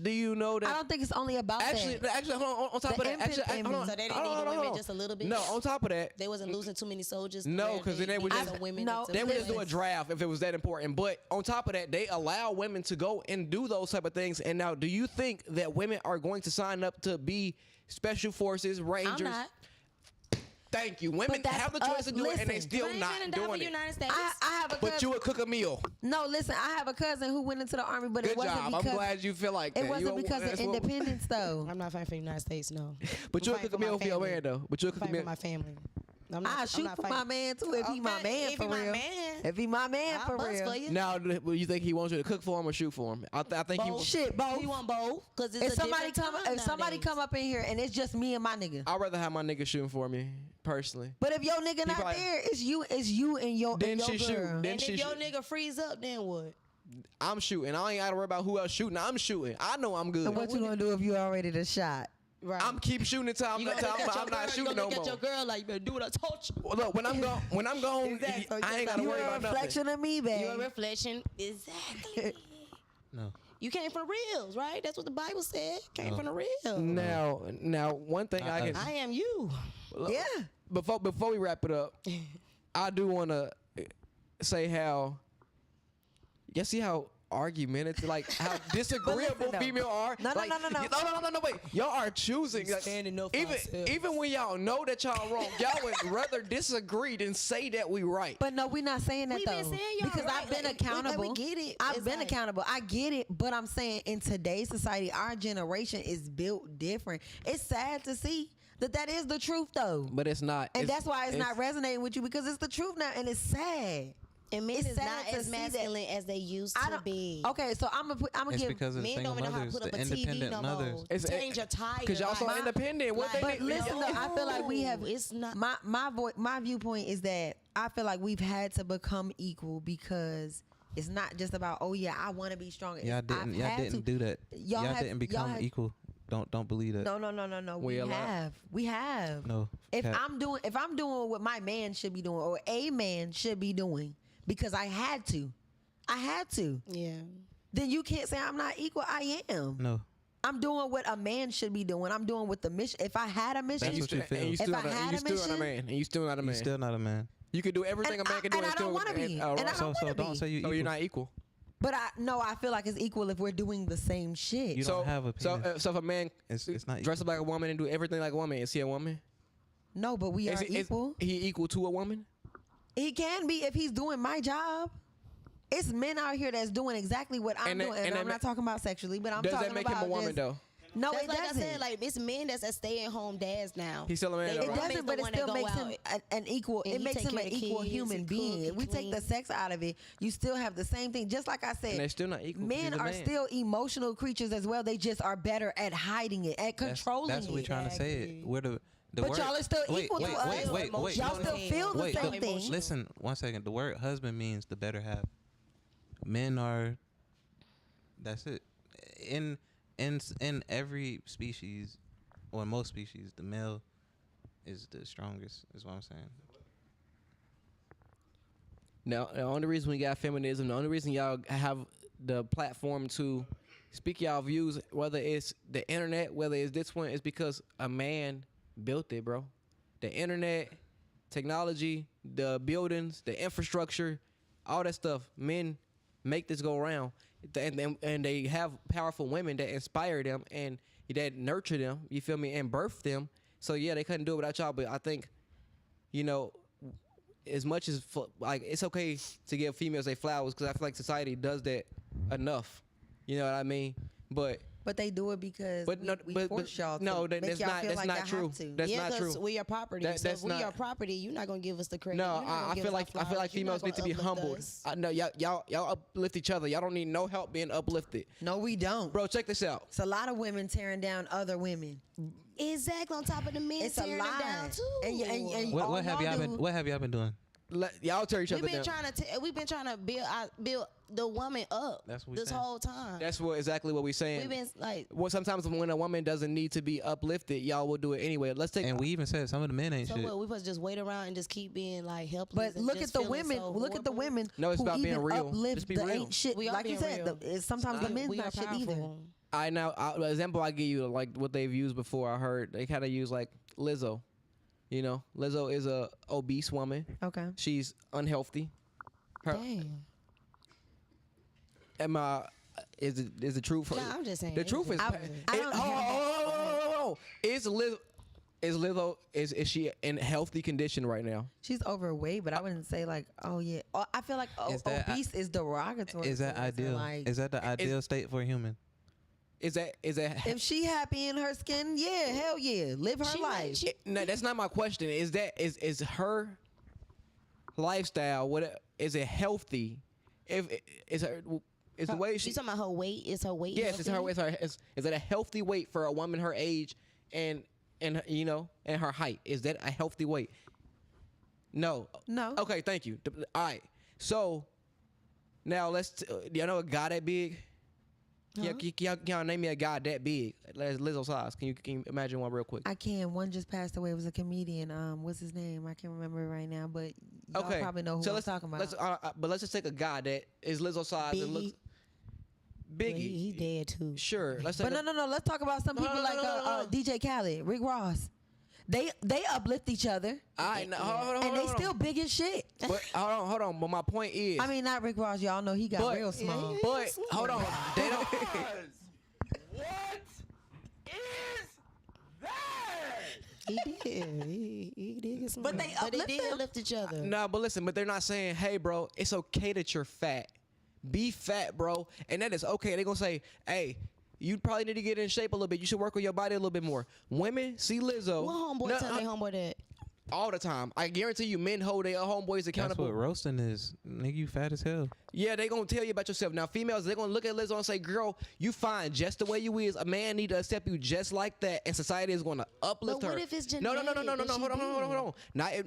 Do you know that? I don't think it's only about Actually, that. hold on top The of that, actually, infant- hold on, So they didn't hold need on, the hold women on. just a little bit? No, on top of that, They wasn't losing too many soldiers. No, where 'cause then they would needed just- some women No, to they would just do a listen. draft if it was that important. But on top of that, they allow women to go and do those type of things. And now, do you think that women are going to sign up to be special forces, rangers? I'm not. Thank you. Women that's have the choice us. to do it, and they Listen, still I ain't not finna die for doing it. United States. I have a cousin. But you would cook a meal. No, listen, I have a cousin who went into the army, but Good it wasn't job. because I'm glad you feel like that. it wasn't because of that's what- independence though. I'm not fighting for the United States, no. But I'm you'll fighting cook a my meal for your family. man, though. But you'll cook a Fighting meal. for my family. I'm I shoot not for fighting. my man too if he my Okay, man if for he my real. man, If he my man I'll for bust real. for you. Now, you think he wants you to cook for him or shoot for him? I think he. Both. Shit, both. You want both? Because it's If a somebody different come, time if somebody nowadays. come up in here and it's just me and my nigga. I'd rather have my nigga shooting for me personally. But if your nigga not probably- there, it's you and your Then and your she shoot. girl. Then And she if your shoot. nigga freeze up, then what? I'm shooting. I ain't got to worry about who else shooting. I'm shooting. I know I'm good. And what you gonna do if you already the shot? Right. I'm keep shooting until I'm You not gonna look at your girl, shooting you no gonna look more. at your girl like, you better do what I told you. Well, look, when I'm gone, Exactly. So I ain't got to You worry a about nothing. reflection of me, babe. You're a reflection. Exactly. No. You came from the reals, right? That's what the Bible said. Came from the real. Now, one thing I can I am you. Yeah. before we wrap it up, I do want to say how. You see how argumentative, like how disagreeable though. female are. No, like, no. Wait, y'all are choosing. Like, standing up for ourselves. even when y'all know that y'all wrong, y'all would rather disagree than say that we right. But no, we're not saying that We though. been saying y'all because right. I've been Like, accountable. we get it. I've It's been like- accountable. I get it, but I'm saying in today's society, our generation is built different. It's sad to see that is the truth though. But it's not, And that's why it's not resonating with you because it's the truth now, and it's sad. And men It's is sad not to as see that. masculine as they used I to don't. be. Okay, so I'm gonna It's give. because of the Men don't single even know how to mothers, put up the a TV independent no mothers. more. It's- Change your tire. because y'all so like- independent. What like- they But listen, though, I feel like we have. It's not. My viewpoint is that I feel like we've had to become equal because it's not just about I want to be strong. Y'all didn't do that. Y'all have- didn't become y'all had- equal. Don't believe that. No. We allowed- have. We have. No. If Cap. I'm doing what my man should be doing or a man should be doing because I had to, Yeah. then you can't say I'm not equal. I am. No. I'm doing what a man should be doing. I'm doing what the mission. If I had a mission, That's what you feel. And you If still I not had you a still not a mission- man. And you still not a You man. still not a man. You can do everything And a man can do. I and still don't wanna be. all And I right. don't So wanna don't be. say you So equal. you're not equal. but I feel like it's equal if we're doing the same shit. You don't have a penis. So if a man It's not dress up like a woman and do everything like a woman, is he a woman? No, but we are equal. Is he equal to a woman? He can be if he's doing my job. It's men out here that's doing exactly what I'm And that- doing. and And that I'm ma- not talking about sexually, but I'm Does talking that make about him a woman just- though? No, That's it like doesn't. I said, like it's men that's a stay-at-home dads now. He's still a man. They- though, It right? woman's doesn't, the but it one that still go makes him out. an equal. And It he makes take him care an of the equal kids, human he being. cook, If he we take the clean. sex out of it, you still have the same thing. Just like I And said, they're still not equal. 'cause men he's a are man. still emotional creatures as well. They just are better at hiding it, at controlling That's what we're it. trying to say. It. We're the But word, y'all are still wait, equal wait, to us. wait, wait, wait, Y'all still feel the wait, same the- thing. Listen, 1 second. The word husband means the better half. Men are. That's it. In every species, or in most species, the male is the strongest. Is what I'm saying. Now, the only reason we got feminism, the only reason y'all have the platform to speak y'all views, whether it's the internet, whether it's this one, is because a man built it, bro. The internet, technology, the buildings, the infrastructure, all that stuff. Men make this go around, and they have powerful women that inspire them and that nurture them. You feel me? And birth them. So yeah, they couldn't do it without y'all. But I think, you know, as much as like it's okay to give females their flowers, because I feel like society does that enough. You know what I mean? But But they do it because we force y'all to. no, make that's y'all not feel that's like not y'all true. have to. That's yeah, not because true. we are property. That- so that's if we not- are property, you're not gonna give us the credit. No, You're not gonna I give feel us like our I feel like flowers. You're not females need to be gonna uplift humbled. us. I know y'all uplift each other. Y'all don't need no help being uplifted, No, we don't. bro. Check this out. It's a lot of women tearing down other women. Exactly, on top of the men It's a tearing it down lie. too. And What, all what have y'all y'all been? do- What have y'all been doing? Y'all tear each we've other been down. we've been trying to build the woman up. That's what we this saying. whole time. That's exactly what we're saying. We've been like, Well, sometimes when a woman doesn't need to be uplifted, y'all will do it anyway. Let's take. And we even said some of the men ain't so shit. what? We supposed to just wait around and just keep being like helpless. But and look just at the feeling women. so Look at the horrible? women No, it's who about being even real. uplift Just be the real. ain't shit. We are Like you being said, real. sometimes the men's we are not shit either. powerful. I know. The example I give you, like what they've used before. I heard they kind of use like Lizzo. You know, Lizzo is a obese woman. Okay. She's unhealthy. Damn. Is the truth? No, I'm just saying. The truth is. I don't- Hold on. Is Lizzo is she in healthy condition right now? She's overweight, but I wouldn't say like, oh yeah. I feel like Is that- obese is derogatory. Is that towards her, ideal? Like, Is that the ideal state for a human? Is that if she happy in her skin, yeah, hell yeah, live her She life. might- she- No, that's not my question. Is her lifestyle is it healthy? If is the way You she talking about her weight? Is her weight? yes, healthy? is it a healthy weight for a woman her age and you know and her height? Is that a healthy weight? No. No. Okay, thank you. All right. So now y'all know a guy that big? Y'all name me a guy that big, like Lizzo size. Can you imagine one real quick? I can. One just passed away. It was a comedian. What's his name? I can't remember it right now, but y'all Okay, probably know who so I'm let's talking about. but let's just take a guy that is Lizzo size and looks Biggie. He dead too. Sure. Let's take But no. Let's talk about some people like no. DJ Khaled, Rick Ross. They uplift each other, All right, now, hold and they on. still big as shit. But hold on. But my point is, I mean, not Rick Ross. Y'all know he got But- real small. but hold on, they don't. He did. He did get some. But they uplift did them. lift each other. Nah, but listen, but they're not saying, hey, bro, it's okay that you're fat. Be fat, bro, and that is okay. They're gonna say, hey, you probably need to get in shape a little bit. You should work on your body a little bit more. Women see Lizzo. What homeboy No, tell their homeboy that? all the time. I guarantee you, men hold their homeboys That's accountable. what roasting is. Nigga, you fat as hell. Yeah, they gonna tell you about yourself. Now, females, they're gonna look at Lizzo and say, girl, you fine just the way you is. A man need to accept you just like that, and society is gonna uplift But her. what if it's No. genetic that she Hold on.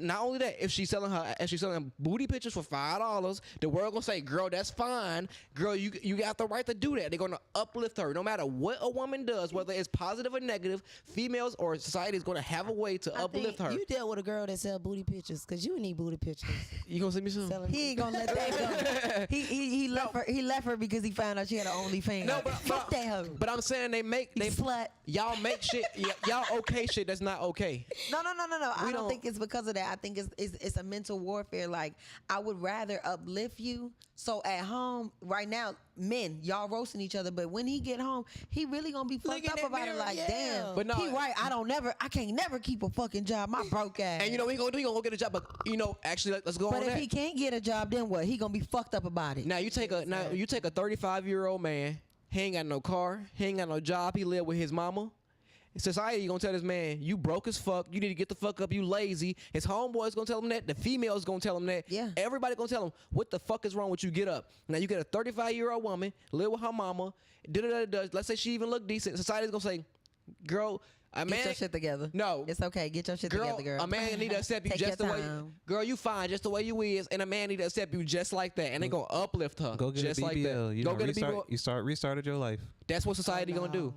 Not only that, if she's selling booty pictures for $5, the world gonna say, girl, that's fine. Girl, you got the right to do that. They're gonna uplift her. No matter what a woman does, whether it's positive or negative, females or society is gonna have a way to uplift her. You dealt with a girl that sell booty pictures because you need booty pictures. You gonna send me some? Selling He ain't gonna let that go. He left her. He left her because he found out she had an OnlyFans. No, but Fuck that hoe. But I'm saying they slut. y'all make shit y'all okay shit that's not okay. No. I We don't don't- think it's because of that. I think it's a mental warfare. Like, I would rather uplift you. So at home right now, men, y'all roasting each other. But when he get home, he really gonna be fucked in up that about it. mirror, Like, yeah. damn. But no- he right. I can't never keep a fucking job. My broke ass. And you know what he gonna do? He gonna go get a job. But you know, actually, let's go but on if that. he can't get a job, then what? He gonna be fucked up about it. Now you take a 35-year-old man He ain't got no car. He ain't got no job. He live with his mama. Society gonna tell this man, you broke as fuck. You need to get the fuck up. You lazy. His homeboys gonna tell him that. The females gonna tell him that. Yeah. Everybody gonna tell him, what the fuck is wrong with you? Get up. Now you get a 35-year-old woman, live with her mama. Let's say she even look decent. Society's gonna say, girl, a man. Get your shit together. No. It's okay. Get your shit together, girl. A man need to accept you Take just the your way. time. Girl, you fine just the way you is, and a man need to accept you just like that, and they gonna uplift her. Go get just a BBL. like that. You Go know, get a BBL. You restarted your life. That's what society gonna do.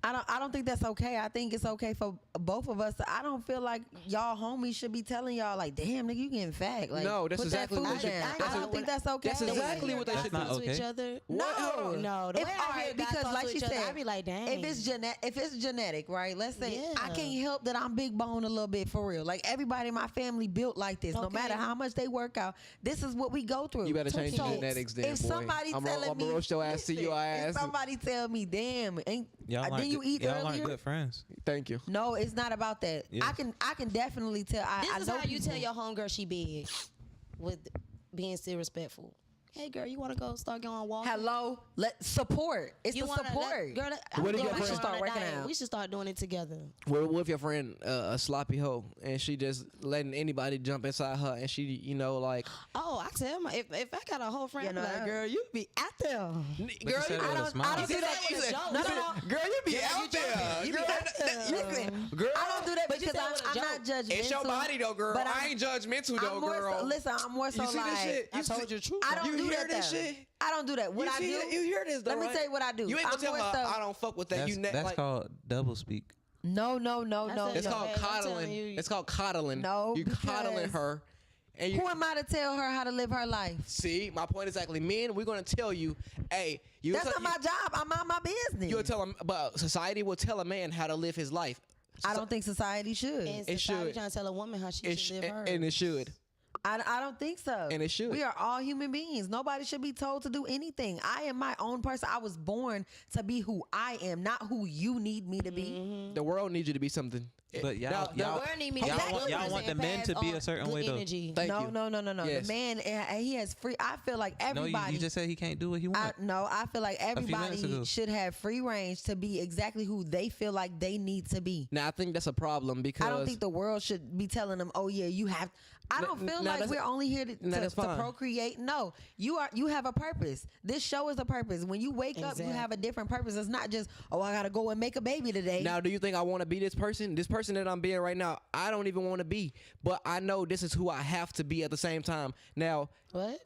I don't think that's okay. I think it's okay for both of us. I don't feel like y'all homies should be telling y'all like, damn, nigga, you getting fat. Like, No, that's put exactly that what food they should- down. that's I don't think that's okay. That's exactly what they Guys should not talk to each okay. other. No, No, the way I hear guys because talk like to she each other, said, I be like, dang. if it's genetic, right? Let's say I Yeah. can't help that I'm big bone a little bit for real. Like everybody in my family built like this. No Okay. matter how much they work out, this is what we go through. You better change your So, genetics then, If boy. somebody I'm telling me, roast your ass to your ass. If somebody tell me, damn, Y'all didn't aren't you eat y'all aren't earlier? good friends. Thank you. No, it's not about that. Yeah. I can definitely tell. I This is know how you people. tell your homegirl she big with being still respectful. Hey girl, you want to go start going walking? Hello, let support. It's You the wanna support. girl, What if your we friend- should start working out? We should start doing it together. What if your friend a sloppy hoe and she just letting anybody jump inside her and she, you know, like, Oh, I tell my if I got a whole friend, You know, I'm like, girl, you be out there. girl, you said it with a smile. I don't do that. with a joke. No, girl, you be out there. You be Girl, out there. Listen, girl, I don't do that But you because said with a I'm not joke. judgmental. it's your body though, girl. But I ain't judgmental though, I'm more girl. so, listen, I'm more so You see like this shit? I told you the truth. I don't You do hear that. this though. shit? I don't do that. What you I see do? that? You hear this though, Let me right? tell you what I do. You ain't gonna I'm tell more her so- I don't fuck with that. That's like, called double speak. No. said- it's No, called man, I'm telling coddling. you. It's called coddling. No, you coddling because- her. And you, Who am I to tell her how to live her life? see, my point exactly. Men, we're gonna tell you, hey, That's not my job. I'm on my business. You'll tell him, but society will tell a man how to live his life. I don't think society should. And It society should. trying to tell a woman how she It should sh- live hers. and it should. I don't think so. And it should. We are all human beings. Nobody should be told to do anything. I am my own person. I was born to be who I am, not who you need me to be. The world needs you to be something. But y'all, Now- The y'all, world need me to y'all be want- good y'all person want the and men pass to be a on certain good way, though. energy. Thank No. you. Yes. The man, he has free. I feel like no, everybody. you just said he can't do what he wants. I feel like few minutes everybody ago. should have free range to be exactly who they feel like they need to be. Now I think that's a problem because I don't think the world should be telling them, "Oh yeah, you have." I don't feel Now like that's- we're only here to that's fine. procreate. No, you have a purpose. This show is a purpose. When you wake up, you have a different purpose. It's not just, "Oh, I gotta go and make a baby today." Now, do you think I want to be this person? This person that I'm being right now, I don't even want to be, but I know this is who I have to be at the same time. Now, What?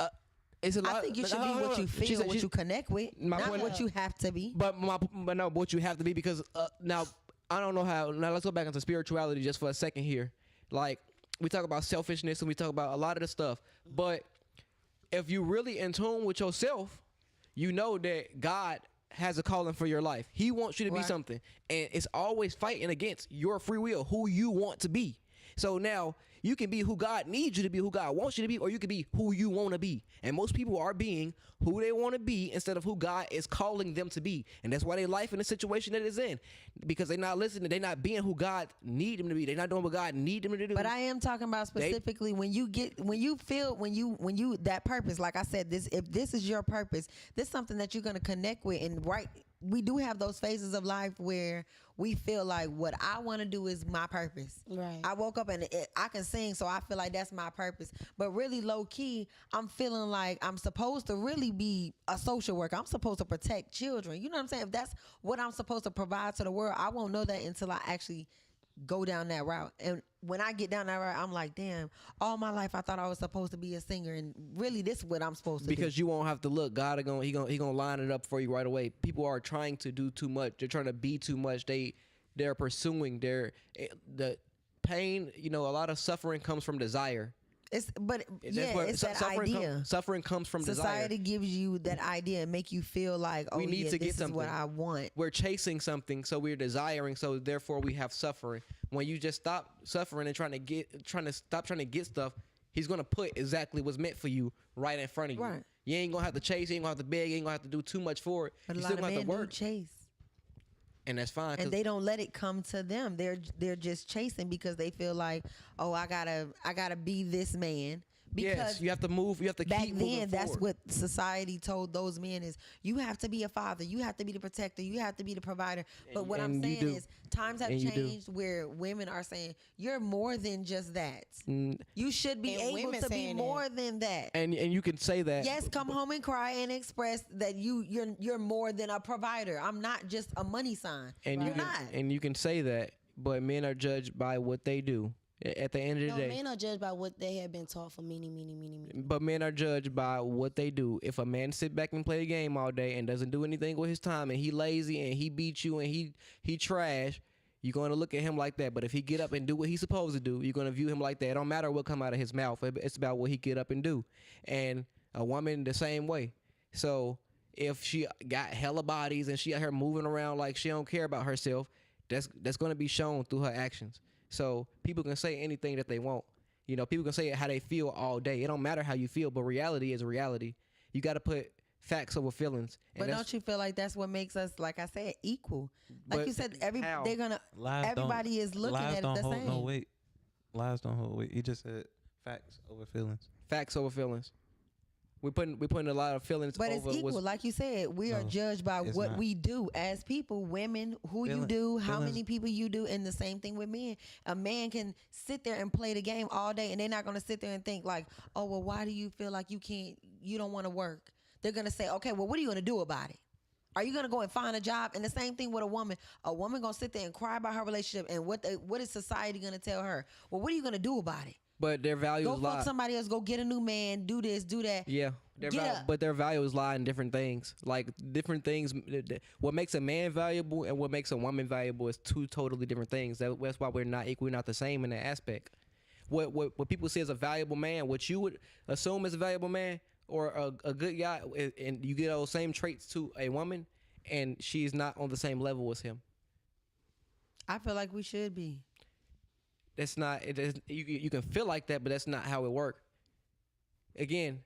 it's a lot. I think you should be hold on, what you She feel, said what she- you connect with, My not point- what you have to be. But no, what you have to be because now I don't know how. Now let's go back into spirituality just for a second here. Like we talk about selfishness and we talk about a lot of the stuff, but if you really in tune with yourself, you know that God has a calling for your life. He wants you to be Right. something, and it's always fighting against your free will, who you want to be. So now you can be who God needs you to be, who God wants you to be, or you can be who you want to be. And most people are being who they want to be instead of who God is calling them to be. And that's why their life in the situation that it's in, because they're not listening. They're not being who God need them to be. They're not doing what God need them to do. But I am talking about specifically when you that purpose. Like I said, if this is your purpose, this is something that you're gonna connect with. And we do have those phases of life where we feel like what I want to do is my purpose. Right. I woke up and I can sing, so I feel like that's my purpose. But really, low key, I'm feeling like I'm supposed to really be a social worker. I'm supposed to protect children. You know what I'm saying? If that's what I'm supposed to provide to the world, I won't know that until I actually go down that route. And when I get down that route, I'm like, damn, all my life I thought I was supposed to be a singer, and really this is what I'm supposed to because do. you won't have to look. God he gonna line it up for you right away. People are trying to do too much. They're trying to be too much. They're pursuing the pain. You know, a lot of suffering comes from desire. It's that suffering idea. Suffering comes from Society desire. gives you that idea and make you feel like, oh, We need yeah, to get this is what something. I want. We're chasing something, so we're desiring, so therefore we have suffering. When you just stop suffering and trying to get stuff, he's gonna put exactly what's meant for you right in front of you. Right. You ain't gonna have to chase, you ain't gonna have to beg, you ain't gonna have to do too much for it. But You a still lot of gonna have men to do work. chase. And that's fine. 'cause And they don't let it come to them. They're just chasing because they feel like, oh, I gotta be this man Because yes, you have to move. You have to back keep moving then, that's forward. what society told those men is you have to be a father, you have to be the protector, you have to be the provider. But what I'm and you saying do. is times have And you do. changed where women are saying you're more than just that. Mm, You should be And able women to be saying more than that. and you can say that. Yes, come home and cry and express that you're more than a provider. I'm not just a money sign. And You're not. and you can say that, but men are judged by what they do. At the end of No, the day, men are judged by what they have been taught for many. but men are judged by what they do. If a man sit back and play a game all day and doesn't do anything with his time, and he lazy and he beat you and he trash, you're gonna look at him like that. But if he get up and do what he's supposed to do, you're gonna view him like that. It don't matter what come out of his mouth. It's about what he get up and do. And a woman the same way. So if she got hella bodies and she out here moving around like she don't care about herself, that's gonna be shown through her actions. So people can say anything that they want. You know, people can say how they feel all day. It don't matter how you feel, but reality is reality. You got to put facts over feelings. And But don't you feel like that's what makes us, like I said, equal? Like But you said, how? they're gonna. Lies Everybody is looking lies at it don't the hold same. no weight. Lies don't hold weight. He just said facts over feelings. Facts over feelings. We putting a lot of feelings But over it's equal, what's- like you said. We are No, judged by it's what not. we do as people, women, who you Feeling- do, how feelings- many people you do, and the same thing with men. A man can sit there and play the game all day, and they're not gonna sit there and think like, oh, well, why do you feel like you don't want to work? They're gonna say, okay, well, what are you gonna do about it? Are you gonna go and find a job? And the same thing with a woman. A woman gonna sit there and cry about her relationship, and what is society gonna tell her? Well, what are you gonna do about it? but their values Go lie. fuck somebody else. Go get a new man. Do this. Do that. Yeah, Get up. but their values lie in different things. Like different things. What makes a man valuable and what makes a woman valuable is two totally different things. That's why we're not equal, we're not the same in that aspect. What people say is a valuable man, what you would assume is a valuable man or a good guy, and you get those same traits to a woman, and she's not on the same level as him. I feel like we should be. That's not. You can feel like that, but that's not how it works. Again,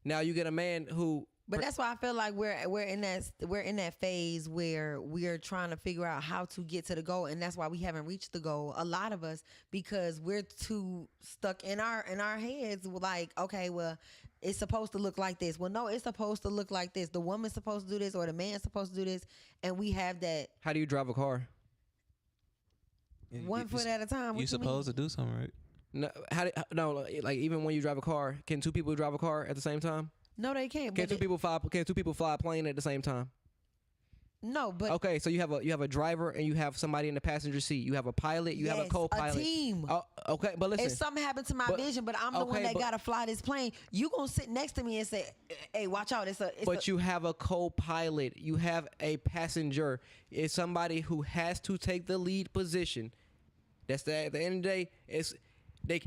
now you get a man who. But that's why I feel like we're in that phase where we are trying to figure out how to get to the goal, and that's why we haven't reached the goal. A lot of us, because we're too stuck in our heads. Like, okay, well, it's supposed to look like this. Well, no, it's supposed to look like this. The woman's supposed to do this, or the man's supposed to do this, and we have that How do you drive a car? one foot at a time. What You you supposed mean? to do something, right? No, like even when you drive a car, can two people drive a car at the same time? No, they can't. Can But two people fly a plane at the same time? no, but Okay, so you have a driver and you have somebody in the passenger seat. You have a pilot. You have a yes, co-pilot. a team. Oh, okay, but listen. If something happened to my But- vision, but I'm the one okay, that but- gotta fly this plane, you gonna sit next to me and say, "Hey, watch out! But you have a co-pilot. You have a passenger. It's somebody who has to take the lead position. At the end of the day,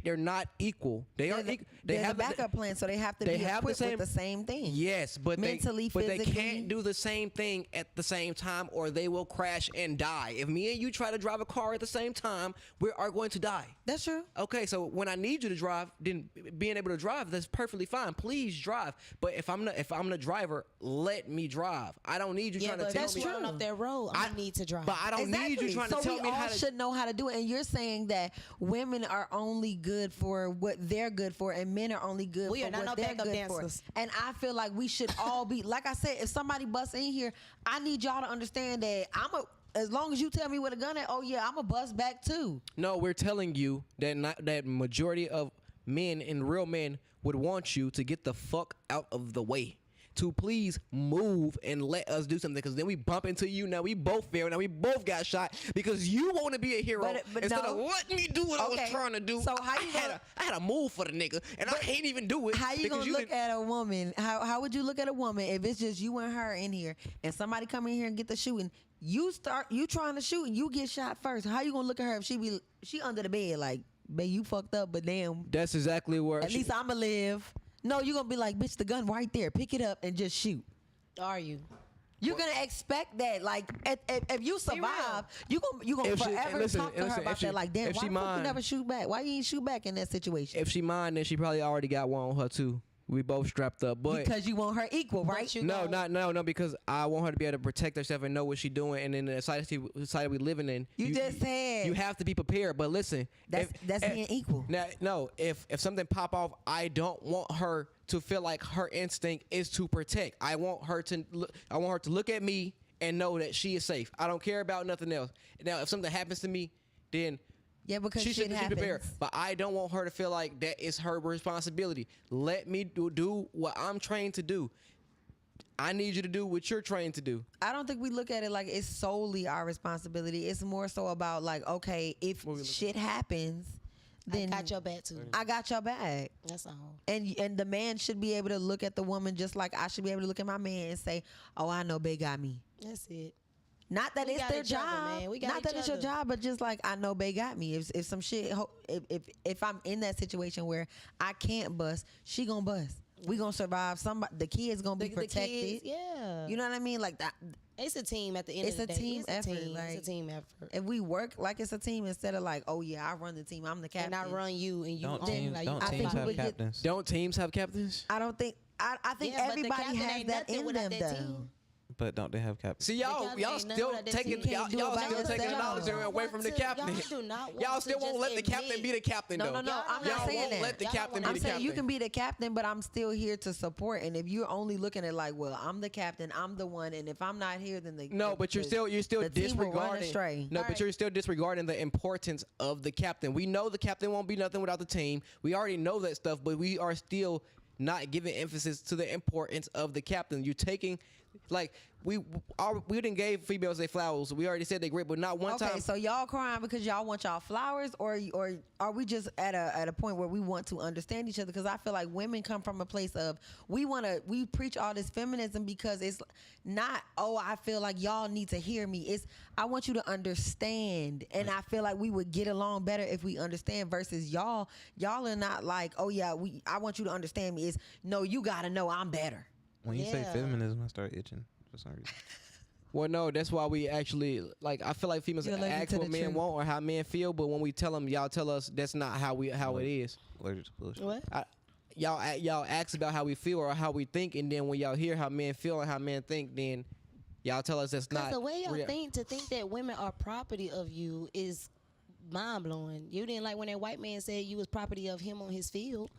they're not equal. They are. They There's have a backup plan, so they have to they be have the equipped with the same thing. Yes, but Mentally, they physically. can't do the same thing at the same time, or they will crash and die. If me and you try to drive a car at the same time, we are going to die. That's true. Okay, so when I need you to drive, then being able to drive, that's perfectly fine. Please drive. But if I'm the driver, let me drive. I don't need you Yeah, trying to but tell that's me. running off that road. I need to drive. But I don't need you trying to so tell we me all how to. should know how to do it. And you're saying that women are only good for what they're good for, and men are only good We for are not what no they're backup good dancers. for. And I feel like we should all be, like I said, if somebody busts in here, I need y'all to understand that as long as you tell me where the gun at, oh yeah, I'm a bust back too. No, we're telling you that majority of men and real men would want you to get the fuck out of the way. To please move and let us do something, because then we bump into you. Now we both fail. Now we both got shot because you want to be a hero But instead no. of letting me do what I was Okay. trying to do. So how you I had a move for the nigga, and I can't even do it. How you because gonna look can- at a woman? How would you look at a woman if it's just you and her in here, and somebody come in here and get the shooting? You trying to shoot and you get shot first. How you gonna look at her if she under the bed like, babe, you fucked up, but damn, That's exactly where. at least I'ma live. No, you gonna be like, bitch, the gun right there. Pick it up and just shoot. Are you? You're gonna expect that, like, if you survive, you gonna If she- forever listen, talk to her listen, about if she- that. Like, damn, if why she the fuck you mind- never shoot back? Why you ain't shoot back in that situation? If she mine, then she probably already got one on her too. We both strapped up, but because you want her equal, right? no, because I want her to be able to protect herself and know what she's doing. And in the society we living in, You just said you have to be prepared. But listen, that's being equal. Now, no, if something pop off, I don't want her to feel like her instinct is to protect. I want her to look at me and know that she is safe. I don't care about nothing else. Now, if something happens to me, then Yeah, because she should shit be prepared. happens. But I don't want her to feel like that is her responsibility. Let me do what I'm trained to do. I need you to do what you're trained to do. I don't think we look at it like it's solely our responsibility. It's more so about like, okay, if shit happens, then I got your back too. I got your back. That's all. And the man should be able to look at the woman just like I should be able to look at my man and say, oh, I know Bae got me. That's it. Not that We it's got their each other, job. man. We got Not that each it's your other. job, but just like I know Bae got me. If some shit, if I'm in that situation where I can't bust, she gonna bust. We gonna survive. The kids gonna be The protected. kids, yeah. You know what I mean? Like that. It's a team at the end It's of the a day. team effort, It's like- a team effort. If we work like it's a team instead of like, oh yeah, I run the team. I'm the captain. And I run you and you Don't own, teams, like, don't you I teams think we have would get- captains? Don't teams have captains? I don't think. I think Yeah, but the everybody captain has ain't that nothing in without them that though. team. But don't they have captains? See, y'all Because ain't none still of that taking team. y'all Can't do it by still taking yourself. knowledge away from the Y'all captain. do not want Y'all to still won't just let the captain admit- be the captain No, though. no, no. Y'all I'm don't not Y'all saying won't that. let the Y'all captain don't be I'm the saying captain. you can be the captain, but I'm still here to support. And if you're only looking at like, well, I'm the captain, I'm the one, and if I'm not here, then No, but you're still the team will run astray. disregarding. No, but you're still disregarding the importance of the captain. We know the captain won't be nothing without the team. We already know that stuff, but we are still not giving emphasis to the importance of the captain. You're taking, like we didn't gave females their flowers. We already said they great, but not one Okay, time. so y'all crying because y'all want y'all flowers, or are we just at a point where we want to understand each other? Because I feel like women come from a place of we preach all this feminism because it's not, oh, I feel like y'all need to hear me. It's I want you to understand, and I feel like we would get along better if we understand. Versus y'all are not like, oh yeah, I want you to understand me. It's no, you gotta know I'm better. When you say Yeah. feminism, I start itching for some reason. Well, no, that's why we actually like. I feel like females You're allergic ask to what the men truth. want or how men feel, but when we tell them, y'all tell us that's not how it is. Allergic to bullshit. What? Y'all ask about how we feel or how we think, and then when y'all hear how men feel and how men think, then y'all tell us that's Because not. the way y'all real. think that women are property of you is mind blowing. You didn't like when that white man said you was property of him on his field.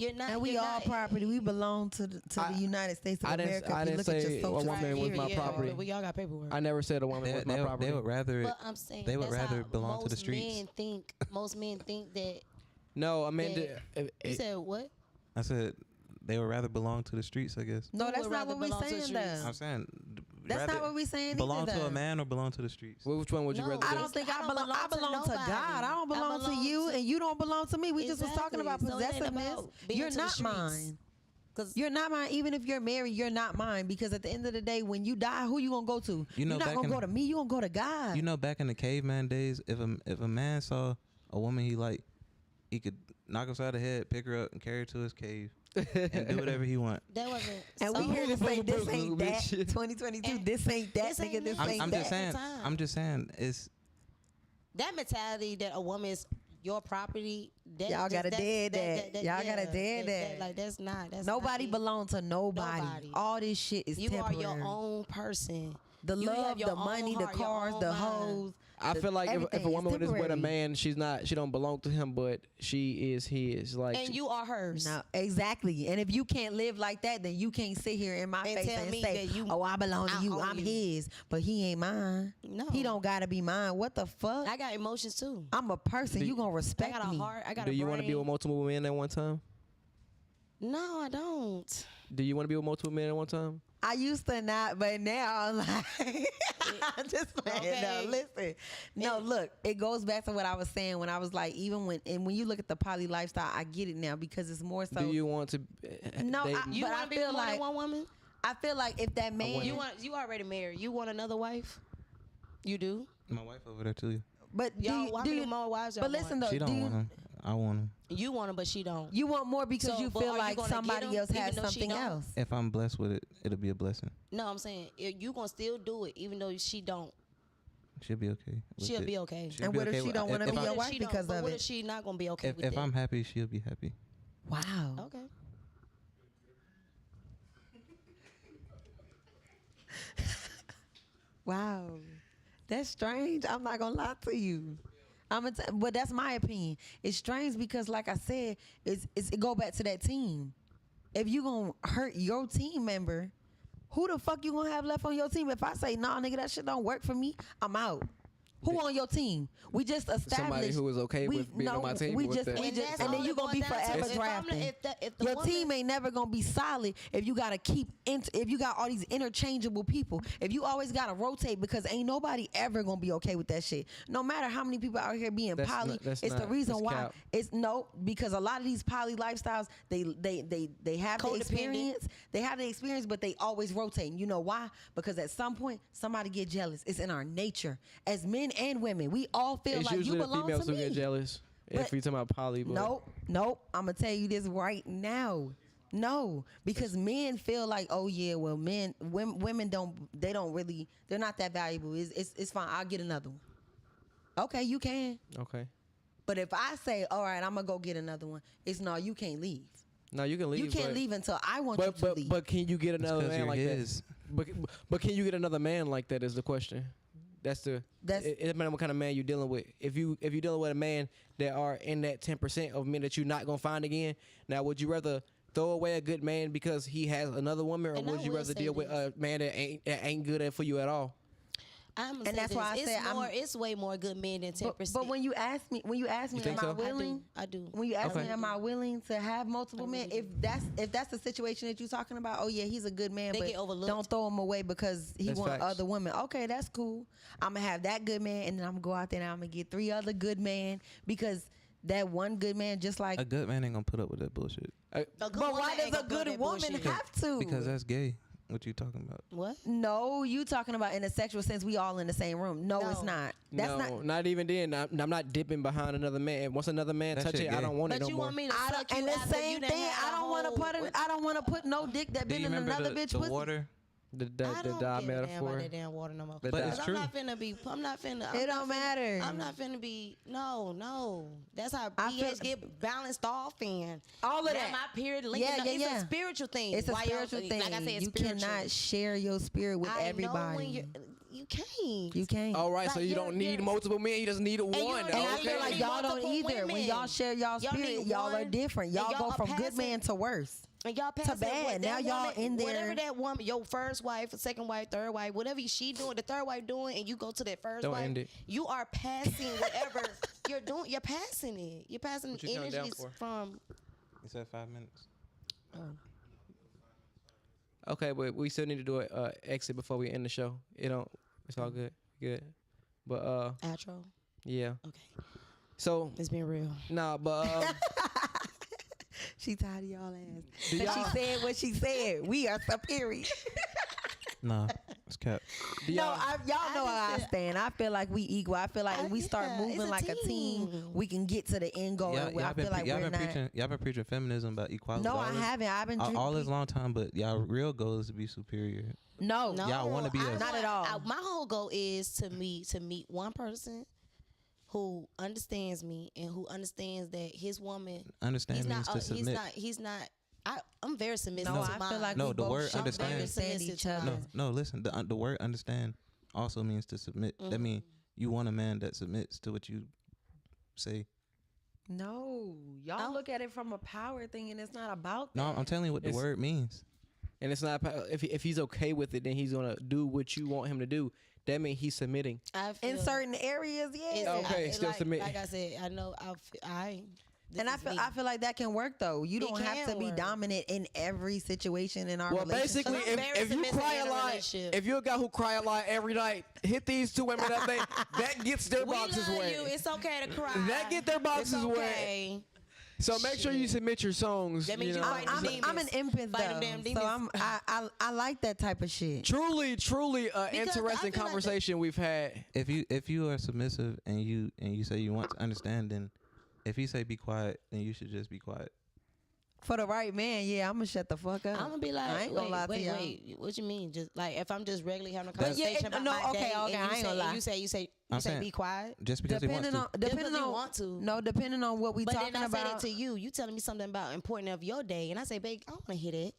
You're not. And we you're all not- property. We belong to the United States of I didn't- America. I If you didn't look at say your a social woman was my Yeah, property. but we all got paperwork. I never said a woman was my property. They would rather. But I'm saying They would that's rather how belong to the most streets. Most men think that. No, I mean, You said what? I said they would rather belong to the streets. I guess. No, Who that's would not rather what we belong to the saying streets? though. I'm saying. That's rather not what we saying belong either, to though. a man or belong to the streets. which one would you No, rather? I do? don't think I I don't belong. I belong to nobody. God. I don't belong to belong you, to- and you don't belong to me. We just was talking about Exactly. So it ain't possessiveness. about being You're to the not streets. mine. 'Cause You're not mine. Even if you're married, you're not mine. Because at the end of the day, when you die, who you gonna go to? You know, you're not back gonna in- go to me. You gonna go to God. You know, back in the caveman days, if a man saw a woman he liked, he could knock her upside the head, pick her up, and carry her to his cave, and do whatever he want. that wasn't. and we so- here to say this ain't that. Bitch. 2022. And This ain't that. this Nigga, ain't this that. ain't I'm that. just saying. time. I'm just saying. It's that mentality that a woman is your property. That, Y'all gotta dead that. Y'all gotta yeah, dead that. Like that's not. That's Nobody not it. belong to nobody. Nobody. All this shit is You temporary. are your own person. The You have love, your the own money, the heart, your cars, own the mind. hoes. I feel like if everything a is woman is with a temporary. man, she don't belong to him, but she is his. Like And you are hers. No, exactly. And if you can't live like that, then you can't sit here in my And face tell and me say, that you- "Oh, I belong to I you. own I'm you." his," but he ain't mine. No. He don't gotta be mine. What the fuck? I got emotions too. I'm a person. You gonna I respect got a me? heart. I got do a you want to be brain. with multiple men at one time? No, I don't. Do you want to be with multiple men at one time? I used to not, but now I'm like, I'm just playing. Okay. No, listen. No, look, it goes back to what I was saying when I was like, even when you look at the poly lifestyle, I get it now because it's more so. Do you want to? No, date- You But want I to be feel with more than like- one woman? I feel like if that man, You already married. You want another wife? You do. my wife over there too. but do Y'all, you, how do many you, more wives y'all but listen want? though, She do don't you, want him. I want him. You want them, but she don't. you want more because So, you but feel are you like gonna get somebody him else has even though she something don't? else. If I'm blessed with it, it'll be a blessing. No, I'm saying you gonna still do it even though she don't. She'll be okay. with She'll it. be okay. She'll And be what if okay she with- don't wanna if be I- your What if wife she don't- because but of what it? if she not gonna be okay with If that? I'm happy, she'll be happy. Wow. Okay. Wow. That's strange. I'm not gonna lie to you. But that's my opinion. It's strange because, like I said, it go back to that team. If you gonna hurt your team member, who the fuck you gonna have left on your team? If I say, nah, nigga, that shit don't work for me, I'm out. Who on your team? We just established Somebody who is okay with being on my team. And then you gonna be forever drafting. Your team ain't never gonna be solid if you gotta if you got all these interchangeable people. If you always gotta rotate, because ain't nobody ever gonna be okay with that shit. No matter how many people out here being poly, the reason why. Cap. Because a lot of these poly lifestyles, they have the experience. They have the experience, but they always rotate. You know why? Because at some point somebody get jealous. It's in our nature as men and women. We all feel It's like you usually the belong females to who me. get jealous. If you're talking about poly, but Nope. I'm gonna tell you this right now. No, because men feel like, oh yeah, well, women don't really, they're not that valuable. It's fine. I'll get another one. Okay, you can. Okay. But if I say, all right, I'm gonna go get another one, it's no, you can't leave. No, you can leave. You can't leave until I want you to leave. But can you get another man like his. that? But can you get another man like that? Is the question. It doesn't matter what kind of man you're dealing with. If you're dealing with a man that are in that 10% of men that you're not gonna find again, now would you rather throw away a good man because he has another woman, or would you rather deal with a man that ain't good for you at all? And that's why I said it's way more good men than 10%. But when you ask me, am I willing? I do. When you ask me, am I willing to have multiple men? If that's the situation that you're talking about, oh yeah, he's a good man, but don't throw him away because he wants other women. Okay, that's cool. I'm gonna have that good man, and then I'm gonna go out there and I'm gonna get 3 other good men, because that one good man, just like a good man ain't gonna put up with that bullshit. But why does a good woman have to? Because that's gay. What you talking about? What? No, you talking about in a sexual sense. We all in the same room. No, it's not. That's not even then. I'm not dipping behind another man. Once another man touch it, I don't want it no more. But you want me to suck you and the after same you done thing. had I don't want to put no dick that been in another bitch pussy. Water? The I don't die give a damn metaphor. about that damn water no more. But it's true. I'm not finna. It don't matter. I'm not finna be. No. That's how I pH feel- get balanced off and All of that. My period. It's a spiritual thing. It's a Why spiritual thing. Like I said, it's you spiritual. cannot share your spirit with everybody. You can't. You can't. All right, so Like, you don't need multiple men. You just need one. And I feel like y'all don't multiple either. When women. y'all share y'all Y'all spirit, need y'all are one, different. Y'all and go y'all from are good man to worse. And y'all pass bad. Now y'all in there. Whatever that woman, your first wife, second wife, third wife, whatever she doing, the third wife doing, and you go to that first Don't wife, end it. you are passing whatever you're doing. You're passing it. You're passing What you counting down energies for? from. You said 5 minutes. Okay, but we still need to do an exit before we end the show. It's all good. Good. But Outro. yeah. Okay. So It's been real. nah, but She tired of y'all ass. Do But she y'all- said what she said. We are superior. Nah, it's cap. do No, y'all, y'all know how I just- stand. I feel like we equal. I feel like if we start yeah, moving it's a like a team, team. we can get to the end goal. Y'all, I feel like we're not. y'all been preaching feminism about equality. No, all I this- haven't. I've been all this long time, but y'all real goal is to be superior. No, No, Y'all wanna be I us. Not at all. My whole goal is to meet one person who understands me and who understands that his woman. Understand He's means not. to submit. He's not. I'm very submissive. No, to I mine. feel like No, we the both word should understand. understand each other. No, listen. The word understand also means to submit. That means you want a man that submits to what you say. No, y'all No. look at it from a power thing, and it's not about that. No, I'm telling you what the It's- word means. and it's not if he's okay with it, then he's gonna do what you want him to do. That means he's submitting. I feel, In certain areas, yeah. it's- Okay, it's still like, submit. Like I said, I know. And I feel like that can work though. You It don't have to can be work. dominant in every situation in our Well, relationship. basically, I'm very if you submissive cry in a a lot, relationship. if you're a guy who cry a lot every night, hit these two women that gets their we boxes love wet. you. It's okay to cry. That get their boxes it's wet. okay. So make sure you submit your songs. That means you you know. fight the demons. I'm an empath Fight them though, damn so demons. I like that type of shit. Truly, Because I interesting feel like conversation we've had. If you are submissive and you say you want to understand, then if he say be quiet, then you should just be quiet. For the right man, yeah, I'm gonna shut the fuck up. I'm gonna be like, I ain't gonna lie to y'all. wait. What you mean? Just like if I'm just regularly having a But yeah, conversation about no, my okay, day, okay, and I ain't gonna lie. you say I'm saying, be quiet. Just because he wants to. Depending you on want to. No, depending on what we But talking then I said about. it to you. You telling me something about important of your day, and I say, babe, I don't want to hear that.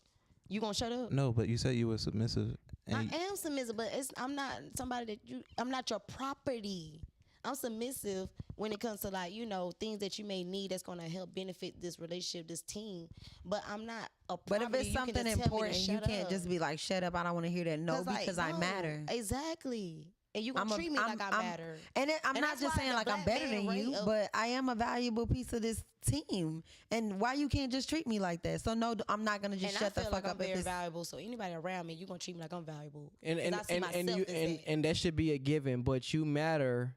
You gonna shut up? No, but you said you were submissive And I am submissive, but I'm not somebody that I'm not your property. I'm submissive when it comes to like, things that you may need that's gonna help benefit this relationship, this team. But I'm not a property. But if it's something important, you can't just be like, shut up, I don't want to hear that. No, because I matter. Exactly. And you gonna treat me like I matter. And I'm not just saying like I'm better than you, but I am a valuable piece of this team. And why you can't just treat me like that? So no, I'm not gonna just shut the fuck up. I'm very valuable. So anybody around me, you gonna treat me like I'm valuable. And that should be a given. But you matter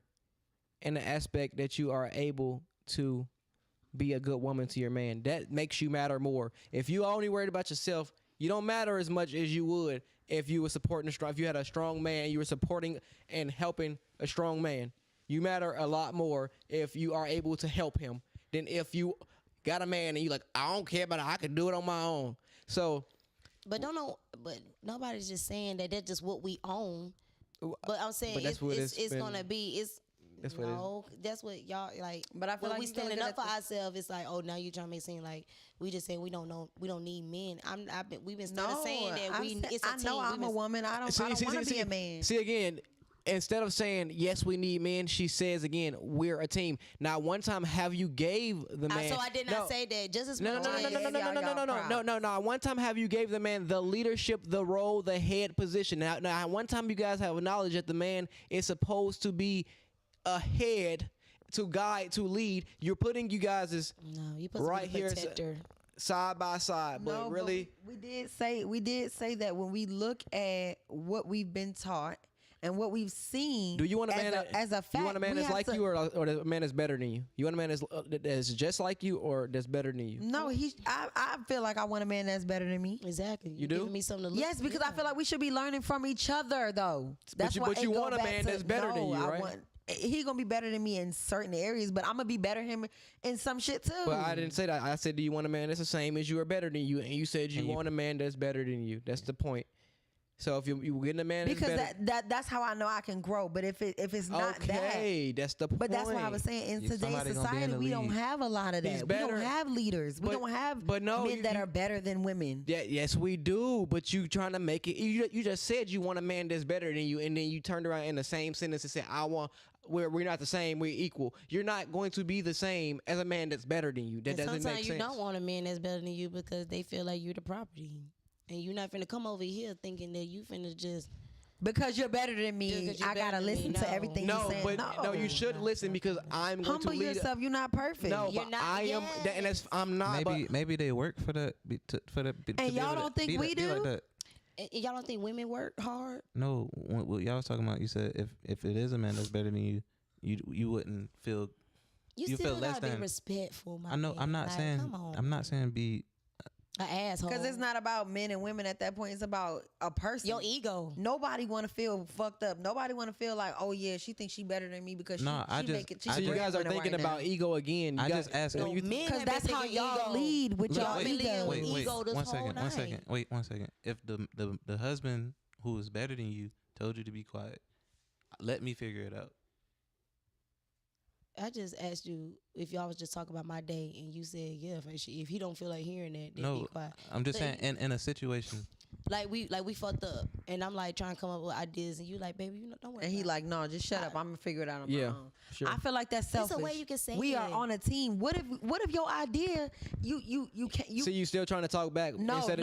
in the aspect that you are able to be a good woman to your man. That makes you matter more. If you only worried about yourself, you don't matter as much as you would if you were supporting if you had a strong man, you were supporting and helping a strong man. You matter a lot more if you are able to help him than if you got a man and you like, I don't care about it, I can do it on my own. So, but nobody's just saying that that's just what we own. But I'm saying it's gonna be. That's what y'all like. But I feel like we standing up for ourselves. It's like, oh, now you trying to make it seem like we just saying we don't need men. We've been saying that it's a team. I'm a woman. I don't want to be a man. See again, instead of saying yes, we need men, she says again, we're a team. Now, one time, have you gave the man? So I did not say that. Just as no. One time, have you gave the man the leadership, the role, the head position? Now, one time, you guys have knowledge that the man is supposed to be a head, to guide, to lead. You're putting you guys as right here side by side. But really, we did say that when we look at what we've been taught and what we've seen. Do you want a man as a fact? You want a man that's like you, or a man that's better than you? You want a man that's just like you, or that's better than you? No, I feel like I want a man that's better than me. Exactly. You do? Giving me something to look. Yes, because I feel like we should be learning from each other, though. But you want a man that's better than you, right? He gonna be better than me in certain areas, but I'm gonna be better than him in some shit too. But I didn't say that. I said, do you want a man that's the same as you or better than you? And you said you want a man that's better than you. That's the point. So if you getting a man that's better, that's how I know I can grow. But if it's not that's the point. But that's what I was saying. In today's society, we don't have a lot of that. We don't have leaders. We don't have men that are better than women. Yeah, yes, we do. But you trying to make it. You just said you want a man that's better than you, and then you turned around in the same sentence and said, we're not the same, we're equal. You're not going to be the same as a man that's better than you. That doesn't make sense. Sometimes you don't want a man that's better than you because they feel like you're the property. And you're not finna come over here thinking that you finna just... Because you're better than me, I gotta listen to everything you're saying. No, you should listen because I'm going to lead... Humble yourself, you're not perfect. No, you're but not, I am... And I'm not... Maybe they work for that. And y'all don't think we do? Like that. Y'all don't think women work hard? No, what y'all was talking about, you said if it is a man that's better than you, you wouldn't feel... You feel less than... be respectful, my I know, man. I'm not saying be... an asshole. Because it's not about men and women at that point. It's about a person. Your ego. Nobody want to feel fucked up. Nobody want to feel like, oh yeah, she thinks she better than me because so you guys are thinking about ego again. I just asked you. Because that's how y'all lead with y'all ego. Wait, 1 second. Wait 1 second. If the husband who is better than you told you to be quiet, let me figure it out. I just asked you if y'all was just talking about my day, and you said, yeah, if he don't feel like hearing that, then be quiet. I'm just saying, in a situation. Like we fucked up, and I'm like trying to come up with ideas, and you like, baby, don't worry. And he like, no, just shut up. I'm gonna figure it out on my own. Sure. I feel like that's selfish. It's a way you can say we are on a team. What if your idea you can't So you still trying to talk back? No. Listen.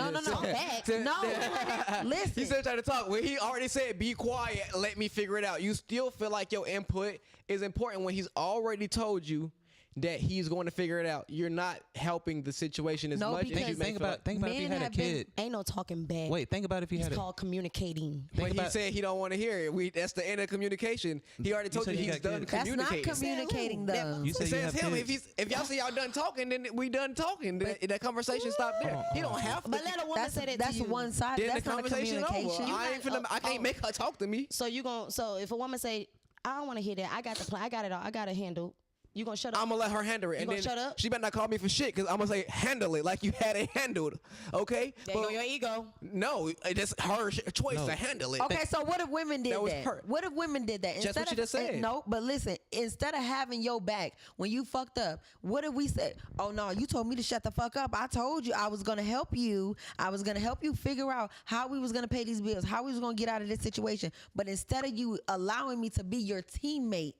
You still trying to talk. When he already said, be quiet, let me figure it out. You still feel like your input is important when he's already told you that he's going to figure it out. You're not helping the situation as much as you think about if you had a kid. Ain't no talking back. Wait, think about if you had It's called communicating. When he said he don't want to hear it, that's the end of communication. He already told you he's done communicating. That's not communicating though. You said says him. If y'all say y'all done talking, then we done talking. That conversation stopped there. He don't have to. But let a woman say that to That's you. one side. Then That's the not a conversation communication. over. I can't make her talk to me. So if a woman say, I don't want to hear that. I got the plan. I got it all. I got it handled. You gonna shut up? I'm gonna let her handle it, You and gonna then shut up? she better not call me for shit because I'm gonna say handle it like you had it handled. Okay, There go your ego. no, it's her choice to handle it. Okay, so what if women did That was that? her. What if women did that? Just what you just said. No, but listen, instead of having your back when you fucked up, what if we said, oh no, you told me to shut the fuck up. I told you I was going to help you. I was going to help you figure out how we was going to pay these bills, how we was going to get out of this situation. But instead of you allowing me to be your teammate,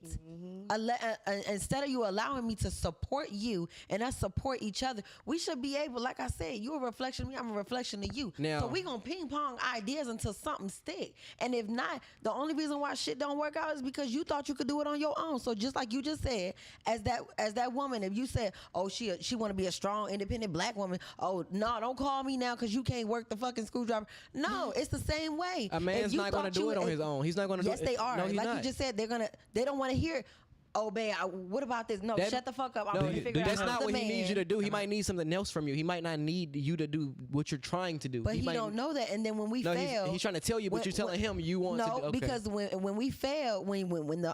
instead of you allowing me to support you and us support each other, we should be able, like I said, you're a reflection of me, I'm a reflection of you. Now- so we going to ping pong ideas until something stick. And if not, the only reason why shit don't work out is because you thought you could do it on your own. So just like you just said, as that woman, if you said, oh, she want to be a strong, independent black woman, oh, no, don't call me now because you can't work the fucking screwdriver. No, it's the same way. A man's If you not gonna thought do you- it on his own. He's not gonna do it. Yes, they are. No, he's like not. you just said, they don't want to hear, oh, babe, what about this? No, That- shut the fuck up. I'm No, going to figure out that's how not to what he man. needs you to do. He might need something else from you. He might not need you to do what you're trying to do. But he might, don't know that. And then when we No, fail, he's trying to tell you, but when- you're telling him you want no, to do. Okay. because when we fail, when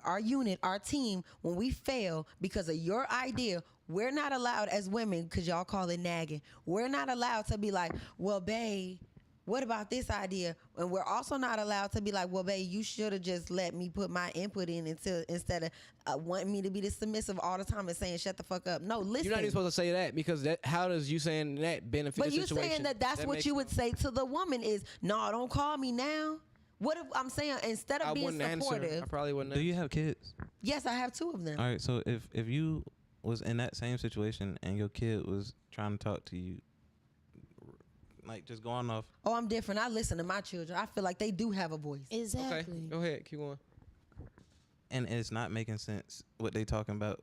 our unit, our team, when we fail because of your idea, we're not allowed as women, because y'all call it nagging, we're not allowed to be like, well, babe, what about this idea? And we're also not allowed to be like, well, babe, you should have just let me put my input in instead of wanting me to be this submissive all the time and saying, shut the fuck up. No, listen. You're not even supposed to say that because how does you saying that benefit But the you situation? saying that's what makes- you would say to the woman is, no, don't call me now. What if I'm saying instead of I being wouldn't answer. supportive? I probably wouldn't. Do you have kids? Yes, I have 2 of them. All right. So if you was in that same situation and your kid was trying to talk to you, like just going off. Oh, I'm different. I listen to my children. I feel like they do have a voice. Exactly. Okay, go ahead, keep going. And it's not making sense what they talking about,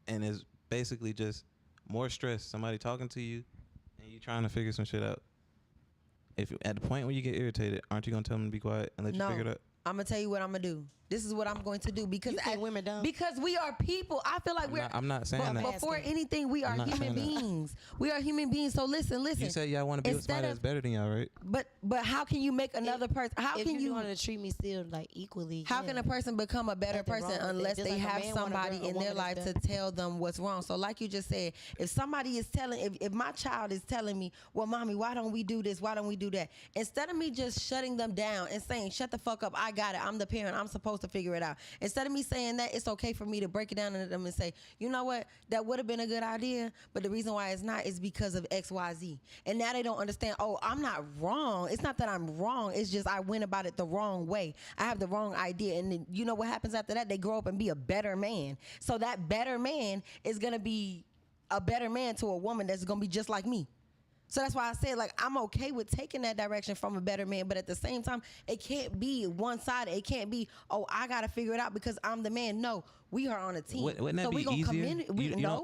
and it's basically just more stress. Somebody talking to you, and you trying to figure some shit out. If at the point where you get irritated, aren't you gonna tell them to be quiet and let you figure it out? I'm gonna tell you what I'm gonna do. This is what I'm going to do because You think women dumb? because we are people. I feel like I'm not saying that. Before anything, we are I'm not human saying that. beings. We are human beings. So listen. You said y'all want to be with Instead somebody that's of- better than y'all, right? But how can you make another person? How if can you? want to treat me still like equally? How can a person become a better Nothing person wrong with it. unless Just they like a have man want a somebody girl- a in their woman life that's to tell them what's wrong? So like you just said, if somebody is telling, if my child is telling me, well, mommy, why don't we do this? Why don't we do that? Instead of me just shutting them down and saying, shut the fuck up, I got it, I'm the parent, I'm supposed to figure it out. Instead of me saying that, it's okay for me to break it down to them and say, you know what, that would have been a good idea, but the reason why it's not is because of X, Y, Z. And now they don't understand, oh, I'm not wrong. It's not that I'm wrong. It's just I went about it the wrong way. I have the wrong idea. And then you know what happens after that? They grow up and be a better man. So that better man is going to be a better man to a woman that's going to be just like me. So that's why I said, like, I'm okay with taking that direction from a better man, but at the same time, it can't be one-sided. It can't be, oh, I got to figure it out because I'm the man. No, we are on a team. Wouldn't that so be we gonna easier?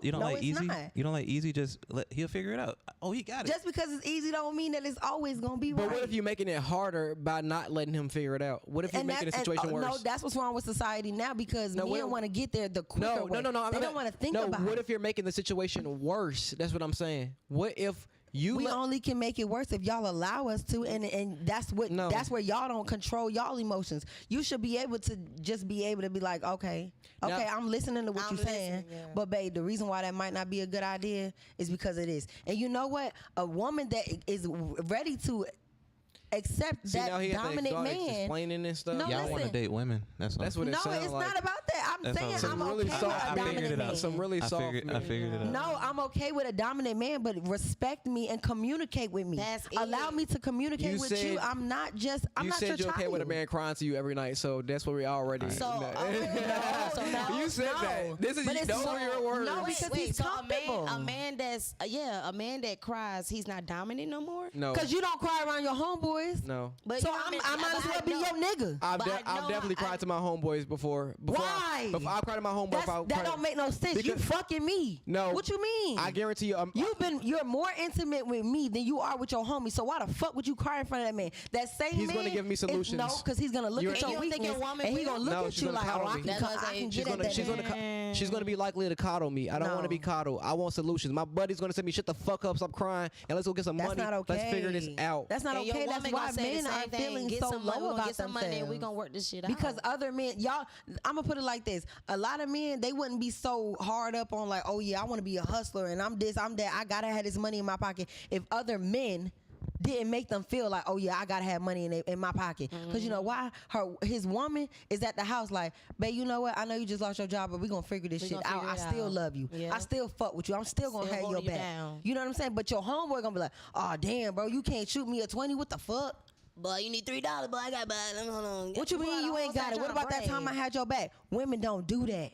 You don't like it's easy? not. You don't like easy? Just he'll figure it out. Oh, he got it. Just because it's easy don't mean that it's always going to be But right. what if you're making it harder by not letting him figure it out? What if you're making the situation worse? No, that's what's wrong with society now because men want to get there the quicker way. No. They don't want to think about what it. if you're making the situation worse? That's what I'm saying. What if we only can make it worse if y'all allow us to, and that's where y'all don't control y'all emotions. You should be able to just be able to be like, okay, I'm listening to what you're saying, but babe, the reason why that might not be a good idea is because it is. And you know what? A woman that is ready to accept that dominant man. Explaining and stuff. No, Y'all want to listen. date women. That's all. That's what it No, sounds it's like. not about that. I'm That's saying all. I'm Some really okay with soft. a I dominant figured it out. man. Some really soft. I figured it out. No, I'm okay with a dominant man, but respect me and communicate with me. That's it. Allow me to communicate You with said- you. I'm not just. I'm You not said your you're okay child. with a man crying to you every night, so that's what we already. So, know. so no, You said that. This is But it's those so- are your words. no, because he's so comfortable. a man that's a man that cries, he's not dominant no more. No. Because you don't cry around your homeboys. No. But So you know what I might as well be your nigga. I've But I know definitely I- cried to my homeboys before. Why? Before I cried to my homeboy. That don't make no sense. You Because- fucking me. No. What you mean? I guarantee you. You're more intimate with me than you are with your homie. So why the fuck would you cry in front of that man? That same He's man. gonna give me solutions. No, because he's gonna look You're- at And your you don't think weakness your woman and he's will? gonna look No, at she's you gonna like, coddle oh, I me. can, That's co- what I'm I saying. can She's get at gonna, that she's gonna be likely to coddle me. I don't want to be coddled. I want solutions. My buddy's gonna say me, shut the fuck up, stop crying, and let's go get some That's money. not okay. Let's figure this out. That's not And your okay. That's woman probably why gonna say men the same are thing. feeling Get so some money, low we gonna about get some money and we themselves. gonna work this shit out. Because other men, y'all, I'm gonna put it like this: a lot of men, they wouldn't be so hard up on like, oh yeah, I want to be a hustler and I'm this, I'm that. I gotta have this money in my pocket. If other men didn't make them feel like, oh yeah, I gotta have money in my pocket, because you know why? His woman is at the house like, babe, you know what? I know you just lost your job, but we gonna figure this shit out. I still love you. Yeah. I still fuck with you. I'm still gonna have your back. You know what I'm saying? But your homeboy gonna be like, oh damn, bro, you can't shoot me a 20. What the fuck? Boy, you need $3, boy. I got hold on. What you mean you ain't got it? What about that time I had your back? Women don't do that.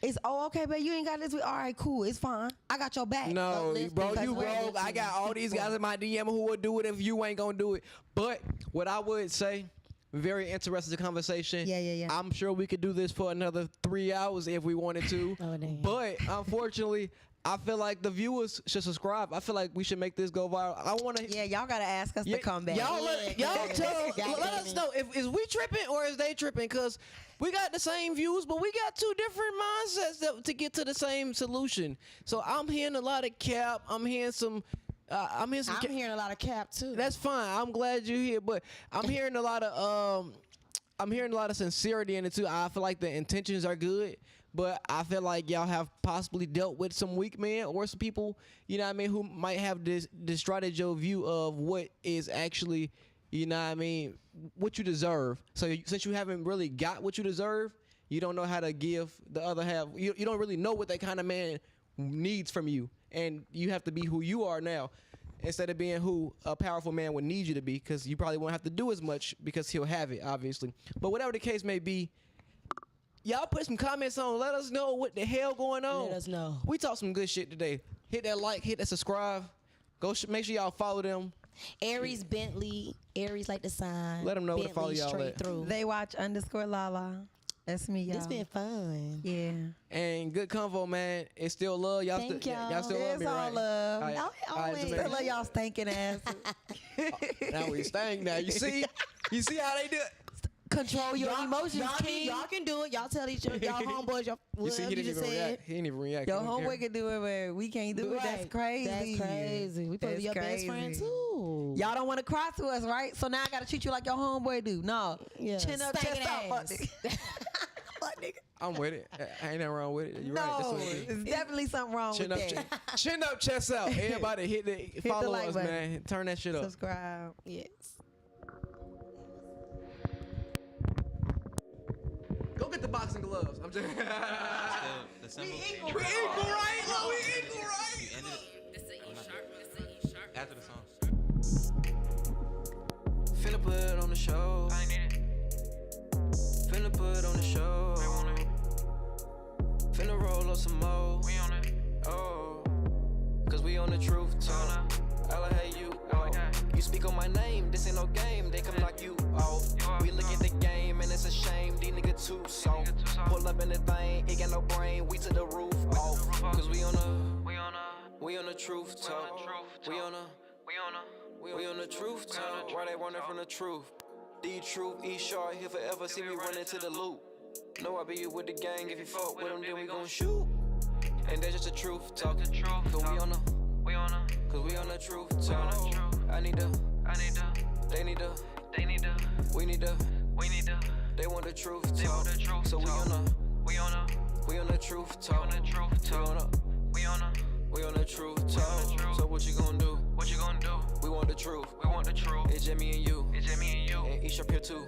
It's okay, babe. You ain't got this. All right, cool. It's fine. I got your back. No, bro, you broke. I got all these guys in my DM who will do it if you ain't gonna do it. But what I would say, very interesting conversation. Yeah. I'm sure we could do this for another 3 hours if we wanted to. Oh, damn. But unfortunately, I feel like the viewers should subscribe. I feel like we should make this go viral. I want to. Yeah, y'all gotta ask us to come back. Y'all let us know if is we tripping or is they tripping, because we got the same views, but we got two different mindsets to get to the same solution. So I'm hearing a lot of cap. I'm hearing some. I'm hearing a lot of cap too. That's fine. I'm glad you're here, but I'm hearing a lot of sincerity in it too. I feel like the intentions are good, but I feel like y'all have possibly dealt with some weak men or some people, you know what I mean, who might have this strategy view of what is actually, you know what I mean, what you deserve. So since you haven't really got what you deserve, you don't know how to give the other half. You don't really know what that kind of man needs from you, and you have to be who you are now instead of being who a powerful man would need you to be, because you probably won't have to do as much because he'll have it, obviously. But whatever the case may be, y'all put some comments on. Let us know what the hell going on. Let us know. We talked some good shit today. Hit that like, hit that subscribe. Go make sure y'all follow them. Aries Bentley. Aries like the sign. Let them know where to follow y'all straight at. through. They watch _LaLa. That's me, y'all. It's been fun. Yeah. And good convo, man. It's still love. Y'all Thank still y'all. still love It's me, all right? love. All right. Oh, All right, always. just Still making love y'all stinking asses. Now we stank now. You see how they do it? Control your emotions, King. Y'all can do it. Y'all tell each other, y'all homeboys, y'all You see, whatever he you didn't just even said. react. He didn't even react. Your He don't homeboy care. can do it where we can't do it. That's Right. crazy. That's crazy. We supposed to be your best friend too. Y'all don't want to cry to us, right? So now I gotta treat you like your homeboy do. No. Yeah. Chin up, Stinking chest out, fuck ass. nigga. Fuck nigga. I'm with it. Ain't nothing wrong with it. You're right. That's No, what it is. there's definitely something wrong Chin with up, that. chin up, chest out. Everybody hit the follow like us, button. man. Turn that shit up. Subscribe. Yes. Go get the boxing gloves. I'm just. We equal, right? Look, we equal, right? This is E-Sharpe. This is E-Sharpe. After the song. Finna put it on the show. I need it. Finna put it on the show. They want it. Finna roll up some more. We on it. Oh, cause we on the truth talk. Ella, hey you. You speak on my name, this ain't no game. They come knock you off. We look at the game and it's a shame. These niggas too soft. Pull up in the thing, it got no brain. We to the roof off. Cause we on the truth talk. We on the truth talk. Why they running from the truth? DeeTruth, E-Sharpe, here forever. See me running to the loop. Know I be with the gang. If you fuck with them, then we gon' shoot. And that's just the truth talk. Cause we on the truth talk. I need the, they need the, we need the, they want the truth talk. So we on the truth talk. We on the truth talk. So what you gonna do? We want the truth. It's Jimmy and you. And E-Sharpe here too.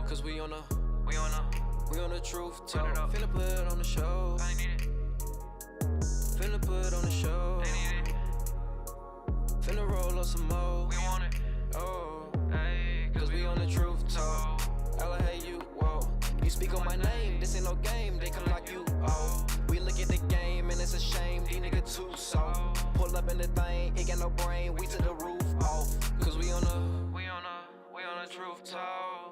Cause we on the truth talk. Finna put it on the show. Finna put it on the show. Finna roll up some more. Oh, cause we on the truth talk. Ella, hey you, whoa. You speak on my name, this ain't no game. They come knock you off. We look at the game and it's a shame. These niggas too soft. Pull up in the thing, it got no brain. We to the roof off. Cause we on the truth talk.